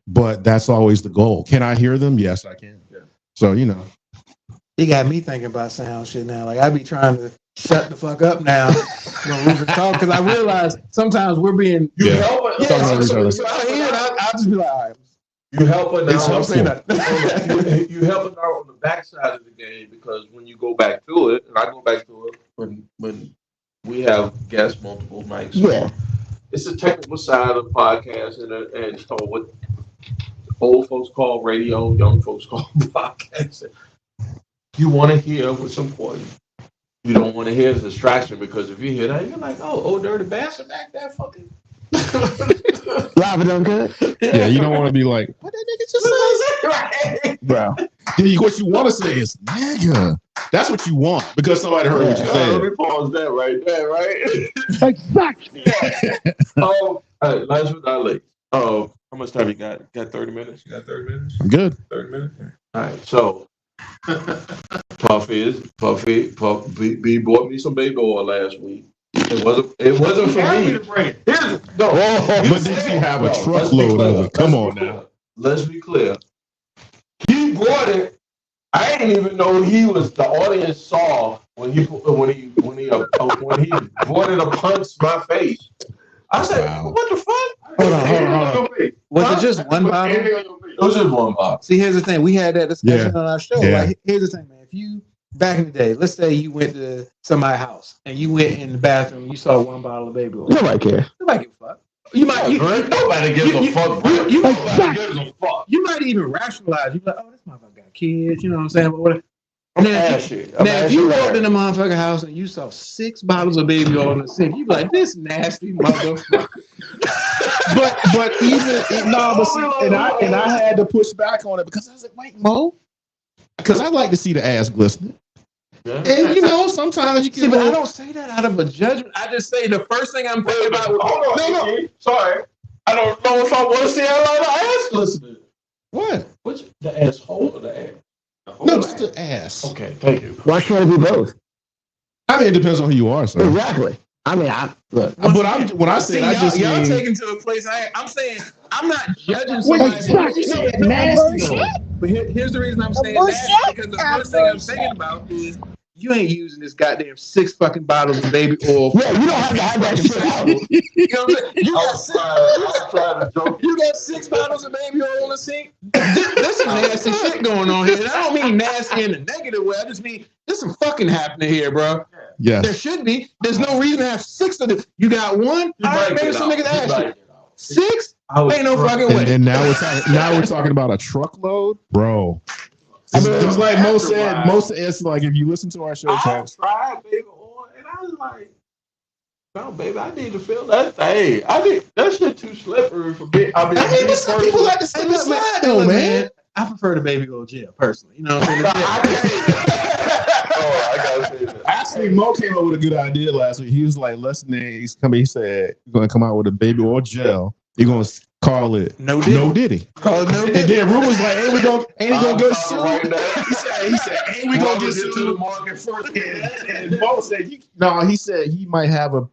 But that's always the goal. Can I hear them? Yes, I can. Yeah. So You got me thinking about sound shit now. Like I be trying to shut the fuck up now when Ruben talk because I realize sometimes we're being help it. I'll just be like, all right. You help it now. It's helpful. You help it out on the backside of the game because when you go back to it, and I go back to it when we have guests multiple nights. Yeah. It's the technical side of the podcast and so what old folks call radio, young folks call podcasting. You want to hear what's important. You don't want to hear the distraction because if you hear that, you're like, oh, dirty bastard back there fucking. Live it good. yeah, you don't want to be like, what that nigga just said, bro. What you want to say is nigga. That's what you want because somebody heard what you said. Let me pause that right there, right? Exactly. Last but not least. How much time you got? You got 30 minutes? You got 30 minutes? I'm good. 30 minutes? All right, so Puffy B bought me some baby oil last week. It wasn't for me. But did you have a truckload of it? Come on now. Let's be clear. He bought it. I didn't even know the audience saw when he wanted to punch my face. I said, "What the fuck?" Hold on. Was it just one bottle? It was just one bottle. See, here's the thing. We had that discussion on our show. Yeah. Like, here's the thing, man. If you back in the day, let's say you went to somebody's house and you went in the bathroom and you saw one bottle of baby oil. Nobody cares. Nobody give a fuck. Nobody gives a fuck. Nobody gives a fuck. You might even rationalize. You be like, oh, this motherfucker got kids. You know what I'm saying? But whatever. Now, if you walked in the motherfucking house and you saw 6 bottles of baby oil in the sink, you'd be like, this nasty motherfucker. but even no, but see, and I had to push back on it because I was like, wait, Mo, because I like to see the ass glistening. Yeah. And you know, sometimes you can. See, but I don't say that out of a judgment. I just say the first thing I'm thinking about. Hold on, no. Sorry, I don't know if I want to see a lot of ass glistening. What? Which the asshole or the ass? No, just the ass. Okay, thank you. Why can't it be both? I mean, it depends on who you are, sir. Exactly. I mean, But when I say, I just y'all mean, taking to a place. I'm saying I'm not judging somebody. nasty. But here's the reason I'm saying that, because the first thing I'm thinking about is you ain't using this goddamn 6 fucking bottles of baby oil. Yeah, you don't have to have that shit out. You know what I'm saying? I'm trying to joke. You got 6 bottles of baby oil in the sink. There's some nasty shit going on here. And I don't mean nasty in a negative way. I just mean there's some fucking happening here, bro. yes. There should be. There's no reason to have 6 of them. You got 1. All right, maybe some niggas ask you. 6? Ain't no fucking way. And now we're talking about a truckload, bro. It's like Mo said. It's like if you listen to our show, I tried baby oil, and I was like, "No, baby, I need to feel that thing. That shit too slippery for me." I mean, some people like to slip and slide, though, man. I prefer the baby oil gel personally. You know what I'm saying? I gotta say that. Actually, Mo came up with a good idea last week. He was like, he said, you're going to come out with a baby oil gel. You're going to call it No Diddy. Call it No Diddy. And then Ruben was like, ain't he going to get sued? He said, ain't we going to get sued? To the market first. And Mo said, he said he might have a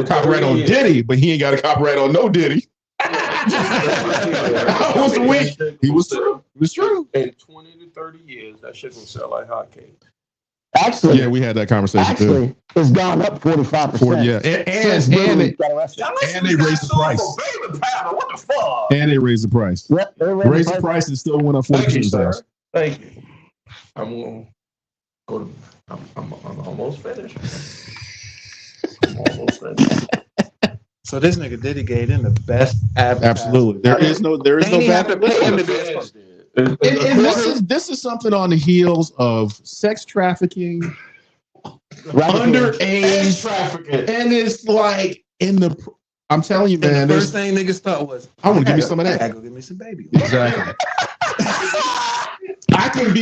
copyright on Diddy, but he ain't got a copyright on No Diddy. That was weak. He was true. It was true. In 20 to 30 years, that shit gonna sell like hotcakes. Actually, yeah, we had that conversation too. It's gone up 45%. Yeah, and they raised the price. Baby powder, what the fuck? And they raised the price. Yep, they raised the price and still went up 42%. Thank you. I'm gonna go to. I'm almost finished. I'm almost finished. So this nigga Diddy gave them the best advertising. Absolutely. There is no bad to pay him to be a and this is something on the heels of sex trafficking, underage trafficking, and it's like I'm telling you, man. The first thing niggas thought was, I want to give me some of that. I gotta go give me some baby. Exactly. I can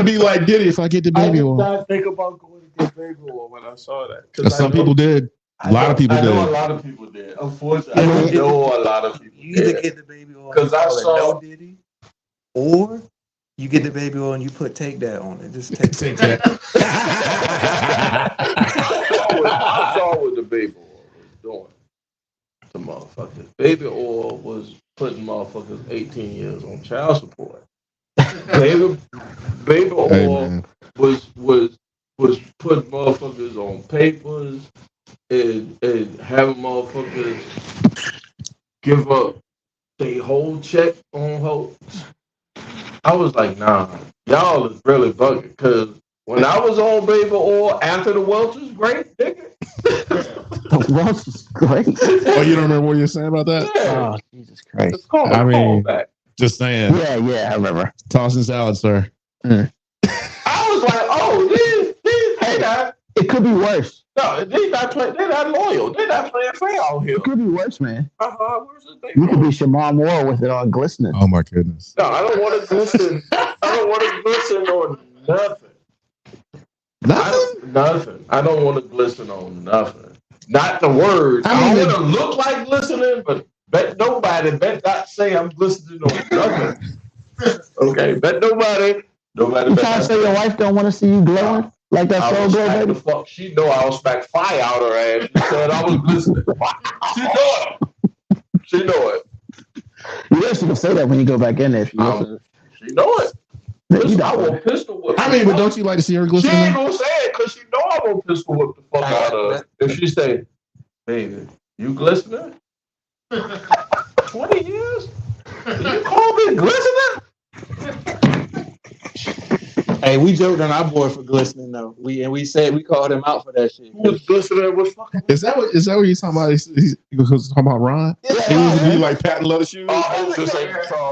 be like Diddy if I get the baby oil. I did not think about going to get baby oil when I saw that. Some people did. A lot of people did. I know a lot of people did. Unfortunately, I don't know a lot of people. You either get the baby oil because I saw No Diddy, or you get the baby oil and you put Take That on it. Just take that. I saw what the baby oil was doing to motherfuckers. Baby oil was putting motherfuckers 18 years on child support. Baby oil was putting motherfuckers on papers and having motherfuckers give up their whole check on hold. I was like, nah, y'all is really bugging. Because when I was on baby oil after the Welch's great, nigga. The Welch's great. Oh, you don't remember what you were saying about that? Yeah. Oh, Jesus Christ. I mean, just saying. Yeah, I remember. Tossing salad, sir. I was like, oh, these guys. It could be worse. No, they're not loyal. They're not playing fair out here. It could be worse, man. Where's the thing? You could be Shamar Moore with it all glistening. Oh my goodness. No, I don't want to glisten. I don't want to glisten on nothing. Nothing. I don't want to glisten on nothing. Not the words. I want to look like glistening, but bet not say I'm glistening on nothing. Okay, bet nobody. You trying to say your wife don't want to see you glowing? Like that soul glow, baby? Fuck, she know I was smack fire out her ass. She said I was listening. She know it. You know she can say that when you go back in there. She know it. I will pistol whip. I mean, but don't you like to see her glisten? She ain't gonna say it because she know I'm gonna pistol whip the fuck out of her. If she say, baby, you glistening? 20 years? You call me glistening? Hey, we joked on our boy for glistening though. We said we called him out for that shit. Who was glistening? Was fucking. Is that what you're talking about? He was talking about Ron? He was to be like patting leather shoes.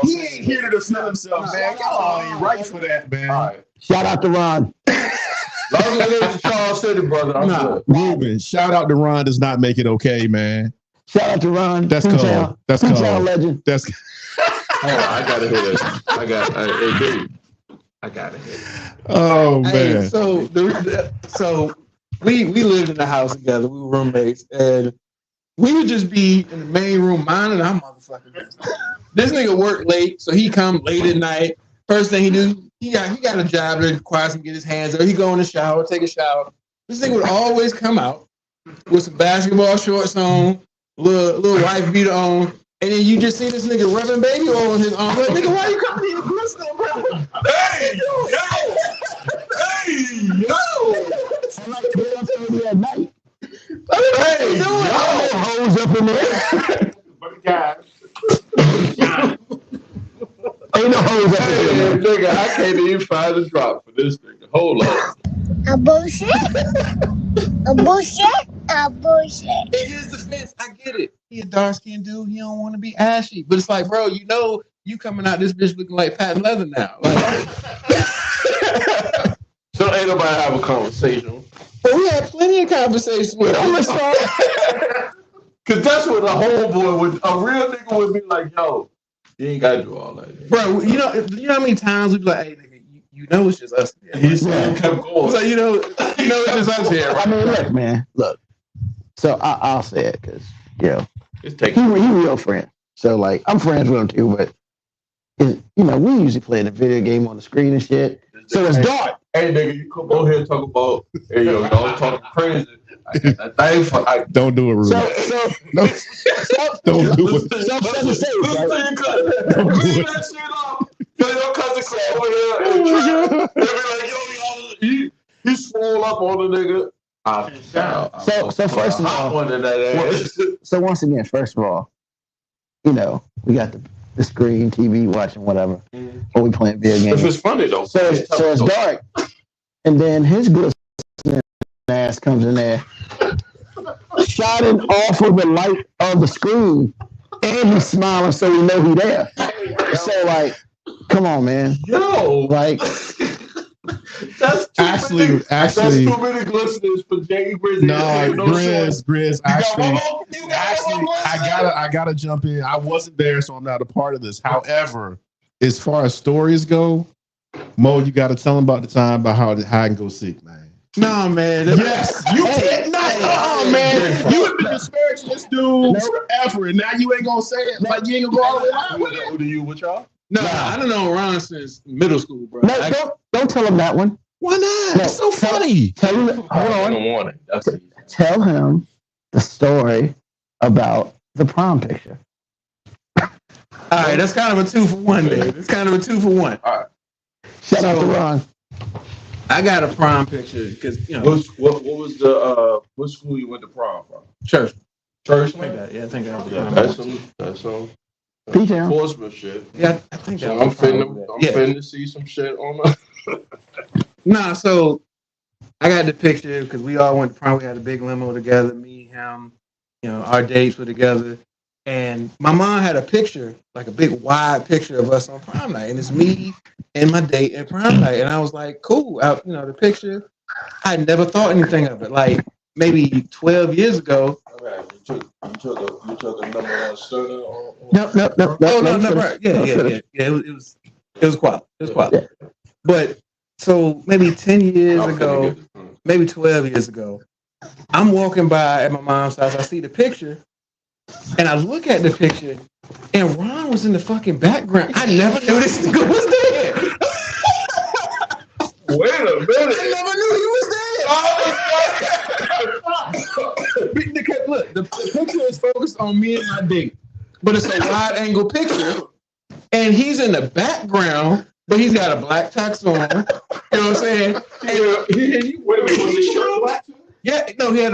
He ain't here to defend himself, man. Y'all ain't right for that, man. Right. Shout out to Ron. Long as it is Charles City, brother. I'm good. Ruben, shout out to Ron does not make it okay, man. Shout out to Ron. That's cold. That's cold. Legend. That's. I gotta hear this. I gotta hear it. Oh man. Hey, so we lived in the house together. We were roommates, and we would just be in the main room minding our motherfucking business. This nigga worked late, so he come late at night. First thing he do, he got a job that requires him to get his hands up. He go in the shower, take a shower. This nigga would always come out with some basketball shorts on, little wife beater on, and then you just see this nigga rubbing baby oil on his arm. Like, nigga, why you coming here glistening, bro? Hey, yo! I like to get up early at night. Hey, yo! Hoes up in there. Ain't no hoes up in there. Nigga, I can't even find a drop for this nigga. Hold on. A bullshit. A bullshit. A bullshit. In his defense, I get it. He a dark skinned dude. He don't want to be ashy. But it's like, bro, you know, you coming out this bitch looking like patent leather now. Like, so ain't nobody have a conversation. but we had plenty of conversations with him. Cause that's what a homeboy would, a real nigga would be like, yo, you ain't gotta do all that. Bro, you know how many times we be like, hey, nigga, you know it's just us here. He said he kept going. So you know it's just us here. Right? I mean, look, man, look. So I'll say it because, you know, It's he taking real friend. So, like, I'm friends with him too, but, you know, we usually play the video game on the screen and shit. So it's dark. Hey, nigga, you come over here and talk about, hey, yo, y'all talking crazy. Don't do it, Ruben. Don't do it. Clean that shit up. Your cousin come over here and try. They be like, yo, he swole up on the nigga. So first of all, so once again, first of all, you know, we got the screen, TV, watching whatever, or we playing video games. If it's funny though. So it's dark, and then his glistening ass comes in there, shining off of the light of the screen, and he's smiling, so we know he's there. So like, come on, man. Yo, like. That's actually, that's too many glisteners for Jay Grizz. No, Grizz. Actually, I gotta jump in. I wasn't there, so I'm not a part of this. However, as far as stories go, Mo, you got to tell them about the time about how hide and go seek, man. No, man. Yes, you did not. Oh, man, you have been disparaging this dude forever, and now you ain't gonna say it. Like you ain't gonna go all the way out with it. Who do you with y'all? No, I don't know Ron since middle school, bro. No, don't tell him that one. Why not? No, it's so funny. Tell him, hold on. Tell him the story about the prom picture. All right, that's kind of a 2-for-1, Dave. It's kind of a 2-for-1. All right. Shout out to Ron. I got a prom picture because you know. What was the what school you went to prom from? Church. Church. I think that was That's some P-Town. Portsmouth shit. Yeah, I think so that I'm was finna to see some shit on the. Nah, so I got the picture because we all went to prom. We had a big limo together. Me, him, you know, our dates were together. And my mom had a picture, like a big wide picture of us on prom night, and it's me and my date at prom night. And I was like, cool, you know, the picture. I never thought anything of it. Like maybe 12 years ago. Okay, you took a number one stunner on. No. Right. Yeah. It was quality. It was quality. Yeah. But so maybe 10 years ago, maybe 12 years ago, I'm walking by at my mom's house. I see the picture. And I look at the picture, and Ron was in the fucking background. I never knew this nigga was there. Wait a minute. I never knew he was there. Look, the picture is focused on me and my date, but it's a wide angle picture, and he's in the background but he's got a black tux on. You know what I'm saying? And Wait a minute, was he shirt black? yeah, no, he had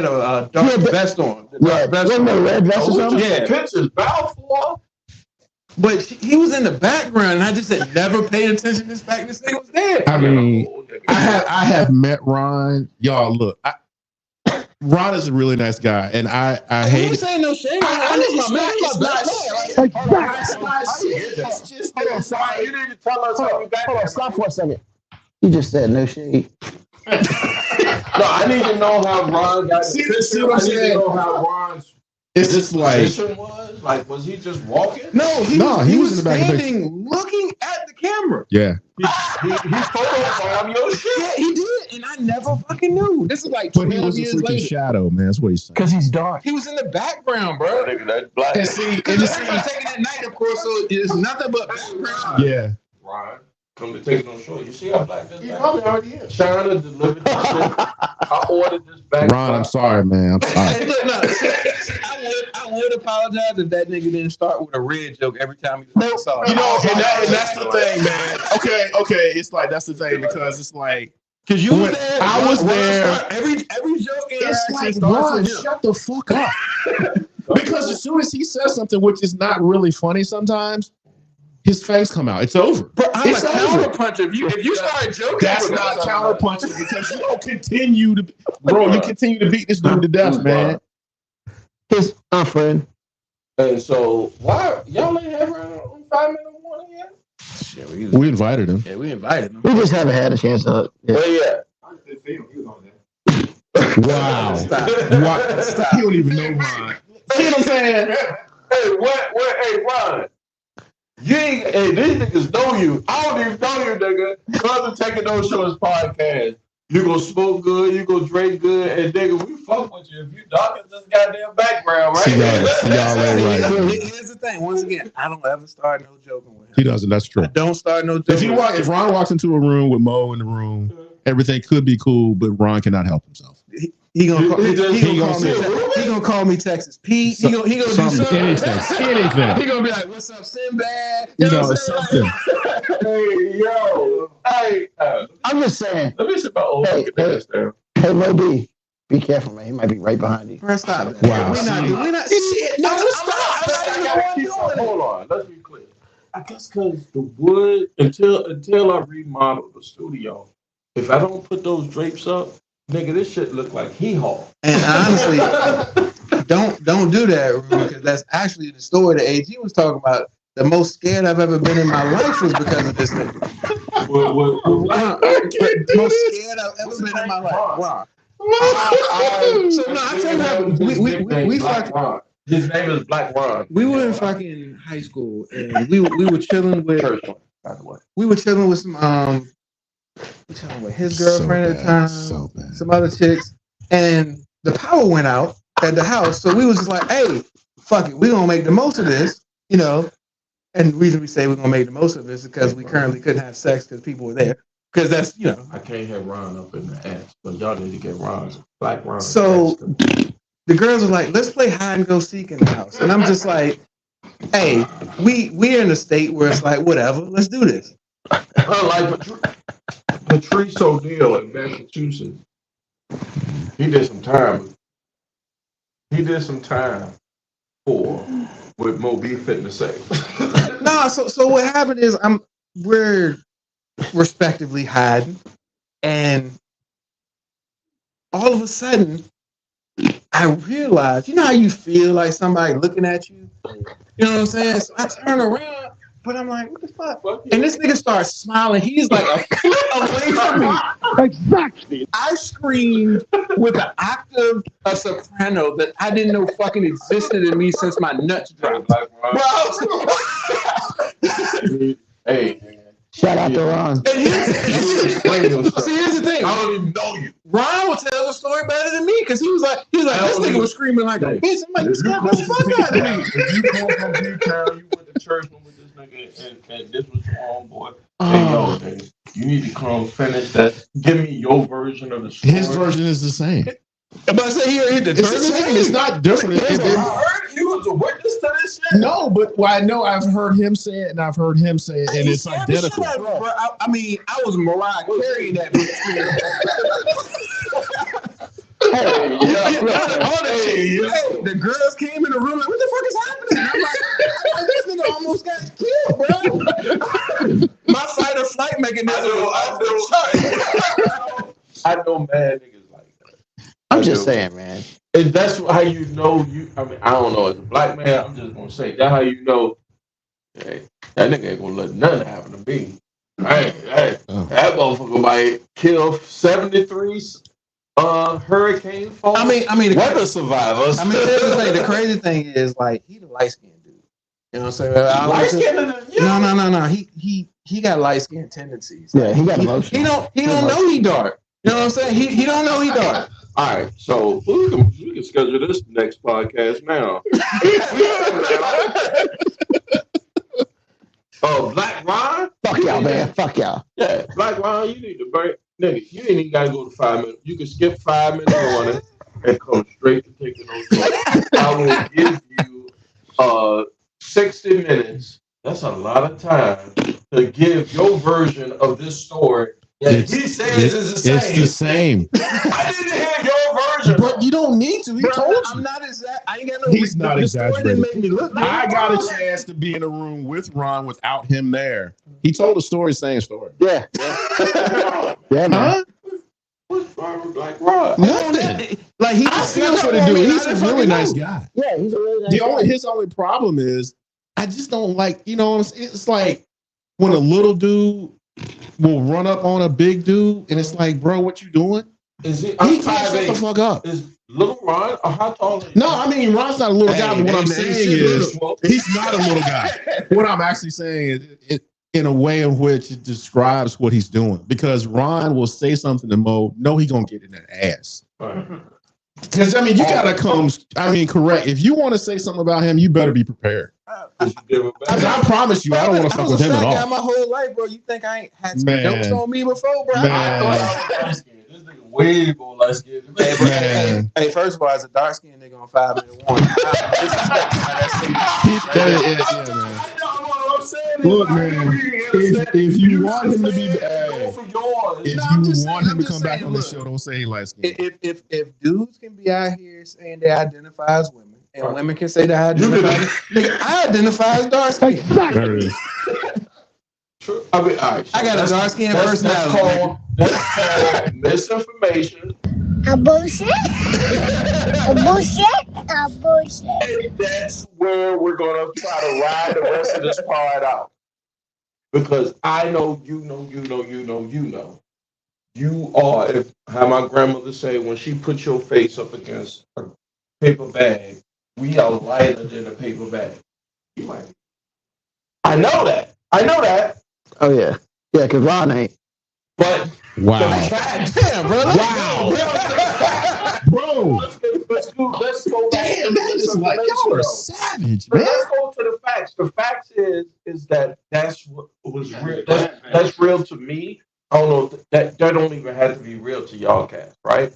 a dark vest on. Yeah, wasn't a red vest or something? Yeah, Pictures, Balfour. but he was in the background, and I just had never paid attention to the fact this nigga was there. I mean, I have met Ron. Y'all, look, Ron is a really nice guy, and I hate. ain't saying no shit. It's just hold on, sorry. You need to tell us how we got. Hold on, stop for a second. You just said no shade. No, I need to know how Ron got the picture. I need to know how Ron's It's just like position was. Like, was he just walking? No, he was in the back standing, looking at the camera. Yeah. He photobomb your shit. Yeah, he did, and I never fucking knew. This is like But he 12 was a years freaking later. shadow, man. That's what he's saying. Because he's dark. He was in the background, bro. That's black. And see, and this thing was taken at night, of course, so it's nothing but background. Yeah. Ron, come to take it on show. You see how black this He guy probably already is. China delivered this shit. I ordered this back. Ron, I'm sorry, man. I'm sorry. Hey, look, no, I would apologize if that nigga didn't start with a red joke every time he saw it. You know, and that's the thing, man. Okay. It's like that's the thing because it's like Because you was there. I was there. Every joke It's like starts Ron, with him. shut the fuck up. Because as soon as he says something which is not really funny, sometimes his face come out. It's over. But I'm It's a over. counterpuncher. If you start joking, That's with not me, counterpunching because you don't continue to, bro. You continue to beat this dude to death, man. His friend. And so, why y'all ain't have her on 5 minute warning yet? Shit, We invited him. yeah, we invited him. We just haven't had a chance to. Yeah. Where you at? Wow. Stop. Wow. You don't even know Ron. See what I'm saying? Hey, hey, Ron. You ain't, hey, these niggas know you. I don't even know you, nigga. Brother taking those shows podcast. You gonna smoke good, you gonna drink good, and nigga, we fuck with you if you darken this goddamn background, right? See y'all ain't right. Here's the thing. Once again, I don't ever start no joking with him. He doesn't. That's true. I don't start no joking. If Ron walks into a room with Mo in the room, everything could be cool, but Ron cannot help himself. He gonna call me Texas Pete. He gonna do something. Anything. He gonna be like, "What's up, Sinbad?" You know, something. Hey, yo. Hey, I'm just saying. let me see my old Hey, fucking ass there. Hey, Mo B, be careful, man. He might be right behind you. Press stop. Wow. We're not. No, hold on. Let's be clear. I guess because the wood, until I remodel the studio, if I don't put those drapes up, nigga, this shit look like hee-haw. And honestly, don't do that, because that's actually the story that AG was talking about. The most scared I've ever been in my life was because of this thing. Most scared I've ever been in my life. Wow. So no, I tell you, we fucking. His name is Black Ron. We were in fucking high school, and we were chilling with. By the way, we were chilling with some with his girlfriend at the time, some other chicks, and the power went out at the house. So we was just like, "Hey, fuck it, we gonna make the most of this," you know. And the reason we say we're gonna make the most of this is because we currently couldn't have sex because people were there. Because that's, you know, I can't have Ron up in the ass, but y'all need to get Ron, Black Ron. So the girls were like, "Let's play hide and go seek in the house," and I'm just like, "Hey, we're in a state where it's like, whatever, let's do this." Like Patrice O'Neal in Massachusetts, he did some time. He did some time for with Moby Fitness Safe. No, so what happened is we're respectively hiding, and all of a sudden I realized, you know how you feel like somebody looking at you? You know what I'm saying? So I turn around, but I'm like, what the fuck? And this nigga starts smiling. He's like a foot away from me. Exactly. I screamed with an octave of soprano that I didn't know fucking existed in me since my nuts dropped. Bro, hey, shout out to Ron. See, here's the thing. I don't even know you. Ron will tell the story better than me because he was like, this nigga was screaming like a bitch. I'm like, this guy the fuck out of me. If you come from Newtown, you went to church with this nigga, and this was your homeboy. Hey, yo, man, you need to come finish that. Give me your version of the story. His version is the same. But I say here, It's the same. It's not different. I heard you was a witness to this shit. No, but well, I know I've heard him say it, and I've heard him say it, and it's identical. I mean, I was Mariah carrying that bitch. The girls came in the room like, what the fuck is happening? I'm like, this nigga almost got killed, bro. My fight or flight mechanism was off the chart. I know mad niggas like that. I'm just saying, man. And that's how you know I mean, I don't know. As a black man, I'm just gonna say that's how you know. Hey, that nigga ain't gonna let nothing happen to me. That motherfucker might kill 73 hurricane falls. I mean, weather survivors. I mean, here's the thing. The crazy thing is, like, he the light skinned dude. You know what I'm saying? Light skinned? No. He got light skinned tendencies. Yeah, he got emotion. He don't know he dark. You know what I'm saying? He don't know he dark. All right, so we can schedule this next podcast now. Black Ron? Fuck y'all, man. Fuck y'all. Yeah, Black Ron, you need to burn. Nigga, you ain't even got to go to 5 minutes. You can skip 5 minutes on it and come straight to taking those notes. I will give you 60 minutes. That's a lot of time to give your version of this story. Yeah, he says it's the same. It's the same. I didn't hear your version. But you don't need to. He told you. I'm not exact. I ain't got no. He's not the story didn't exaggerating. make me look like I got a chance to be in a room with Ron without him there. He told a story, same story. Yeah. Yeah, man. Huh? What's wrong with Black Ron? Nothing. Like, he I feel for the dude. He's a really nice guy. Yeah, he's a really nice guy. His only problem is I just don't like, you know, it's like when a little dude will run up on a big dude, and it's like, bro, what you doing? Is he? He can't shut the fuck up. Is little Ron or how tall? No, I mean Ron's not a little guy. But what I'm saying is, he's not a little guy. What I'm actually saying is, it in a way in which it describes what he's doing. Because Ron will say something to Mo, no, he gonna get in that ass. Because I mean, you gotta come. I mean, correct. If you want to say something about him, you better be prepared. I promise you, I don't want to fuck with him at all. My whole life, bro. You think I ain't had some Man. jokes on me before, bro? This nigga way more light skinned. Hey, first of all, as a dark skinned nigga on 5 minute warning, Look, man, if you want him to be bad, if you want him to come back on the show, don't say he light skinned. if dudes can be out here saying they identify as women, and women can say they I identify as dark skinned. There it is. I mean, all right. I got a dark skinned personality. That's called misinformation. A bullshit. A bullshit. A bullshit. And that's where we're gonna try to ride the rest of this part out. Because I know you know. You are, if how my grandmother say, when she put your face up against a paper bag, we are lighter than a paper bag. You might. I know that. Oh, yeah. Yeah, because Ron ain't. But Wow. Damn, bro. Wow. Bro. Let's go Damn, that is like, y'all are savage, man. Let's go to the facts. The facts is that that's what was real. That's real to me. I don't know if that don't even have to be real to y'all cats, right?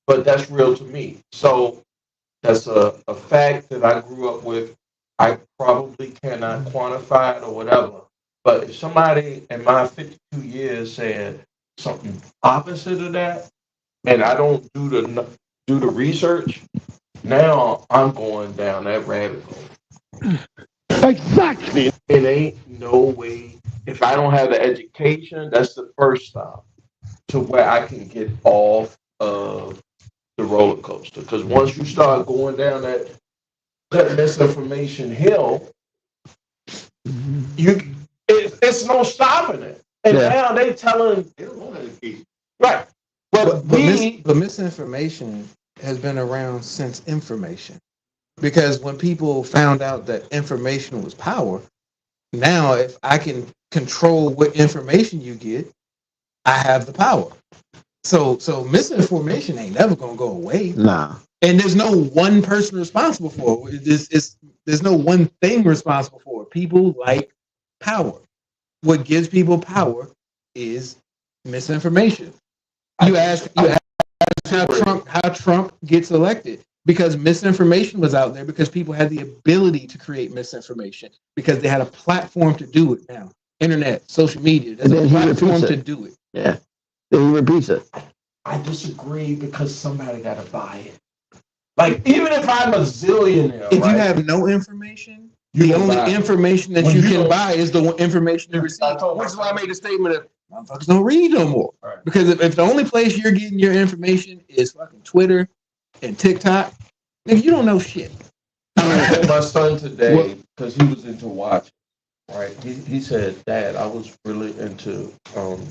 But that's real to me. So that's a fact that I grew up with. I probably cannot quantify it or whatever. But if somebody in my 52 years said something opposite of that, and I don't do the research, now I'm going down that rabbit hole. Exactly. It ain't no way. If I don't have the education, that's the first stop to where I can get off of the roller coaster. Because once you start going down that misinformation hill, it's no stopping it. And now they telling right. But misinformation has been around since information. Because when people found out that information was power, now if I can control what information you get, I have the power. So misinformation ain't never gonna go away. Nah. And there's no one person responsible for it. There's no one thing responsible for it. People like power. What gives people power is misinformation. You ask how Trump gets elected. because misinformation was out there, because people had the ability to create misinformation, because they had a platform to do it now. Internet, social media, there's a platform to do it. Yeah. Then he repeats it. I disagree because somebody got to buy it. Like, even if I'm a zillionaire, if you have no information, the only information that you can buy is the information you receive. Which is why I made a statement of motherfuckers don't read no more. Right. Because if the only place you're getting your information is fucking Twitter and TikTok, nigga, you don't know shit. I told my son today, because he was into watching, right? He said, Dad, I was really into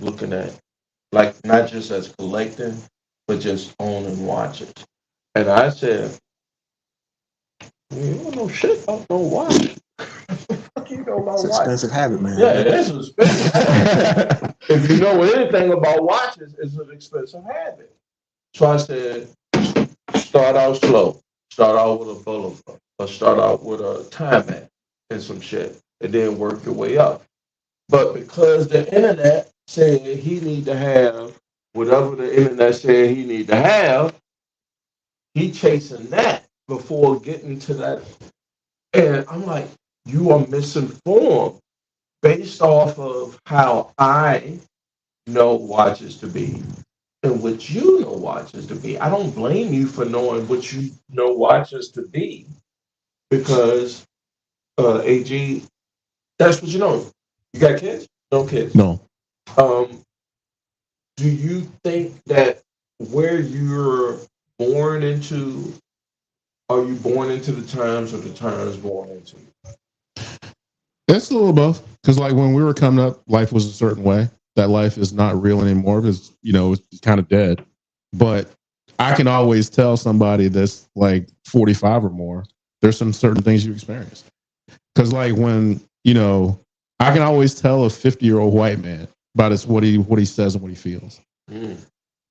looking at, like, not just as collecting, but just owning watches. And I said, you don't know shit about no watch. You don't know It's an expensive habit, man. Yeah, it is an expensive habit. If you know anything about watches, it's an expensive habit. So I said, start out slow. Start out with a boulevard. Or start out with a Timex and some shit. And then work your way up. But because the internet said he need to have whatever the internet said he need to have, he chasing that before getting to that. And I'm like, you are misinformed based off of how I know watches to be and what you know watches to be. I don't blame you for knowing what you know watches to be because, AG, that's what you know. You got kids? No kids. No. Do you think that where you're born into, are you born into the times or the times born into you? It's a little both. Because like when we were coming up, life was a certain way. That life is not real anymore because, you know, it's kind of dead. But I can always tell somebody that's like 45 or more, there's some certain things you experience. Because like when, you know, I can always tell a 50-year-old white man about what he says and what he feels.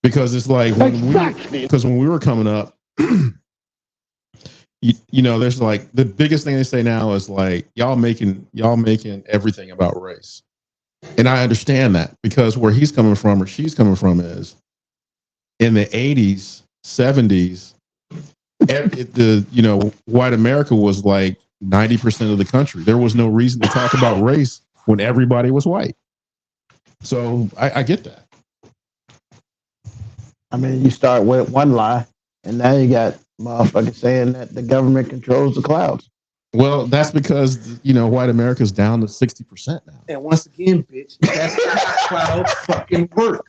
Because it's like when we were coming up, you know, there's like the biggest thing they say now is like y'all making everything about race. And I understand that because where he's coming from or she's coming from is in the 80s, 70s, white America was like 90% of the country. There was no reason to talk about race when everybody was white. So I get that. I mean, you start with one lie, and now you got motherfuckers saying that the government controls the clouds. Well, that's because, you know, white America's down to 60% now. And once again, bitch, that's how clouds fucking work.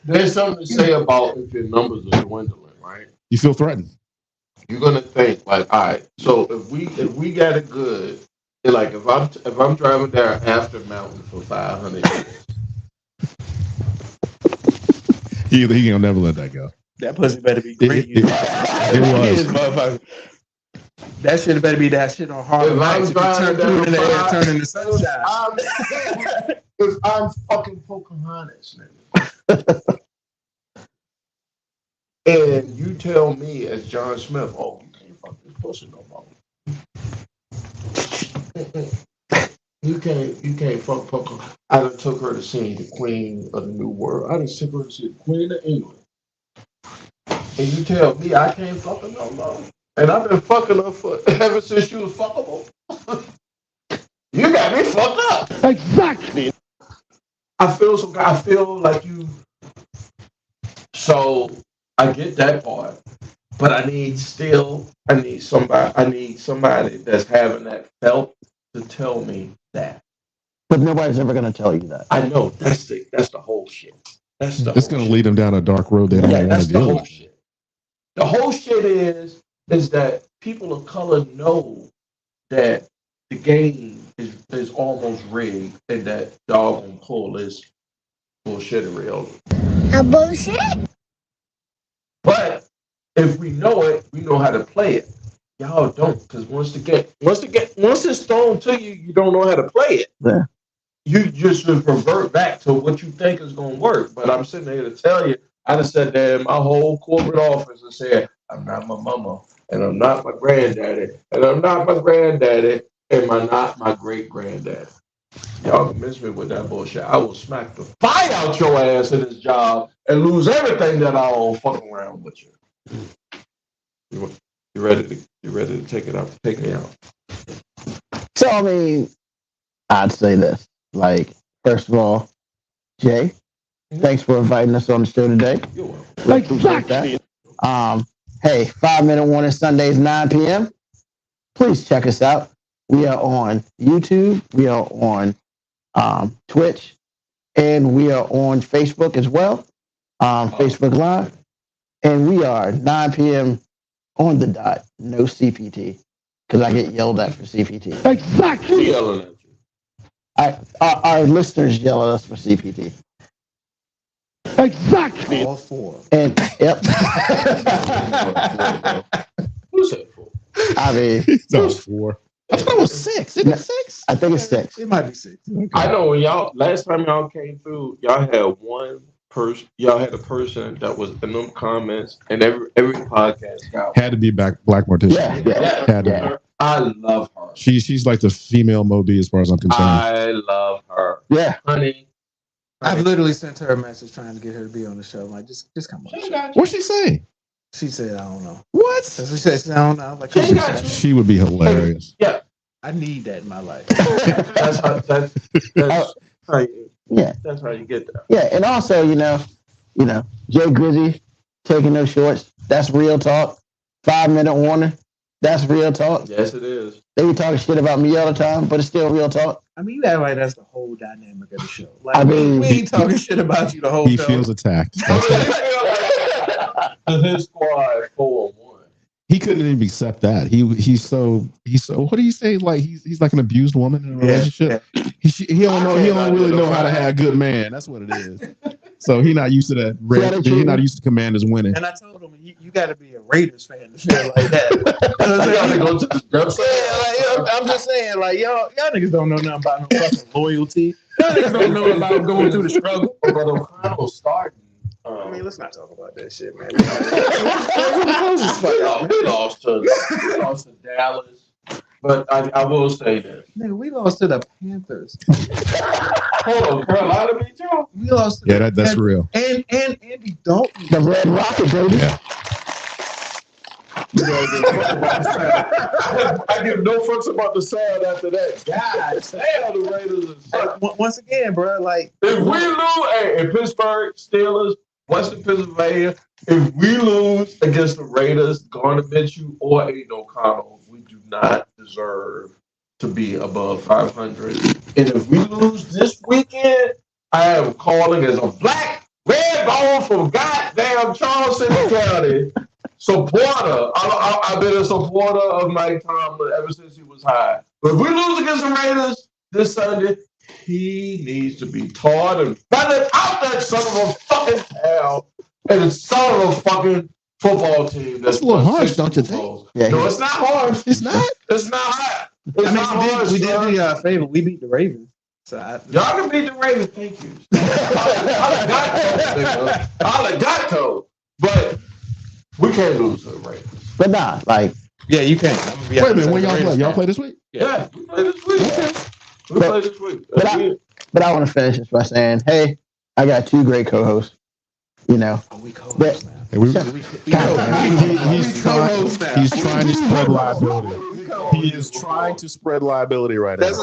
There's something to say about if your numbers are dwindling, right? You feel threatened. You're gonna think like, all right, so if we got it good, like if I'm driving down after mountain for 500 years, He gonna never let that go. That pussy better be great. It was. That shit better be that shit on hard lights. Turn in the air, turn in the sunshine. Because I'm fucking Pocahontas, nigga. And you tell me as John Smith, oh, you can't fuck this pussy no more. You can't fuck Pocahontas. I done took her to see the Queen of the New World. I done took her to see the Queen of England. And you tell me I can't fuck her no more. And I've been fucking her for ever since she was fuckable. You got me fucked up. Exactly. I feel like you. So I get that part, but I need somebody that's having that felt to tell me that. But nobody's ever going to tell you that. I know that's the whole shit. It's going to lead them down a dark road they don't want to deal with. Shit. The whole shit is that people of color know that the game is almost rigged and that y'all gonna pull this bullshittery over. A bullshit? But if we know it, we know how to play it. Y'all don't, because once it's thrown to you, you don't know how to play it. Yeah. You just revert back to what you think is gonna work. But I'm sitting here to tell you, I just sat there in my whole corporate office and said, I'm not my mama, and I'm not my granddaddy, and I'm not my granddaddy, and I'm not my great granddaddy. Y'all can miss me with that bullshit. I will smack the fire out your ass in this job and lose everything that I own fucking around with you. You ready to take it out? Take me out. So I mean, I'd say this. Like, first of all, Jay, thanks for inviting us on the show today. You're welcome. Let's appreciate that. Hey, 5-minute warning Sundays, 9 p.m. Please check us out. We are on YouTube. We are on Twitch, and we are on Facebook as well. Facebook Live, and we are 9 p.m. on the dot. No CPT, because I get yelled at for CPT. Exactly. Yelling at you. Our listeners yell at us for CPT. Exactly. All four. And yep. Who's that for? I mean, That was 4. I thought it was 6. Isn't it 6? I think it's 6. It might be 6. Okay. I know when last time y'all came through, y'all had one person. Y'all had a person that was in them comments, and every podcast got. Had to be Black Morticia. Yeah. Had to be. I love her. She's like the female Moby as far as I'm concerned. I love her. Yeah. Honey. I've literally sent her a message trying to get her to be on the show. I'm like, just come on. What'd she say? She said, I don't know. What? So she said, I don't know. I was like, She would be hilarious. Yeah. I need that in my life. That's how you, Yeah. that's how you get there. Yeah. And also, Jay Grizzy taking no shorts. That's real talk. 5-minute warning. That's real talk. Yes, it is. They be talking shit about me all the time, but it's still real talk. I mean, you act like that's the whole dynamic of the show. Like, I mean, we ain't talking shit about you the whole He show. feels attacked. His squad 4-1. He couldn't even accept that. He's so. What do you say? Like he's like an abused woman in a relationship. He don't really know how to have a good man. That's what it is. So he's not used to that. He's not used to commanders winning. And I told him, you got to be a Raiders fan to feel like that. I'm just saying, like y'all niggas don't know nothing about no fucking loyalty. Y'all niggas don't know about going through the struggle. But O'Connell starting. I mean, let's not talk about that shit, man. We lost to Dallas. But I will say this. Nigga, we lost to the Panthers. Hold on, Carolina beat y'all? We lost to the That's real. And Andy Dalton. The Red Rocket, baby. Yeah. I give no fucks about the sound after that. God damn, the Raiders are Once again, bro, like if we lose in Pittsburgh, Steelers, Western Pennsylvania, if we lose against the Raiders, Garner Minshew or Aiden O'Connell, we do not deserve to be above 500. And if we lose this weekend, I am calling as a black red bone from goddamn Charleston County supporter. I've been a supporter of Mike Tomlin ever since he was high. But if we lose against the Raiders this Sunday, he needs to be taught and feathered out that son of a fucking town and the son of a fucking football team. That's a little harsh, don't you think? Yeah, no, it's not harsh. It's not. It's not hot. It's not harsh. we did do y'all a favor. We beat the Ravens. So y'all can beat the Ravens. Thank you. Alligato. But we can't lose to the Ravens. But nah, like. Yeah, you can. Wait a minute. When y'all play? Y'all play this week? Yeah, we play this week. Okay. We play this week. But I want to finish this by saying, hey, I got 2 great co-hosts. We co-hosts now. He's trying to spread liability. He is trying to spread liability right now. We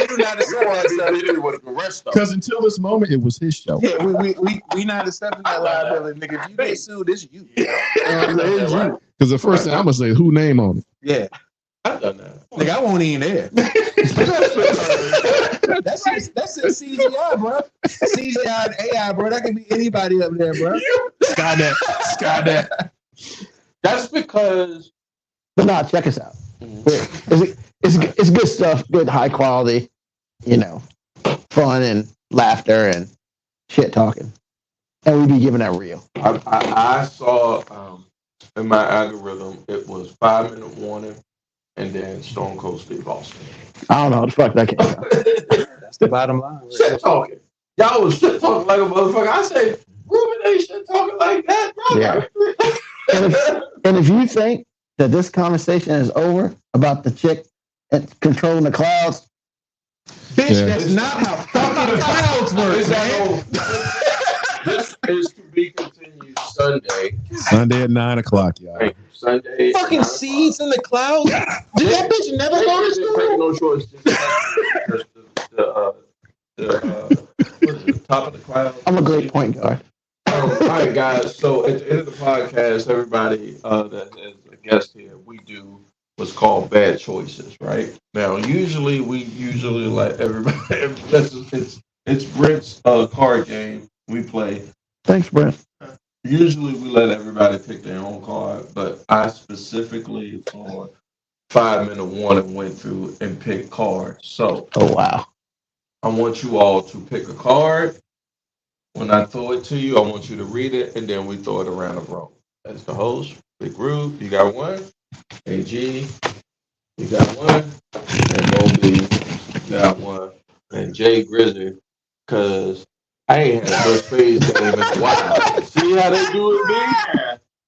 do not accept that stuff. Because until this moment, it was his show. Yeah, we not accepting that liability, nigga. If you get sued, it's you. It's you. Because the first thing I'm gonna say, who name on it? Yeah. I've done that. Nigga, I won't even there. That's CGI, bro. CGI and AI, bro. That can be anybody up there, bro. Skynet. That's because. But nah, check us out. It's good stuff, good high quality, fun and laughter and shit talking. And we be giving that real. I saw in my algorithm, it was 5-minute warning and then Stone Cold Steve Austin. I don't know how the fuck that came out. That's the bottom line. Shit talking. Y'all was shit talking like a motherfucker. I say, Ruben ain't shit talking like that, bro. Yeah. and if you think that this conversation is over about the chick controlling the clouds, Bitch, Yeah. that's not how fucking clouds work, man. This is to be continued Sunday. Sunday at 9:00, y'all. Thank you. Sunday. Fucking seeds in the clouds. Did that bitch never go to school? Take no choice. The top of the cloud. I'm a great point guard. All right, guys. So at the end of the podcast, everybody that is a guest here, we do what's called bad choices, right? Now, usually let everybody. It's Brent's card game we play. Thanks, Brent. Usually we let everybody pick their own card, but I specifically for 5 minute warning went through and picked cards. So, oh wow, I want you all to pick a card. When I throw it to you, I want you to read it, and then we throw it around the room. As the host, Big Groove, you got one. AG, you got one. And Moby, you got one. And Jay Grizzly, because I ain't had a good spades game in a while. See how they do it, B?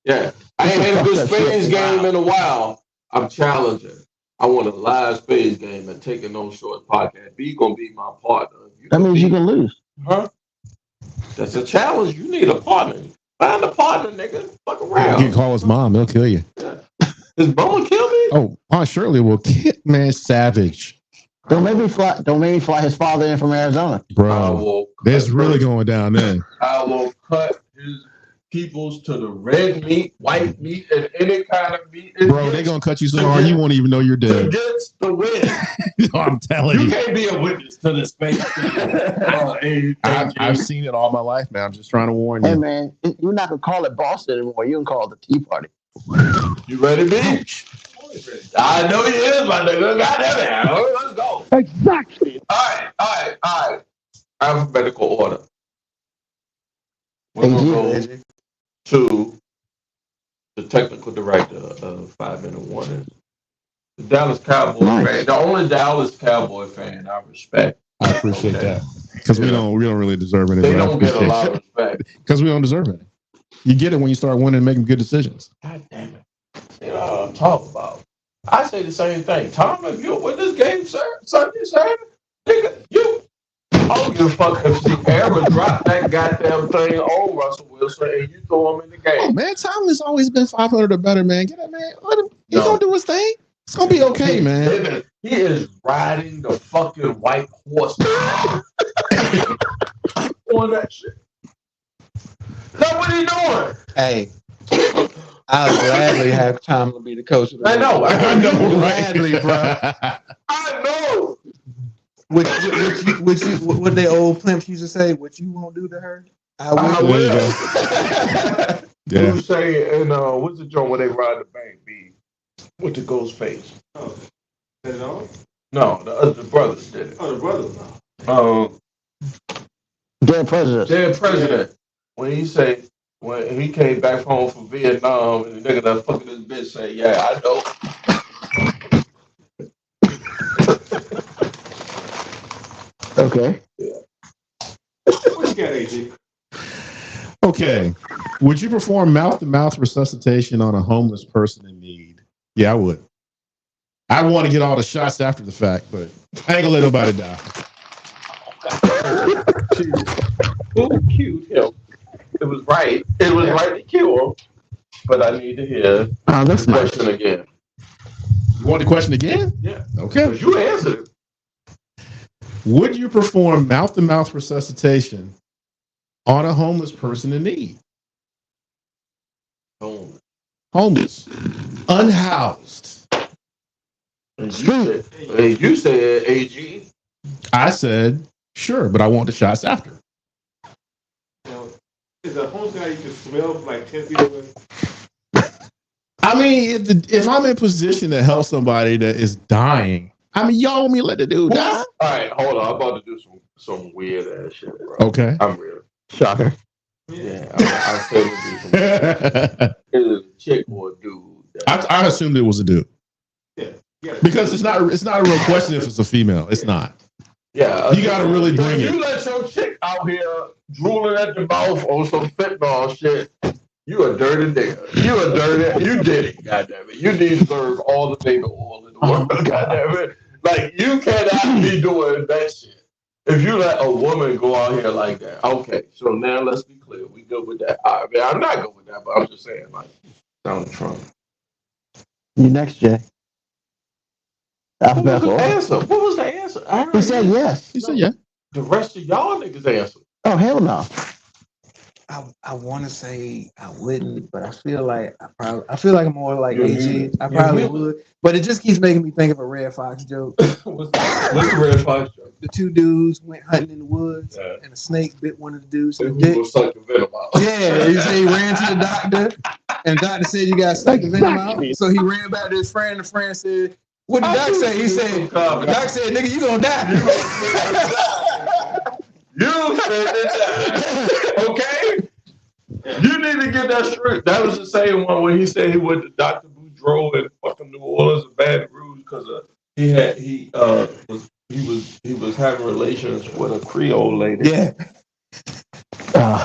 Yeah. I ain't had a good spades game in a while. I'm challenging. I want a live spades game and Taking No Shorts podcast. B gonna be my partner. That means you can lose. Huh? That's a challenge. You need a partner. Find a partner, nigga. Fuck around. You can call his mom. He'll kill you. Yeah. Is Boma kill me? Oh, Aunt Shirley will kill, man. Savage. Don't make me fly his father in from Arizona. Bro, that's really going down there. I will cut his peoples to the red meat, white meat, and any kind of meat. Bro, they're going to cut you so hard you won't even know you're dead. Against the win. I'm telling you. You can't be a witness to this space. I've seen it all my life, man. I'm just trying to warn you. Hey, man, you're not going to call it Boston anymore. You can call it the Tea Party. You ready, bitch? I know you is, my nigga. Goddamn it. Let's go. Exactly. All right. Alphabetical order. We're going to go to the technical director of 5 Minute Warning. The Dallas Cowboy fan. The only Dallas Cowboy fan I respect. I appreciate that. Because we don't really deserve it. They don't get a lot of respect. Because we don't deserve it. You get it when you start winning and making good decisions. God damn it. You know what I'm talking about. I say the same thing. Tom, if you win this game, Sunday, nigga, I don't give a fuck if she ever drop that goddamn thing on Russell Wilson and you throw him in the game. Oh, man, Tomlin's always been 500 or better, man. Get that man. Let him. He's going to do his thing. It's going to be okay, man. He is riding the fucking white horse. On that shit. That's what he doing. Hey, I'll gladly have Tomlin be the coach of the I know, gladly, bro. I know. What they old pimps used to say, what you won't do to her, I will. Yeah. You say, and what's the joint where they ride the bank, B? With the ghost face. Oh, is it on? No, the brothers did it. Oh, the brothers now. Dead president. Dead president. When he came back home from Vietnam and the nigga that fucking this bitch say, yeah, I know. Okay. Yeah. What you got, AG? Okay. Would you perform mouth-to-mouth resuscitation on a homeless person in need? Yeah, I would. I want to get all the shots after the fact, but I ain't gonna let nobody die. Who killed him? It was right. It was right to kill him. But I need to hear the question again. You want the question again? Yeah. Okay. Because you answered it. Would you perform mouth-to-mouth resuscitation on a homeless person in need? Homeless. Unhoused. You said AG. I said, sure, but I want the shots after. Is a homeless guy you can smell like 10 feet away? I mean, if I'm in position to help somebody that is dying, I mean, y'all want me to let the dude die? All right, hold on. I'm about to do some weird ass shit, bro. Okay. I'm real. Shocker. Yeah, I said we'll do some Is it a chick or a dude? I assumed it was a dude. Yeah. Because it's not a real question if it's a female. It's not. Yeah. You got to really bring it. You let your chick out here drooling at the mouth on some fentanyl shit. You a dirty nigga. You did it, goddamn it. You deserve all the baby oil in the world, goddamn it. Like, you cannot be doing that shit. If you let a woman go out here like that, okay. So now let's be clear. We good with that. I mean, I'm not good with that, but I'm just saying, like, Donald Trump. You next, Jay. What was the answer? What was the answer? He said yes. He said yeah. The rest of y'all niggas answer. Oh, hell no. I want to say I wouldn't, but I feel like I feel like I'm more like You're AG. muted. I You're probably muted. would, but it just keeps making me think of a Red Fox joke. What's the Red Fox joke? The two dudes went hunting in the woods, and a snake bit one of the dudes in the dick. Suck the venom out. Yeah, he said he ran to the doctor, and the doctor said you got to suck the venom out. So he ran back to his friend. The friend said, "What did the doctor say?" He said, "The doctor said, nigga, you gonna die." You said that. Okay? You need to get that straight. That was the same one where he said he went to Dr. Boudreaux in fucking New Orleans and Baton Rouge because he was having relations with a Creole lady. Yeah.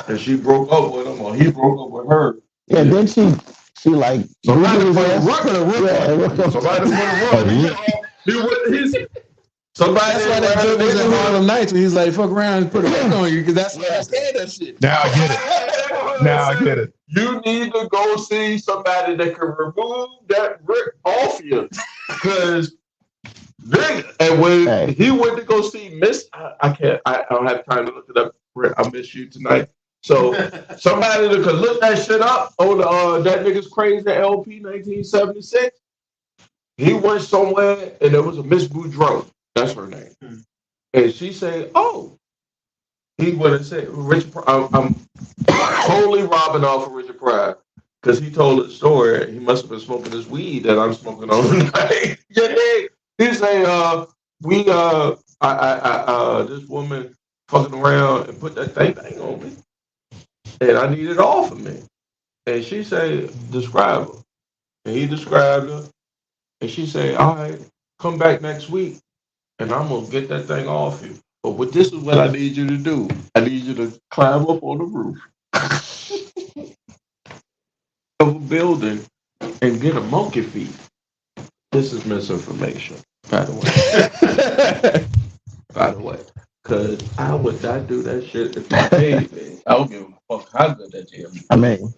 And she broke up with him, or he broke up with her. Yeah, then she like Somebody his put a ass. rook on him. Yeah, Somebody put a rook. Somebody. That's why that joke was in Harlem Nights when he was like, "Fuck around and put a rook on you," because that's why I said that shit. Now I get it. Now I get it. You need to go see somebody that can remove that brick off you. Because and when he went to go see Miss, I don't have time to look it up. I miss you tonight. So somebody that could look that shit up on that nigga's crazy LP 1976. He went somewhere and there was a Miss Boudreaux. That's her name. And she said, "Oh." He went and said, "Richard, I'm totally robbing off of Richard Pryor because he told a story. He must have been smoking his weed that I'm smoking on tonight." He said, this woman fucking around and put that thing on me, and I need it off of me." And she said, "Describe her." And he described her, and she said, "All right, come back next week, and I'm gonna get that thing off you. But this is what I need you to do. I need you to climb up on the roof of a building and get a monkey feet." This is misinformation, by the way. By the way, because I would not do that shit if you paid me. I don't give a fuck how good that is. I mean,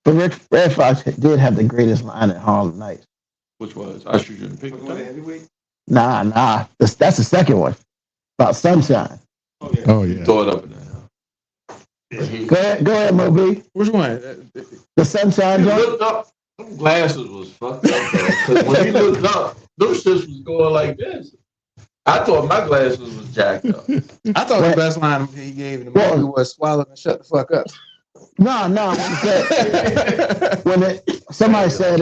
but Red Fox did have the greatest line at Harlem Nights. Which was, "I shoot you in the picture." Nah. That's the second one. About sunshine. Oh yeah. Throw it up in there. Go ahead, Moby. Which one? The sunshine He joint? looked up. Them glasses was fucked up. Because when he looked up, those shits was going like this. I thought my glasses was jacked up. I thought the best line he gave in the movie was "Swallow and shut the fuck up." No. Somebody said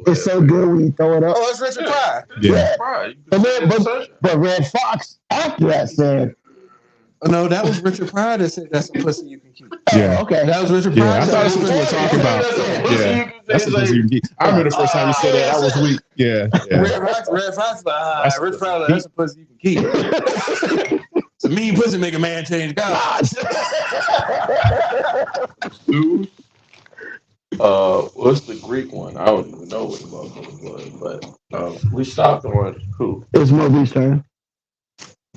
it's so good when you throw it up. Oh, it's Richard Pryor. Yeah. Right. But Red Fox after that said, Oh, no, that was Richard Pryor that said that's a pussy you can keep. Yeah. okay. That was Richard Yeah, Pryor. I thought that's what you were talking about. Yeah, that's the pussy you can keep. I remember the first time you said that. I was weak. Yeah. Red Fox, Richard Pryor, like, that's a pussy you can keep. It's a mean pussy make a man change God. Dude. What's the Greek one? I don't even know what the motherfucker was, but we stopped on who? It's Moby's turn.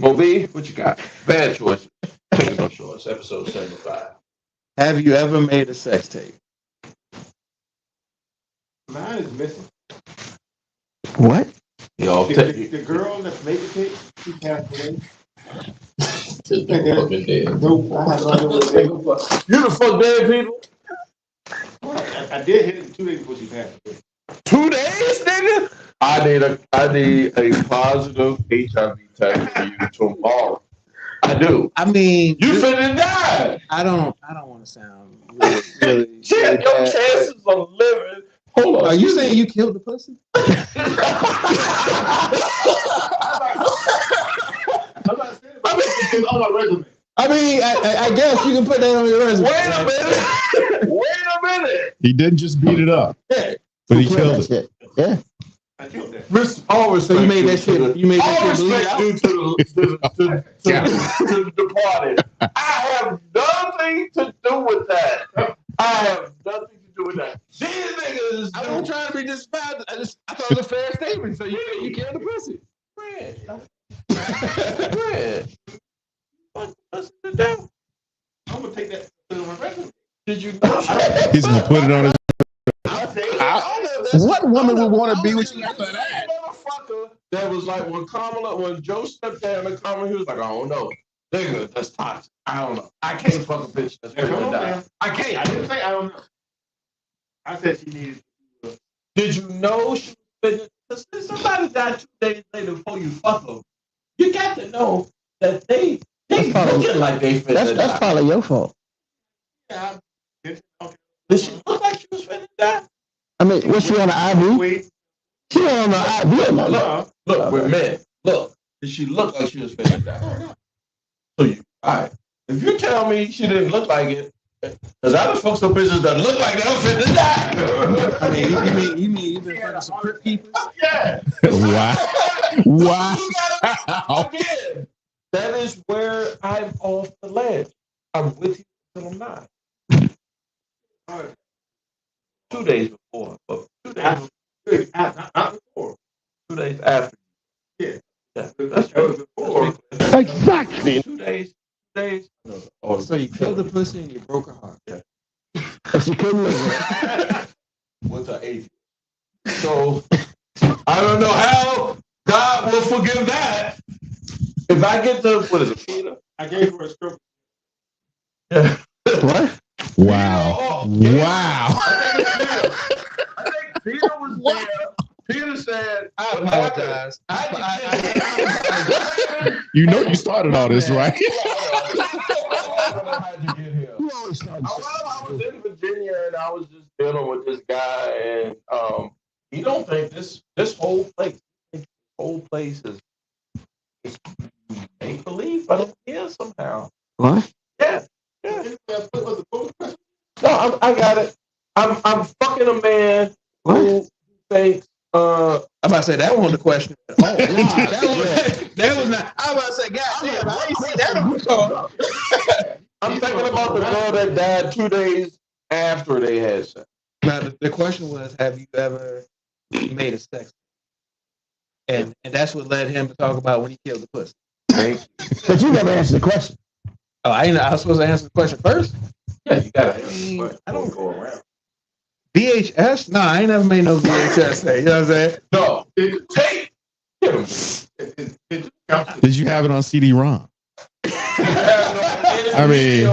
Moby, what you got? Bad choice. Taking no shorts. Episode 75. Have you ever made a sex tape? Mine is missing. What? Y'all The girl that made the tape, she passed away. fucking dead. Nope, I have no idea what the You the fuck dead people? I did hit it 2 days before she passed away. 2 days, nigga? I need a positive HIV test for you tomorrow. I do. I mean, you finna die. I don't want to sound really Shit, your bad, chances of living. Hold on. Are you saying you killed the pussy? I'm not saying about it on my resume. I mean, I guess you can put that on your resume. Wait a minute. He didn't just beat it up, but he killed it. Yeah. I killed that. So you made that shit. You made that shit bleed out. To the departed. I have nothing to do with that. I have nothing to do with that. These niggas. I wasn't trying to be disrespectful. I thought it was a fair statement. So you killed the pussy. Bread. What was the devil? I'm gonna take that to my resume. Did you know? He's gonna put it on his. What woman would want to be with you after that? Motherfucker, that was like when Joe stepped down in Kamala, he was like, I don't know. Nigga, that's toxic. I don't know. I can't fuck a bitch that's ready to die. I can't. I didn't say I don't know. I said she needed. Did you know she was finna? Somebody died 2 days later before you fuck them. You got to know that they looking like they finna die. That's probably your fault. Yeah. Did she look like she was finna die? I mean, was she on the IV? She was on the IV. Look, we're men. Look, did she look like she was finna die? So you, all right. If you tell me she didn't look like it, because I done fucked some bitches that look like they were finna die. I mean, you mean you've been fucking some crypt keepers? Yeah. Wow. Again, that is where I'm off the ledge. I'm with you until I'm not. All right. 2 days before, but 2 days after, not before. 2 days after. Yeah. That's before. Exactly. 2 days. Oh, so you killed the pussy and you broke her heart. Yeah. She couldn't live With an atheist. So I don't know how God will forgive that. If I get to what is it, Peter? I gave her a stroke. Yeah. What? Wow. Wow. I think Peter was there. Peter said, I apologize. You know you started all this, right? I was in Virginia and I was just dealing with this guy, and you don't think this whole place is make believe, but I'm here somehow. What? Yeah. No, I got it. I'm fucking a man who thinks. I'm about to say that wasn't the question. Oh, that was not. I was about to say, God damn, I ain't see that on the call. I'm thinking about the girl that died 2 days after they had sex. Now the question was, have you ever made a sex? And that's what led him to talk about when he killed the pussy. But you never answered the question. Oh, I was supposed to answer the question first? Yeah, you gotta answer the question. I don't go around. VHS? No, I ain't never made no VHS thing. You know what I'm saying? No. Tape. Did you have it on CD-ROM? I mean,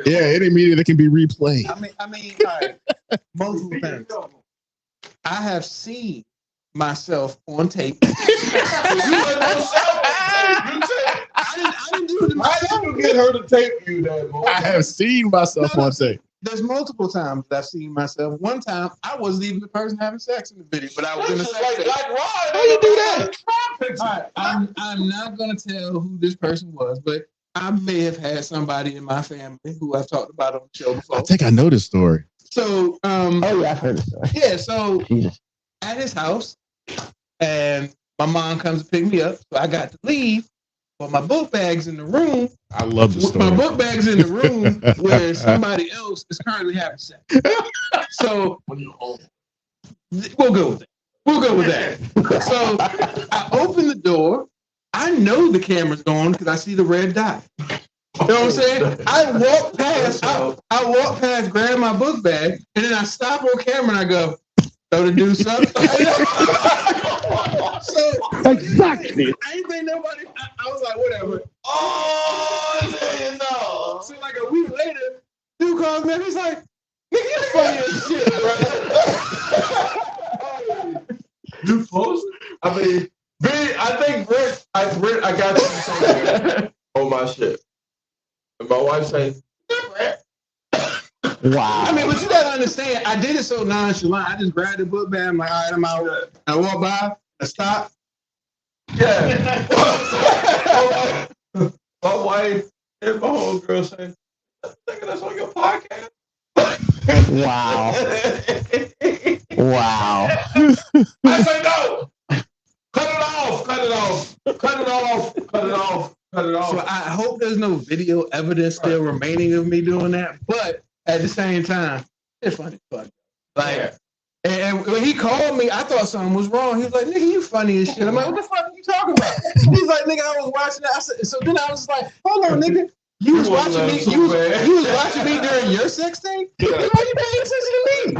yeah, any media that can be replayed. I mean, all right. Multiple things. I have seen myself on tape. I didn't do it. How did you get her to tape you that moment? I have seen myself on tape. There's multiple times that I've seen myself. One time, I wasn't even the person having sex in the video, but I was in the sex tape. How you do that? Right, I'm not going to tell who this person was, but I may have had somebody in my family who I've talked about on the show before. I think I know this story. So, oh yeah, I've heard the story. Yeah, so at his house, and my mom comes to pick me up, so I got to leave. But my book bag's in the room. I love the story. My book bag's in the room where somebody else is currently having sex. So we'll go with that. We'll go with that. So I open the door. I know the camera's going because I see the red dot. You know what I'm saying? I walk past, grab my book bag, and then I stop on camera and I go, so to do something. So exactly. I ain't think nobody. I was like, whatever. Oh, no. So like a week later, dude calls me and he's like, nigga, you funny as shit, bro. You posted? I mean, I think Britt, I got you something on my shit. And my wife saying, wow. I mean, but you gotta understand, I did it so nonchalant. I just grabbed the book bag. I'm like, all right, I'm out. I walk by, I stop. Yeah. My wife and my whole girl saying, "Nigga, that's on your podcast." Wow. Wow. I say no. Cut it off. Cut it off. Cut it off. Cut it off. Cut it off. So I hope there's no video evidence still remaining of me doing that. But at the same time, it's funny. Like, And when he called me, I thought something was wrong. He was like, "Nigga, you funny as shit." I'm like, "What the fuck are you talking about?" He's like, "Nigga, I was watching that." I said, so then I was like, "Hold on, nigga, you was watching me. You was watching me during your sex tape. Why you paying attention to me?"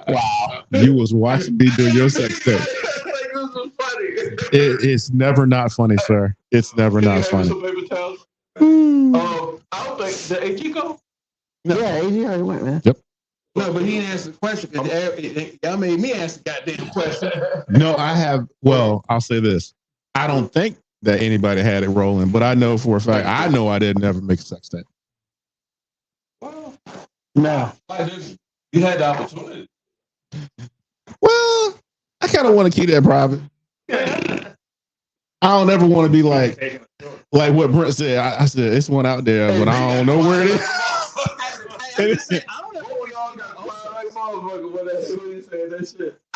Wow. You was watching me do your sex tape. Like, this was funny. It's never not funny, sir. It's never not funny. Some paper towels? I don't think the Chico. No. Yeah, AG already went, man. Yep. No, but he didn't answer the question. Y'all made me answer the goddamn question. No, I have. Well, I'll say this. I don't think that anybody had it rolling, but I know for a fact. I know I didn't ever make a sex tape. Well, no. You had the opportunity. Well, I kind of want to keep that private. I don't ever want to be like what Brent said. I said it's one out there, but I don't know where it is. I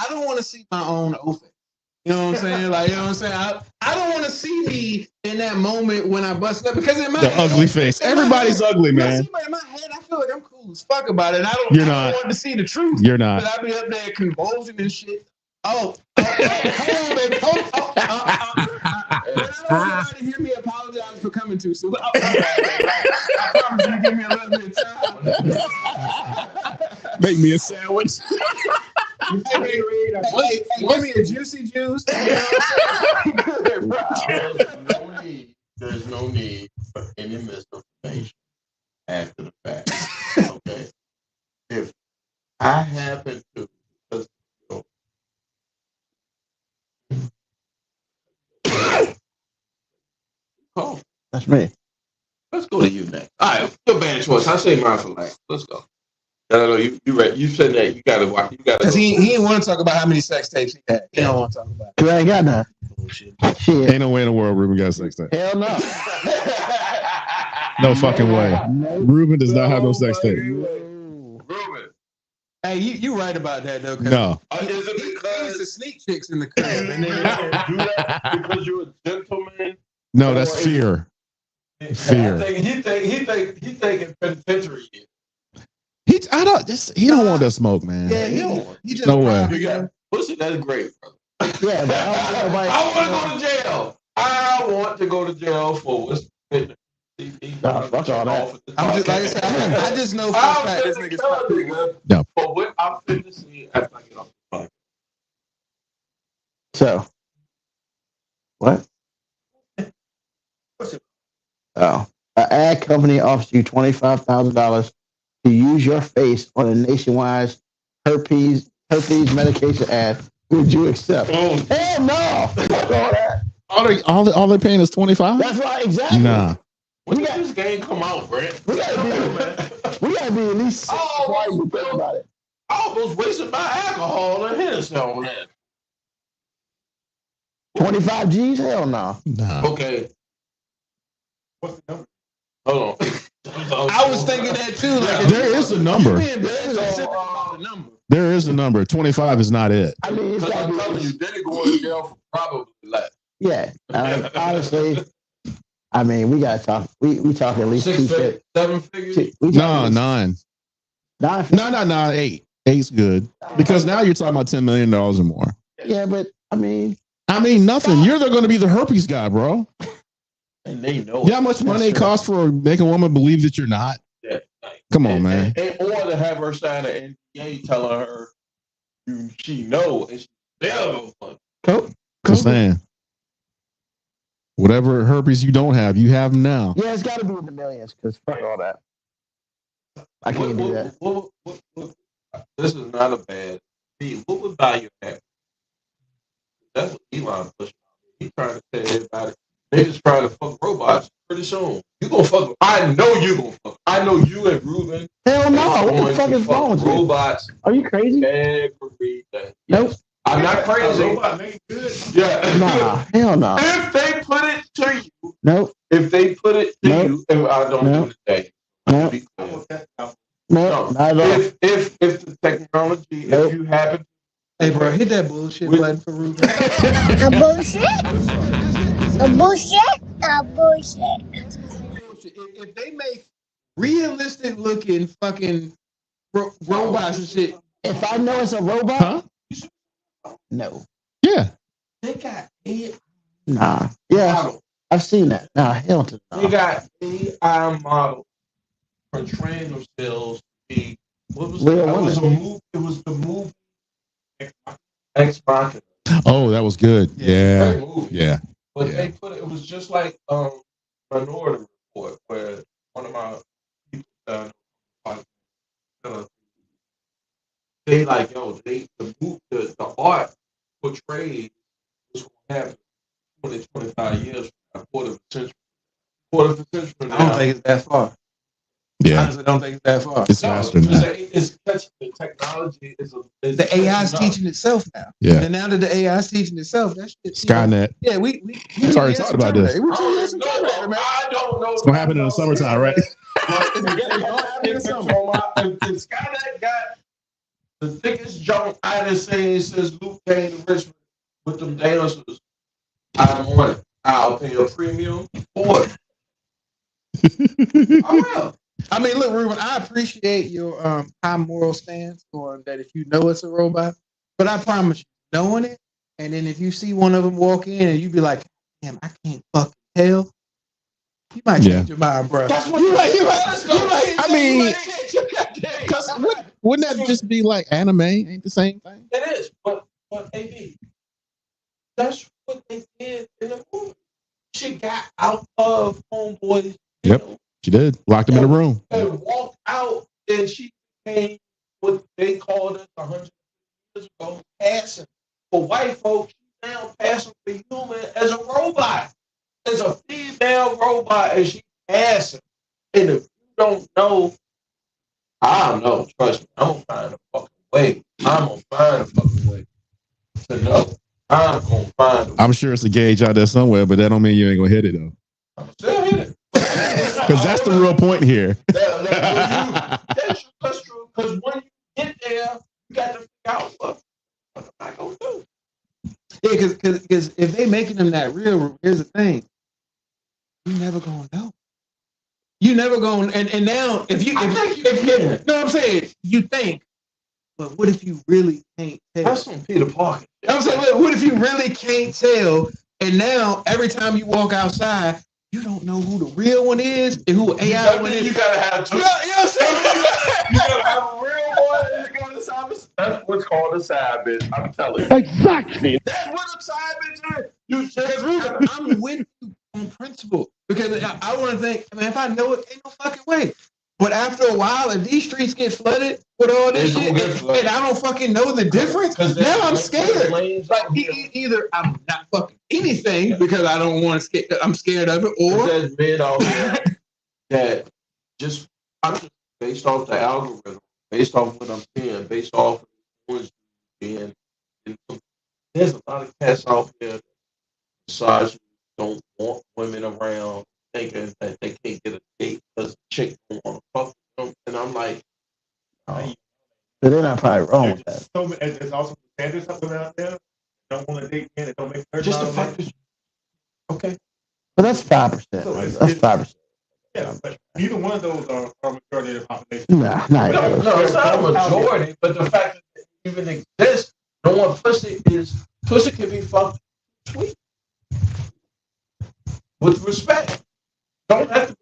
don't want to see my own open. You know what I'm saying? Like, you know what I'm saying? I don't want to see me in that moment when I bust up because in my the head, ugly face. Everybody's ugly, man. In my head, I feel like I'm cool as fuck about it. And I don't want to see the truth. You're not. But I be up there convulsing and shit. Hold on, baby. I don't want anybody to hear me apologize for coming too soon. I promise you to give me a little bit of time. Make me a sandwich. Give me a juicy juice. There's no need for any misinformation after the fact. Okay. If I happen to call. That's me. Let's go to you next. All right, your bad choice. I say mine for last. Let's go. No, you right. You said that you gotta watch. You gotta. Because he didn't want to talk about how many sex tapes he had. He don't want to talk about it. Cause I ain't got none. Shit. Ain't no way in the world Ruben got a sex tape. Hell no. No fucking way. Ruben does not have no sex tape. Ruben. Hey, you right about that though. No. Is it He because used to sneak chicks in the crib, and then do that because you're a gentleman? No, that's fear. Fear. He thinking penitentiary. He don't want to smoke, man. yeah, he just No way. You got pussy. That's great, brother. Yeah, but I want to go to jail. I want to go to jail for what's fitness. fuck all that. I'm just like I said, I just know for a fact this nigga's fucking. No. But what I'm fitting to see after I get off the phone. So, what? Oh, an ad company offers you $25,000 to use your face on a nationwide herpes medication ad. Would you accept? Oh. Hell no! Fuck all that. All they're paying is 25. That's right, exactly. Nah. When did this game come out, Brent? We gotta be at least 6 before you think about it. I almost wasted my alcohol and Hennessy on that. 25 G's? Hell no. Nah. Okay. What's the number? Hold on. I was thinking that too. Like, There is a number. being very specific about the number. There is a number. 25 is not it. I mean, it's Because gotta I'm telling be. you, then it go to jail for probably less. Yeah. Honestly, I mean, we gotta talk. We talk at least 6 2 figures, 7 figures. No, 9. 9. No, 8. 8's good. Because now you're talking about $10 million or more. Yeah, but I mean, nothing. You're going to be the herpes guy, bro. And they know You know how much money it costs for making a woman believe that you're not? Yeah. Come on, man. Or to have her sign an NDA telling her she know and she still don't fuck. Just saying. Whatever herpes you don't have, you have them now. yeah, it's gotta be in the millions because fuck all that. I can't do that. What, this is not a bad thing. What would value have? That's what Elon pushing. He's trying to tell everybody. Niggas trying to fuck robots pretty soon. You gonna fuck. I know you gonna fuck. I know you and Ruben. Hell no! What the fuck is wrong with you? Robots. Are you crazy? Everything. Nope. I'm not crazy. Yeah. Nah. Hell no. If they put it to you. Nope. If they put it to you, if I don't do it today. Nope. No. Not at all. If the technology, if you happen. Hey, bro, hit that bullshit button for Ruben. A bullshit? A bullshit? A bullshit. If they make realistic looking fucking robots and shit. If I know it's a robot, no. Yeah. They got AI. Nah. Yeah. I've seen that. Nah, hell to no. They got AI models for train themselves to be. What was Real that? women. Was a movie. It was the movie Ex Machina. Oh, that was good. Yeah. Great movie. Yeah. But they put it was just like Minority Report, where one of my people they like, yo, the art portrayed was going to happen 20, 25 years from now, quarter of a century from now. I don't think it's that far. Yeah. Honestly, I don't think it's that far. It's faster than that. It's the technology is the AI is teaching itself now. Yeah. And now that the AI is teaching itself, that shit. Skynet. Yeah, we already talked about this. I don't know. It's gonna happen in the summertime, right? If Skynet got the thickest jump I done seen since Luke came to Richmond with them dancers, I'm on it. I'll pay a premium for it. I will. I mean, look, Ruben, I appreciate your high moral stance on that if you know it's a robot, but I promise you, knowing it, and then if you see one of them walk in and you be like, damn, I can't fucking tell, you might change your mind, bro. That's what you might. I mean, because wouldn't that just be like anime? Ain't the same thing? It is, but AB, that's what they did in the movie. She got out of Homeboy's. Yep, she did. Locked him in a room. And walked out, and she became what they called us 100 years ago, passing. For white folks, she's now passing for human as a robot, as a female robot, and she passing. And if you don't know, I don't know. Trust me, I'm gonna find a fucking way. I'm gonna find a fucking way to know. I'm gonna find a way. I'm sure it's a gauge out there somewhere, but that don't mean you ain't gonna hit it though. I'm still hit it. Because that's the real point here. That's true. Because when you get there, you got to figure out what am I gonna do. Yeah, because if they making them that real, here's the thing, you never gonna know. You never gonna and now if you no, I'm saying you think, but what if you really can't tell? That's some Peter Parker. I'm saying, what if you really can't tell? And now every time you walk outside, you don't know who the real one is and who AI one is. You gotta have two. You know what I'm saying? You gotta have a real one and you gotta have a. That's what's called a side bitch. I'm telling you. Exactly. That's what a side bitch is. You Because Ruben, I'm with you on principle. Because I want to think, man, if I know it, ain't no fucking way. But after a while, if these streets get flooded with all this shit, and I don't fucking know the difference, now I'm scared. Like either I'm not fucking anything because I don't want to scare. I'm scared of it, or there's men out there that just I'm just based off the algorithm, based off what I'm seeing, based off what's being. There's a lot of cats out there that besides don't want women around, thinking that they can't get a date because the chick don't want to fuck with them. And I'm like, so they're not probably wrong with that. So there's also standards out there. Don't want to date men that don't make $30 just the fact that okay. But that's 5%. That's 5%. Yeah, but neither one of those are majority of the population. Nah, no, it's not a majority, but the fact that it even exists, no one pussy can be fucked sweet. With respect. Don't have to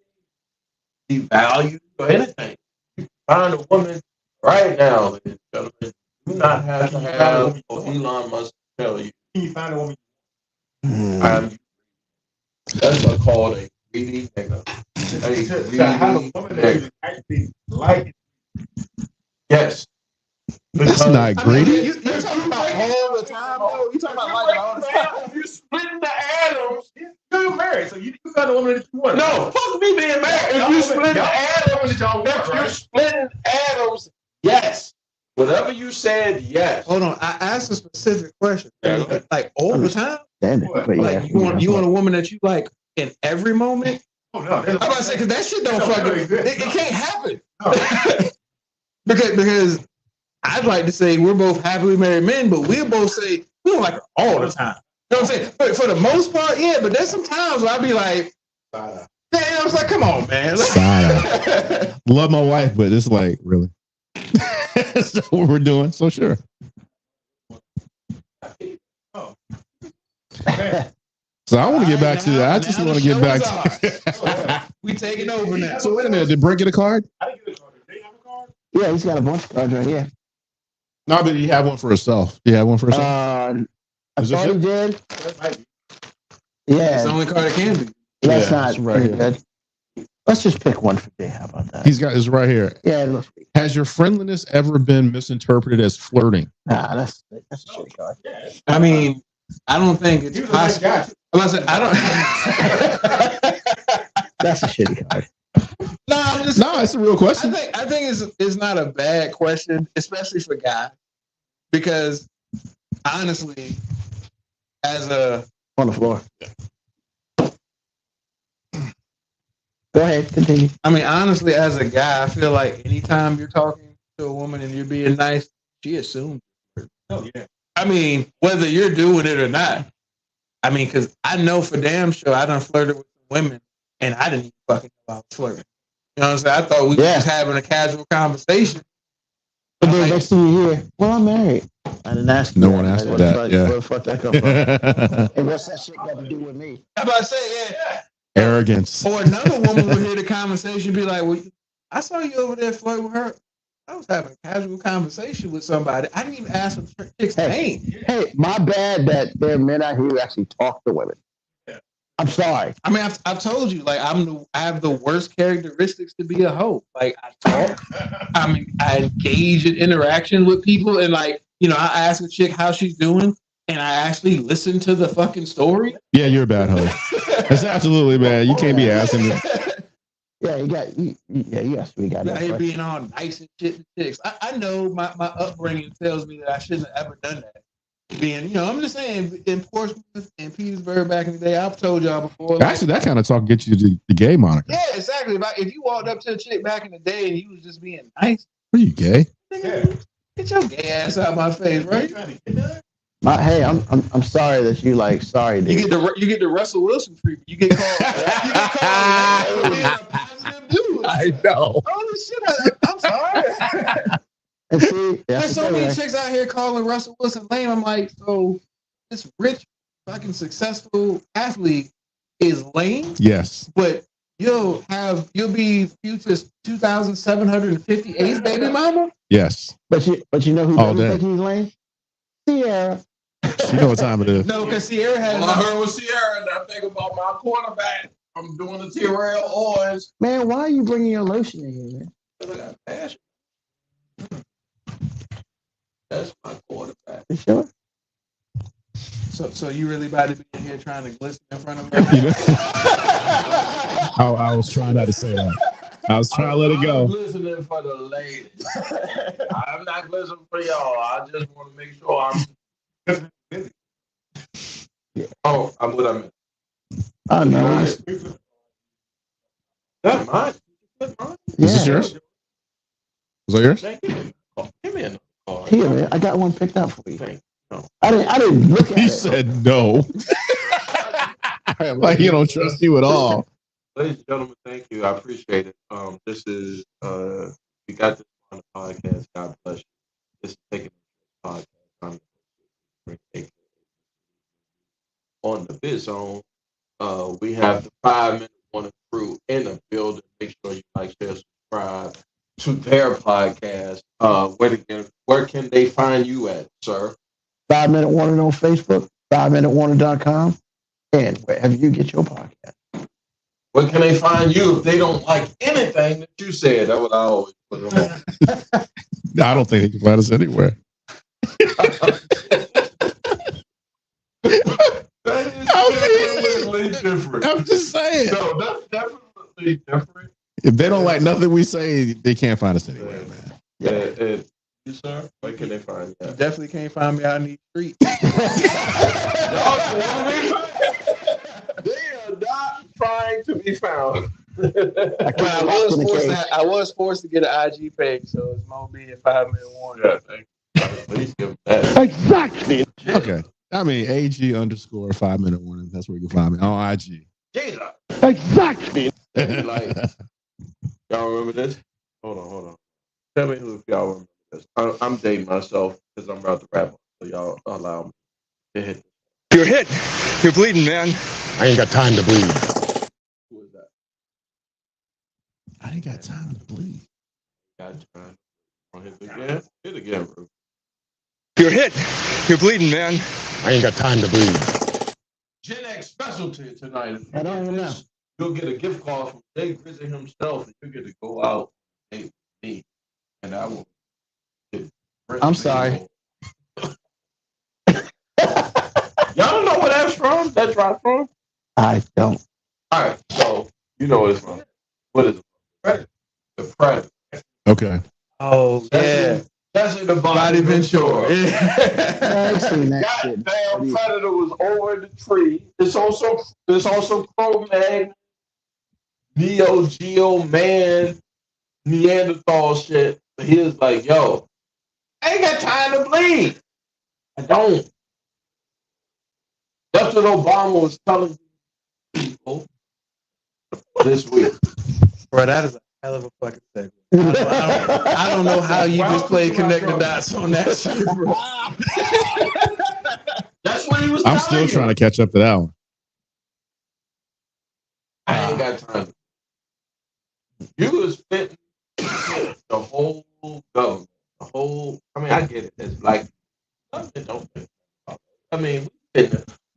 be devalued or anything. You find a woman right now, ladies and gentlemen, do not have to have Elon Musk tell you. You find a woman. That's called a greedy nigga. Have a woman that you actually like. Yes. That's not greedy. you're talking about all the time, though. You talking about like all the time. If you're splitting the atoms, You're married, so you find a woman that you want. no, fuck me being married. If you split the atoms, if you're splitting atoms, yes. Whatever you said, yes. Hold on, I asked a specific question. Like all the time. Damn it. But yeah. Like you want a woman that you like in every moment. Oh no, I'm about to say because that shit don't fucking. It can't happen. because I'd like to say we're both happily married men, but we'll both say we don't like her all the time. You know what I'm saying? But for the most part, yeah. But there's some times where I'll be like, damn, I was like, come on, man. Love my wife, but it's like really. That's what we're doing. So sure. So I want to get back to that. I just want to get back to. We taking over now. So wait a minute. Did Brent get a card? Yeah, he's got a bunch of cards right here. No, but he had one for himself. He had one for himself. I thought he did. It's Yeah, the only card it can be. that's Yeah, not it's right here. good. Let's just pick one for Jay. How about that? He's got his right here. Yeah, it looks good. Has your friendliness ever been misinterpreted as flirting? Nah, that's a shitty card. I mean, I don't think it's possible. Unless I don't. That's a shitty card. No, it's a real question. I think it's not a bad question, especially for guys, because honestly, as a On the floor. Go ahead, continue. I mean, honestly, as a guy, I feel like anytime you're talking to a woman and you're being nice, she assumes. Oh yeah. I mean, whether you're doing it or not. I mean, because I know for damn sure I done flirted with women and I didn't even fucking know I was flirting. You know what I'm saying? I thought we were just having a casual conversation. But then next thing you hear, well, I'm married. I didn't ask you. No one asked for that. Yeah. Where the fuck that come from? And what's that shit got to do with me? How about I say, yeah. Arrogance. Or another woman would hear the conversation and be like, well, I saw you over there flirting with her. I was having a casual conversation with somebody. I didn't even ask for the chick's name. Hey, my bad that there are men out here who actually talk to women. I'm sorry. I mean, I've told you, like, I have the worst characteristics to be a hoe. Like, I talk. I mean, I engage in interaction with people, and like, you know, I ask a chick how she's doing, and I actually listen to the fucking story. Yeah, you're a bad hoe. That's absolutely bad. You can't be asking me. Yeah, you got Out here being all nice and shit to chicks. I know my upbringing tells me that I shouldn't have ever done that. Being, you know, I'm just saying, in Portsmouth and Petersburg back in the day, I've told y'all before. Like, Actually, that kind of talk gets you the gay moniker. yeah, exactly. If you walked up to a chick back in the day and you was just being nice, Are you gay? get your gay ass out of my face, right? Hey, I'm sorry that you like. Sorry, dude. You get the Russell Wilson treatment. You get called. Being a positive dude. I know. Holy shit! I'm sorry. And see, There's so many chicks out here calling Russell Wilson lame. I'm like, so this rich, fucking successful athlete is lame? Yes. But you'll be Future's 2,758th baby mama? Yes. But you know who doesn't think he's lame? Sierra. You know what time it is. No, because Sierra had. Well, I heard with Sierra, and I think about my quarterback. I'm doing the Tyrell Orange. Man, why are you bringing your lotion in here, man? I got passion. That's my quarterback. You sure? So you really about to be in here trying to glisten in front of me? I was trying not to say that. I was trying to let it go. I'm listening for the ladies. I'm not listening for y'all. I just want to make sure I'm busy. Yeah. Oh, I'm what I meant. I know. That's mine. Is this yours? Was that yours? Give me another card. Here, man, I got one picked out for you. I didn't look at it. He said no. Like you don't trust you at all. Ladies and gentlemen, thank you. I appreciate it. This is we got this on the podcast. God bless you. This is Taking the podcast. I'm on the Biz Zone. We have the 5-minute one crew in the building. Make sure you like, share, subscribe to their podcast. Where can they find you at, sir? 5-Minute Warning on Facebook, 5minutewarning.com, and wherever you get your podcast. Where can they find you if they don't like anything that you said? That's what I always put them on. I don't think they can find us anywhere. That is definitely different. I'm just saying. No, that's definitely different. If they don't like nothing we say, they can't find us anywhere, man. Yeah, you, sir? Where can they find you? You definitely can't find me out in these streets. They are not trying to be found. I was forced to get an IG page, so it's gonna be a 5-minute warning. Yeah, thank you. Please give them that. Exactly. Okay. I mean, AG_5-minute warning. That's where you can find me on IG. Jesus. Exactly. Like, y'all remember this? Hold on. Tell me who if y'all remember this. I'm dating myself because I'm about to wrap up. So y'all allow me to hit. You're hit. You're bleeding, man. I ain't got time to bleed. Who is that? I ain't got time to bleed. Got time. Hit it again. Hit it again, bro. You're hit. You're bleeding, man. I ain't got time to bleed. Gen X specialty tonight. I don't even know. You'll get a gift card from Dave Grizzly himself, and you get to go out and date me, and I will. I'm sorry. Y'all don't know where that's from? That dropped from? I don't. All right, so you know what it's from. What is it? Predator. The Predator. Okay. Oh, yeah. That's in the Body Ventura. I've seen that shit. Goddamn Predator was over the tree. It's also Cro-Mag, Neo Geo Man, Neanderthal shit. But he was like, yo, I ain't got time to bleed. I don't. That's what Obama was telling people this week. Bro, that is a hell of a fucking segment. I don't know how you just played connect the dots on that shit, bro. That's what he was I'm telling still you. trying to catch up to that one. I ain't got time. You was spitting the whole government. The whole, I mean, I get it. It's like, don't think about it. I mean,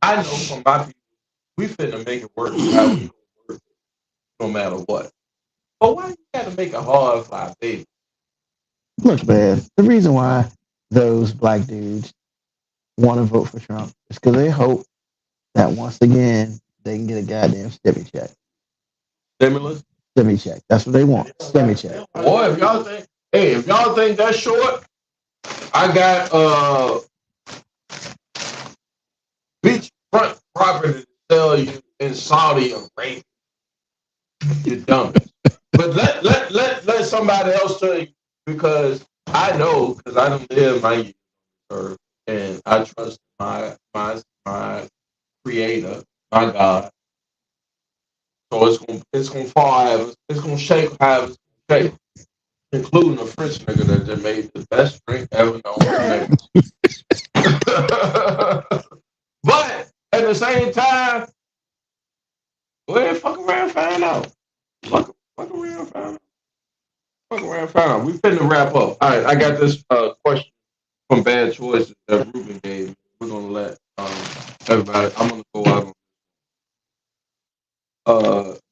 I know from my people, we finna make it work. No matter what. But why you gotta make it hard for our baby? Look, man, the reason why those black dudes want to vote for Trump is because they hope that once again they can get a goddamn stimmy check. Stimulus? Stimmy check. That's what they want. Stimmy check. Boy, if y'all think that's short, I got beachfront property to sell you in Saudi Arabia. You're dumb. But let somebody else tell you, because I know, because I don't live my years on earth, and I trust my creator, my God. So it's gonna fall, it's gonna shake however it's gonna shake, including the French nigga that just made the best drink ever known to make. But at the same time, go ahead, fuck around and find out. Fuck around and find out. Fuck around and find out. We finna wrap up. All right, I got this question from Bad Choices that Ruben gave me. We're gonna let everybody. I'm gonna go out.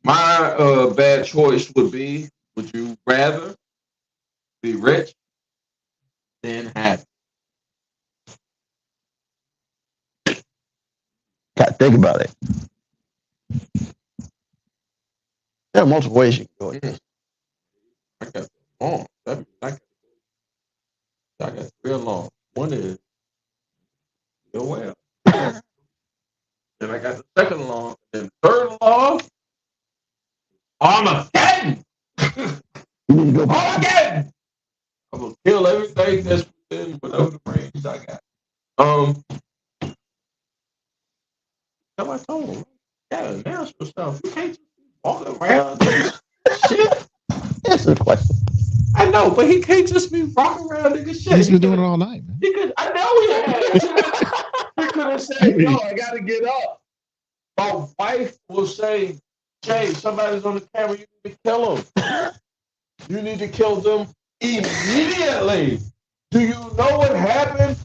My bad choice would be: would you rather be rich than happy? Got to think about it. There are multiple ways you can go with this. I got long. I got real long. One is real well. Then I got the second law. And the third law, Armageddon. Armageddon. I'm gonna kill everything that's within whatever the range I got. So I told him, you gotta announce yourself. You can't just walk around. Shit. Answer the question. I know, but he can't just be walking around nigga shit. He's been doing it all night, man. I know he has. He could have said, "Yo, I gotta get up." My wife will say, "Jay, somebody's on the camera. You need to kill them. You need to kill them immediately." Do you know what happened?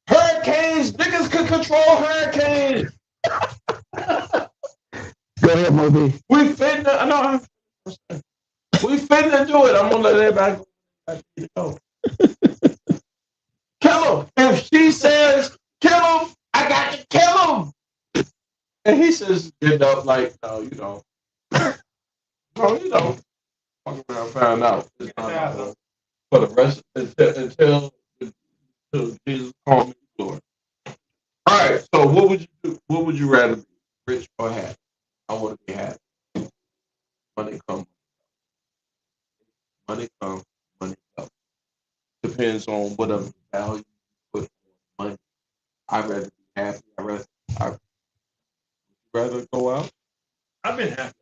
Hurricanes, niggas could control hurricanes. Go ahead, Moby. We finna do it. I'm gonna let everybody go. Kill him. If she says kill him, I got to kill him. And he says, end up like, no, you know. So, you know, fuck around, find out. It's not for the rest until Jesus called me Lord. All right, so what would you do? What would you rather be, rich or happy? I want to be happy. Money comes. Money comes. Money comes. Depends on whatever value you put on money. I'd rather be happy. I'd rather go out. I've been happy.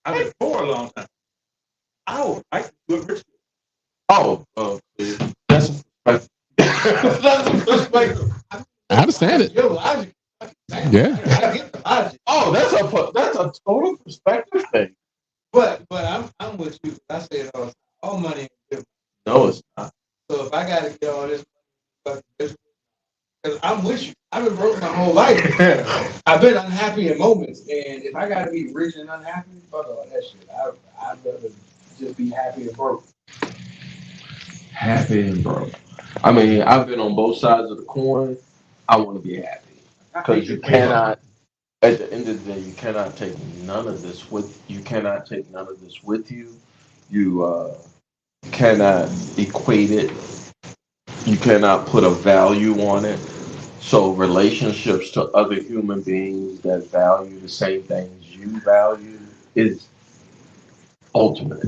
I've been poor a long time. I would like to do it rich. That's a perspective. I understand it. Your logic. Yeah. I get the logic. Oh, that's a total perspective thing. But I'm with you. I say it all money ain't good. No, it's not. So if I gotta get all this because I'm with you. I've been broke my whole life. I've been unhappy in moments, and if I gotta be rich and unhappy, fuck all that shit. I'd rather just be happy and broke. Happy and broke. I mean, I've been on both sides of the coin. I want to be happy because you cannot. At the end of the day, you cannot take none of this with you. Cannot take none of this with you. You cannot equate it. You cannot put a value on it. So relationships to other human beings that value the same things you value is ultimate.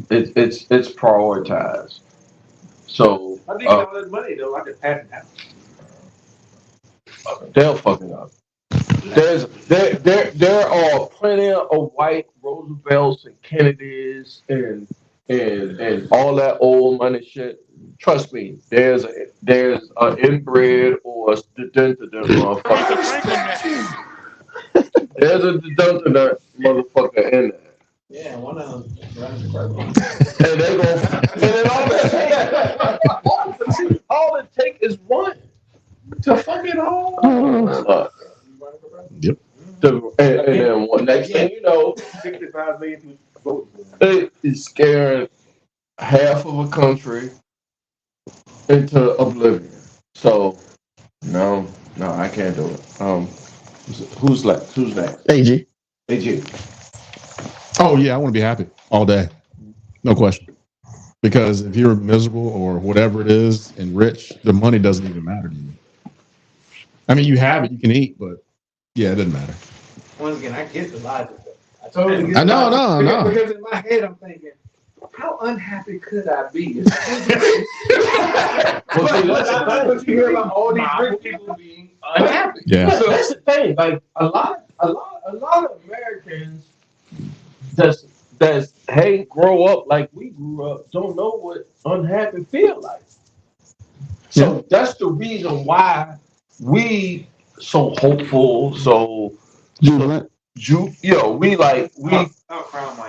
It's prioritized. So I think all this money though, I could pass it down. they'll fuck it up. There are plenty of white Roosevelts and Kennedys and all that old money shit. Trust me, there's an inbred or a student motherfucker. There's a student motherfucker in there. Yeah, one of them runs the program. And they go, all it takes is one to fuck it all up. Yep. And then next thing you know, 65 million votes. it is scaring half of a country into oblivion. So no, I can't do it. Who's next? AG. AG. Oh yeah, I want to be happy all day, no question. Because if you're miserable or whatever it is and rich, the money doesn't even matter to you. I mean, you have it, you can eat, but yeah, it doesn't matter. Once again, I get the logic. I totally get I know, the logic. no. Because in my head, I'm thinking, how unhappy could I be? But you hear about all these rich people being unhappy. Yeah. So that's the thing. Like a lot of Americans that's grow up like we grew up don't know what unhappy feel like. So that's the reason why we so hopeful. So we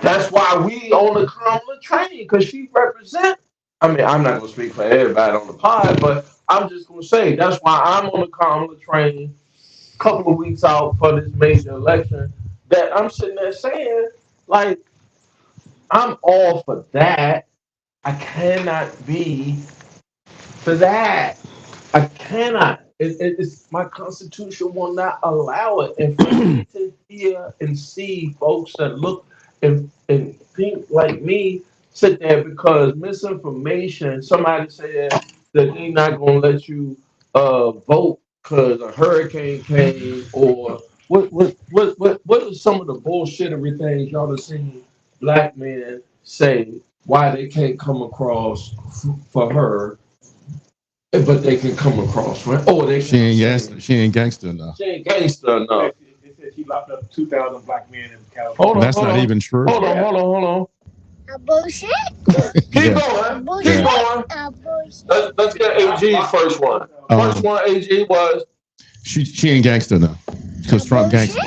that's why we on the Kamala train because she represent. I mean, I'm not gonna speak for everybody on the pod, but I'm just gonna say that's why I'm on the Kamala train. A couple of weeks out for this major election, that I'm sitting there saying, like, I'm all for that. I cannot be for that. I cannot. It's my constitution will not allow it. And for me to hear and see folks that look and think like me sit there because misinformation. Somebody said that they're not gonna let you vote because a hurricane came, or what are some of the bullshittery things y'all have seen black men say why they can't come across for her, but they can come across, right? Oh, She ain't gangster enough. She ain't gangster enough. They said she locked up 2,000 black men in California. That's not even true. Hold on. A bullshit. Keep going. Keep going. A bullshit. Let's get AG's first one. First one, AG was she ain't gangster enough because Trump gangster.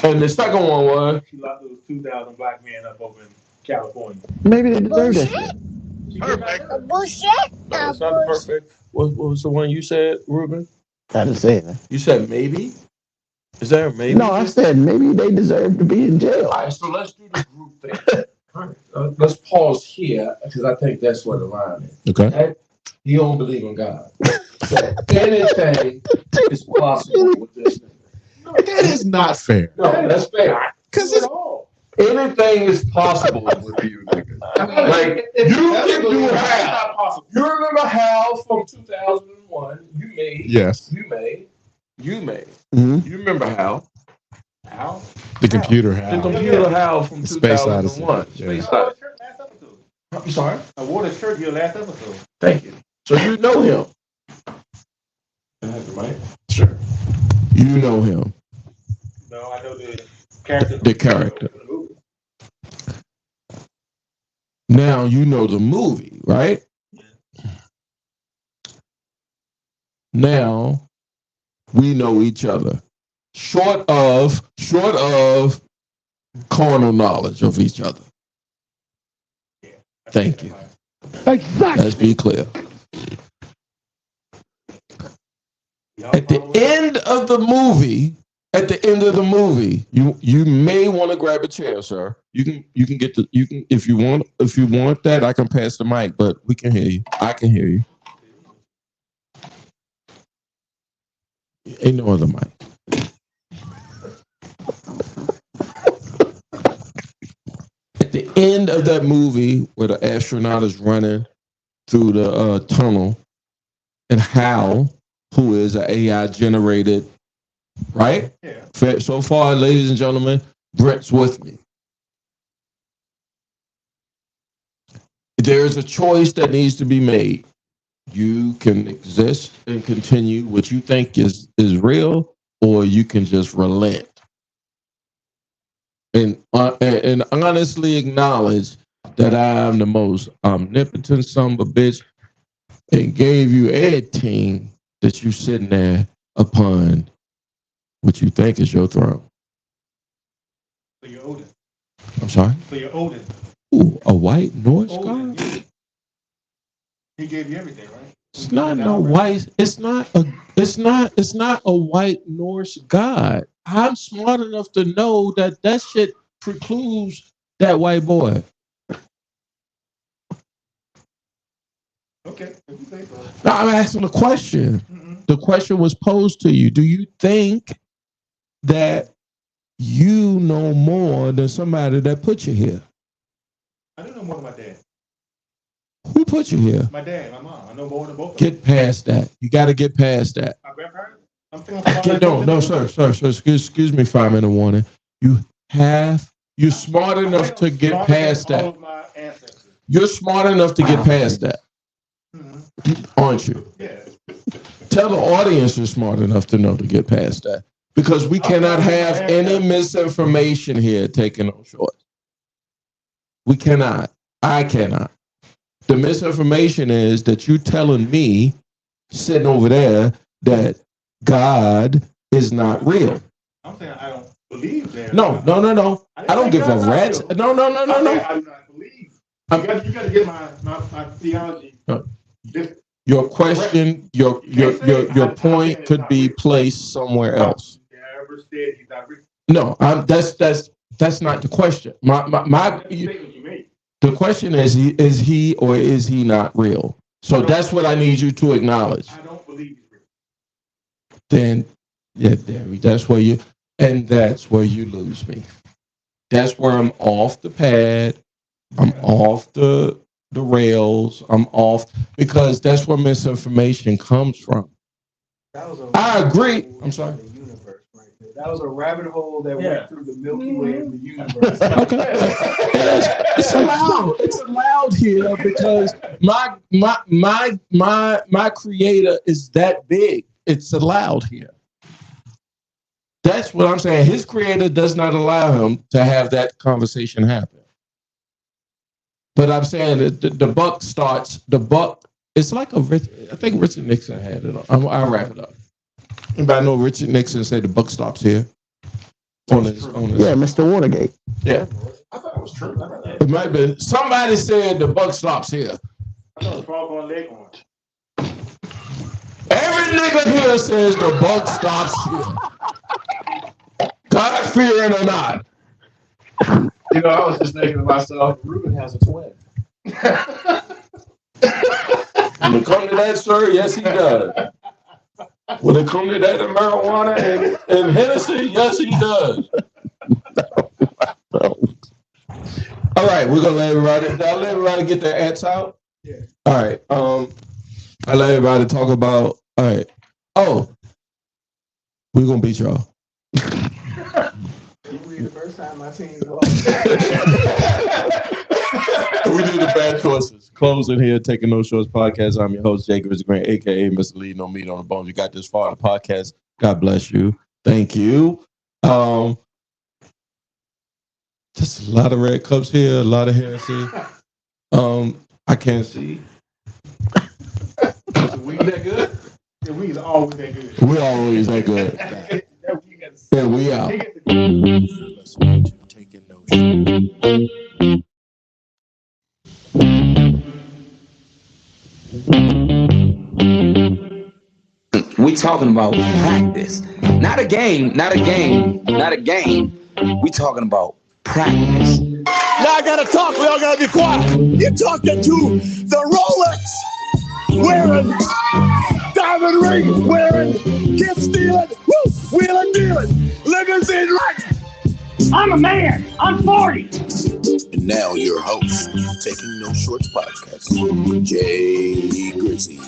And the second one was she locked those 2,000 black men up over in California. Maybe they deserve that shit. A bullshit. no, it's not perfect. What was the one you said, Ruben? I didn't say that. You said maybe. Is there a maybe? No, I said maybe they deserve to be in jail. All right, so let's do the group thing. All right, let's pause here because I think that's where the line is. Okay. You don't believe in God. So anything is possible with this thing. That is not fair. No, that's fair. Because it's anything is possible with you, nigga. Like you can do Hal. You remember Hal from 2001? You made. Yes. You made. Mm-hmm. You remember Hal? How? The computer Hal. The computer Hal from The Space 2001. Odyssey. Space I Odyssey. wore the shirt last episode. I'm sorry. I wore the shirt your last episode. Thank you. So you know him. Can I have the mic? Sure. You know him. No, I know the character. The character. From the movie. Now you know the movie, right? Now we know each other. Short of carnal knowledge of each other. Thank you. Exactly. Let's be clear. At the end of the movie, you may want to grab a chair, sir. You can get if you want that, I can pass the mic, but we can hear you. I can hear you. Ain't no other mic. At the end of that movie where the astronaut is running through the tunnel, and Hal, who is an AI generated, right? Yeah. So far, ladies and gentlemen, Brett's with me. There's a choice that needs to be made. You can exist and continue what you think is real, or you can just relent and honestly acknowledge that I am the most omnipotent son of a bitch and gave you everything that you sitting there upon what you think is your throne. So you're Odin. I'm sorry? So you're Odin. Ooh, a white Norse god? Yeah. He gave you everything, right? It's not no white. It's not a white Norse god. I'm smart enough to know that shit precludes that white boy. Okay, if you say so. No, I'm asking a question. Mm-hmm. The question was posed to you. Do you think that you know more than somebody that put you here? I don't know more than my dad. Who put you here? My dad, my mom. I know more than both of them. Get past that. You got to get past that. My grandparents? No, sir. Excuse me, 5 minute warning. You're smart enough to get past that. You're smart enough to get past that. Aren't you? Yeah. Tell the audience you're smart enough to know to get past that. Because we cannot have any misinformation here taken on short. We cannot. I cannot. The misinformation is that you're telling me, sitting over there, that God is not real. I'm saying I don't believe that. No. I don't give a rat's. No. I do not believe. You got to get my theology. Your question, your point could be placed somewhere else. Never said he's not real. No, that's not the question. The question is he or is he not real? So that's what I need you to acknowledge. I don't believe he's real. Then, yeah, that's where you lose me. That's where I'm off the pad. I'm off the rails. I'm off because that's where misinformation comes from. I agree. I'm sorry. That was a rabbit hole that went through the Milky Way of the universe. Okay. It's allowed here because my creator is that big. It's allowed here. That's what I'm saying. His creator does not allow him to have that conversation happen. But I'm saying that the buck starts. It's like I think Richard Nixon had it. I'll wrap it up. Anybody know Richard Nixon said the buck stops here? On his. Yeah, Mr. Watergate. Yeah. I thought it was true. It might be. Somebody said the buck stops here. I thought it was Foghorn Leghorn. Every nigga here says the buck stops here. God fearing or not. You know, I was just thinking to myself, Ruben has a twin. When it comes to that, sir, yes, he does. When it comes to that marijuana and Hennessy, yes, he does. All right, we're gonna let everybody get their ants out. Yeah. All right. I let everybody talk about. All right. Oh, we're gonna beat y'all. The first time my team lost. We do the bad choices. Closing here, Taking No Shorts podcast. I'm your host, Jacob Grant, aka Mr. Lee. No meat on the bones. You got this far in the podcast. God bless you. Thank you. Just a lot of red cups here, a lot of Hennessy. I can't see. The weed that good? The weed's always that good. We're always that good. And we out. We talking about practice. Not a game, not a game, not a game. We talking about practice. Now I gotta talk. We all gotta be quiet. You're talking to the Rolex wearing, diamond ring wearing, gift stealing, wheeling dealing, limousine riding. I'm a man. I'm 40. And now your host, Taking No Shorts podcast, Jay Grizzy.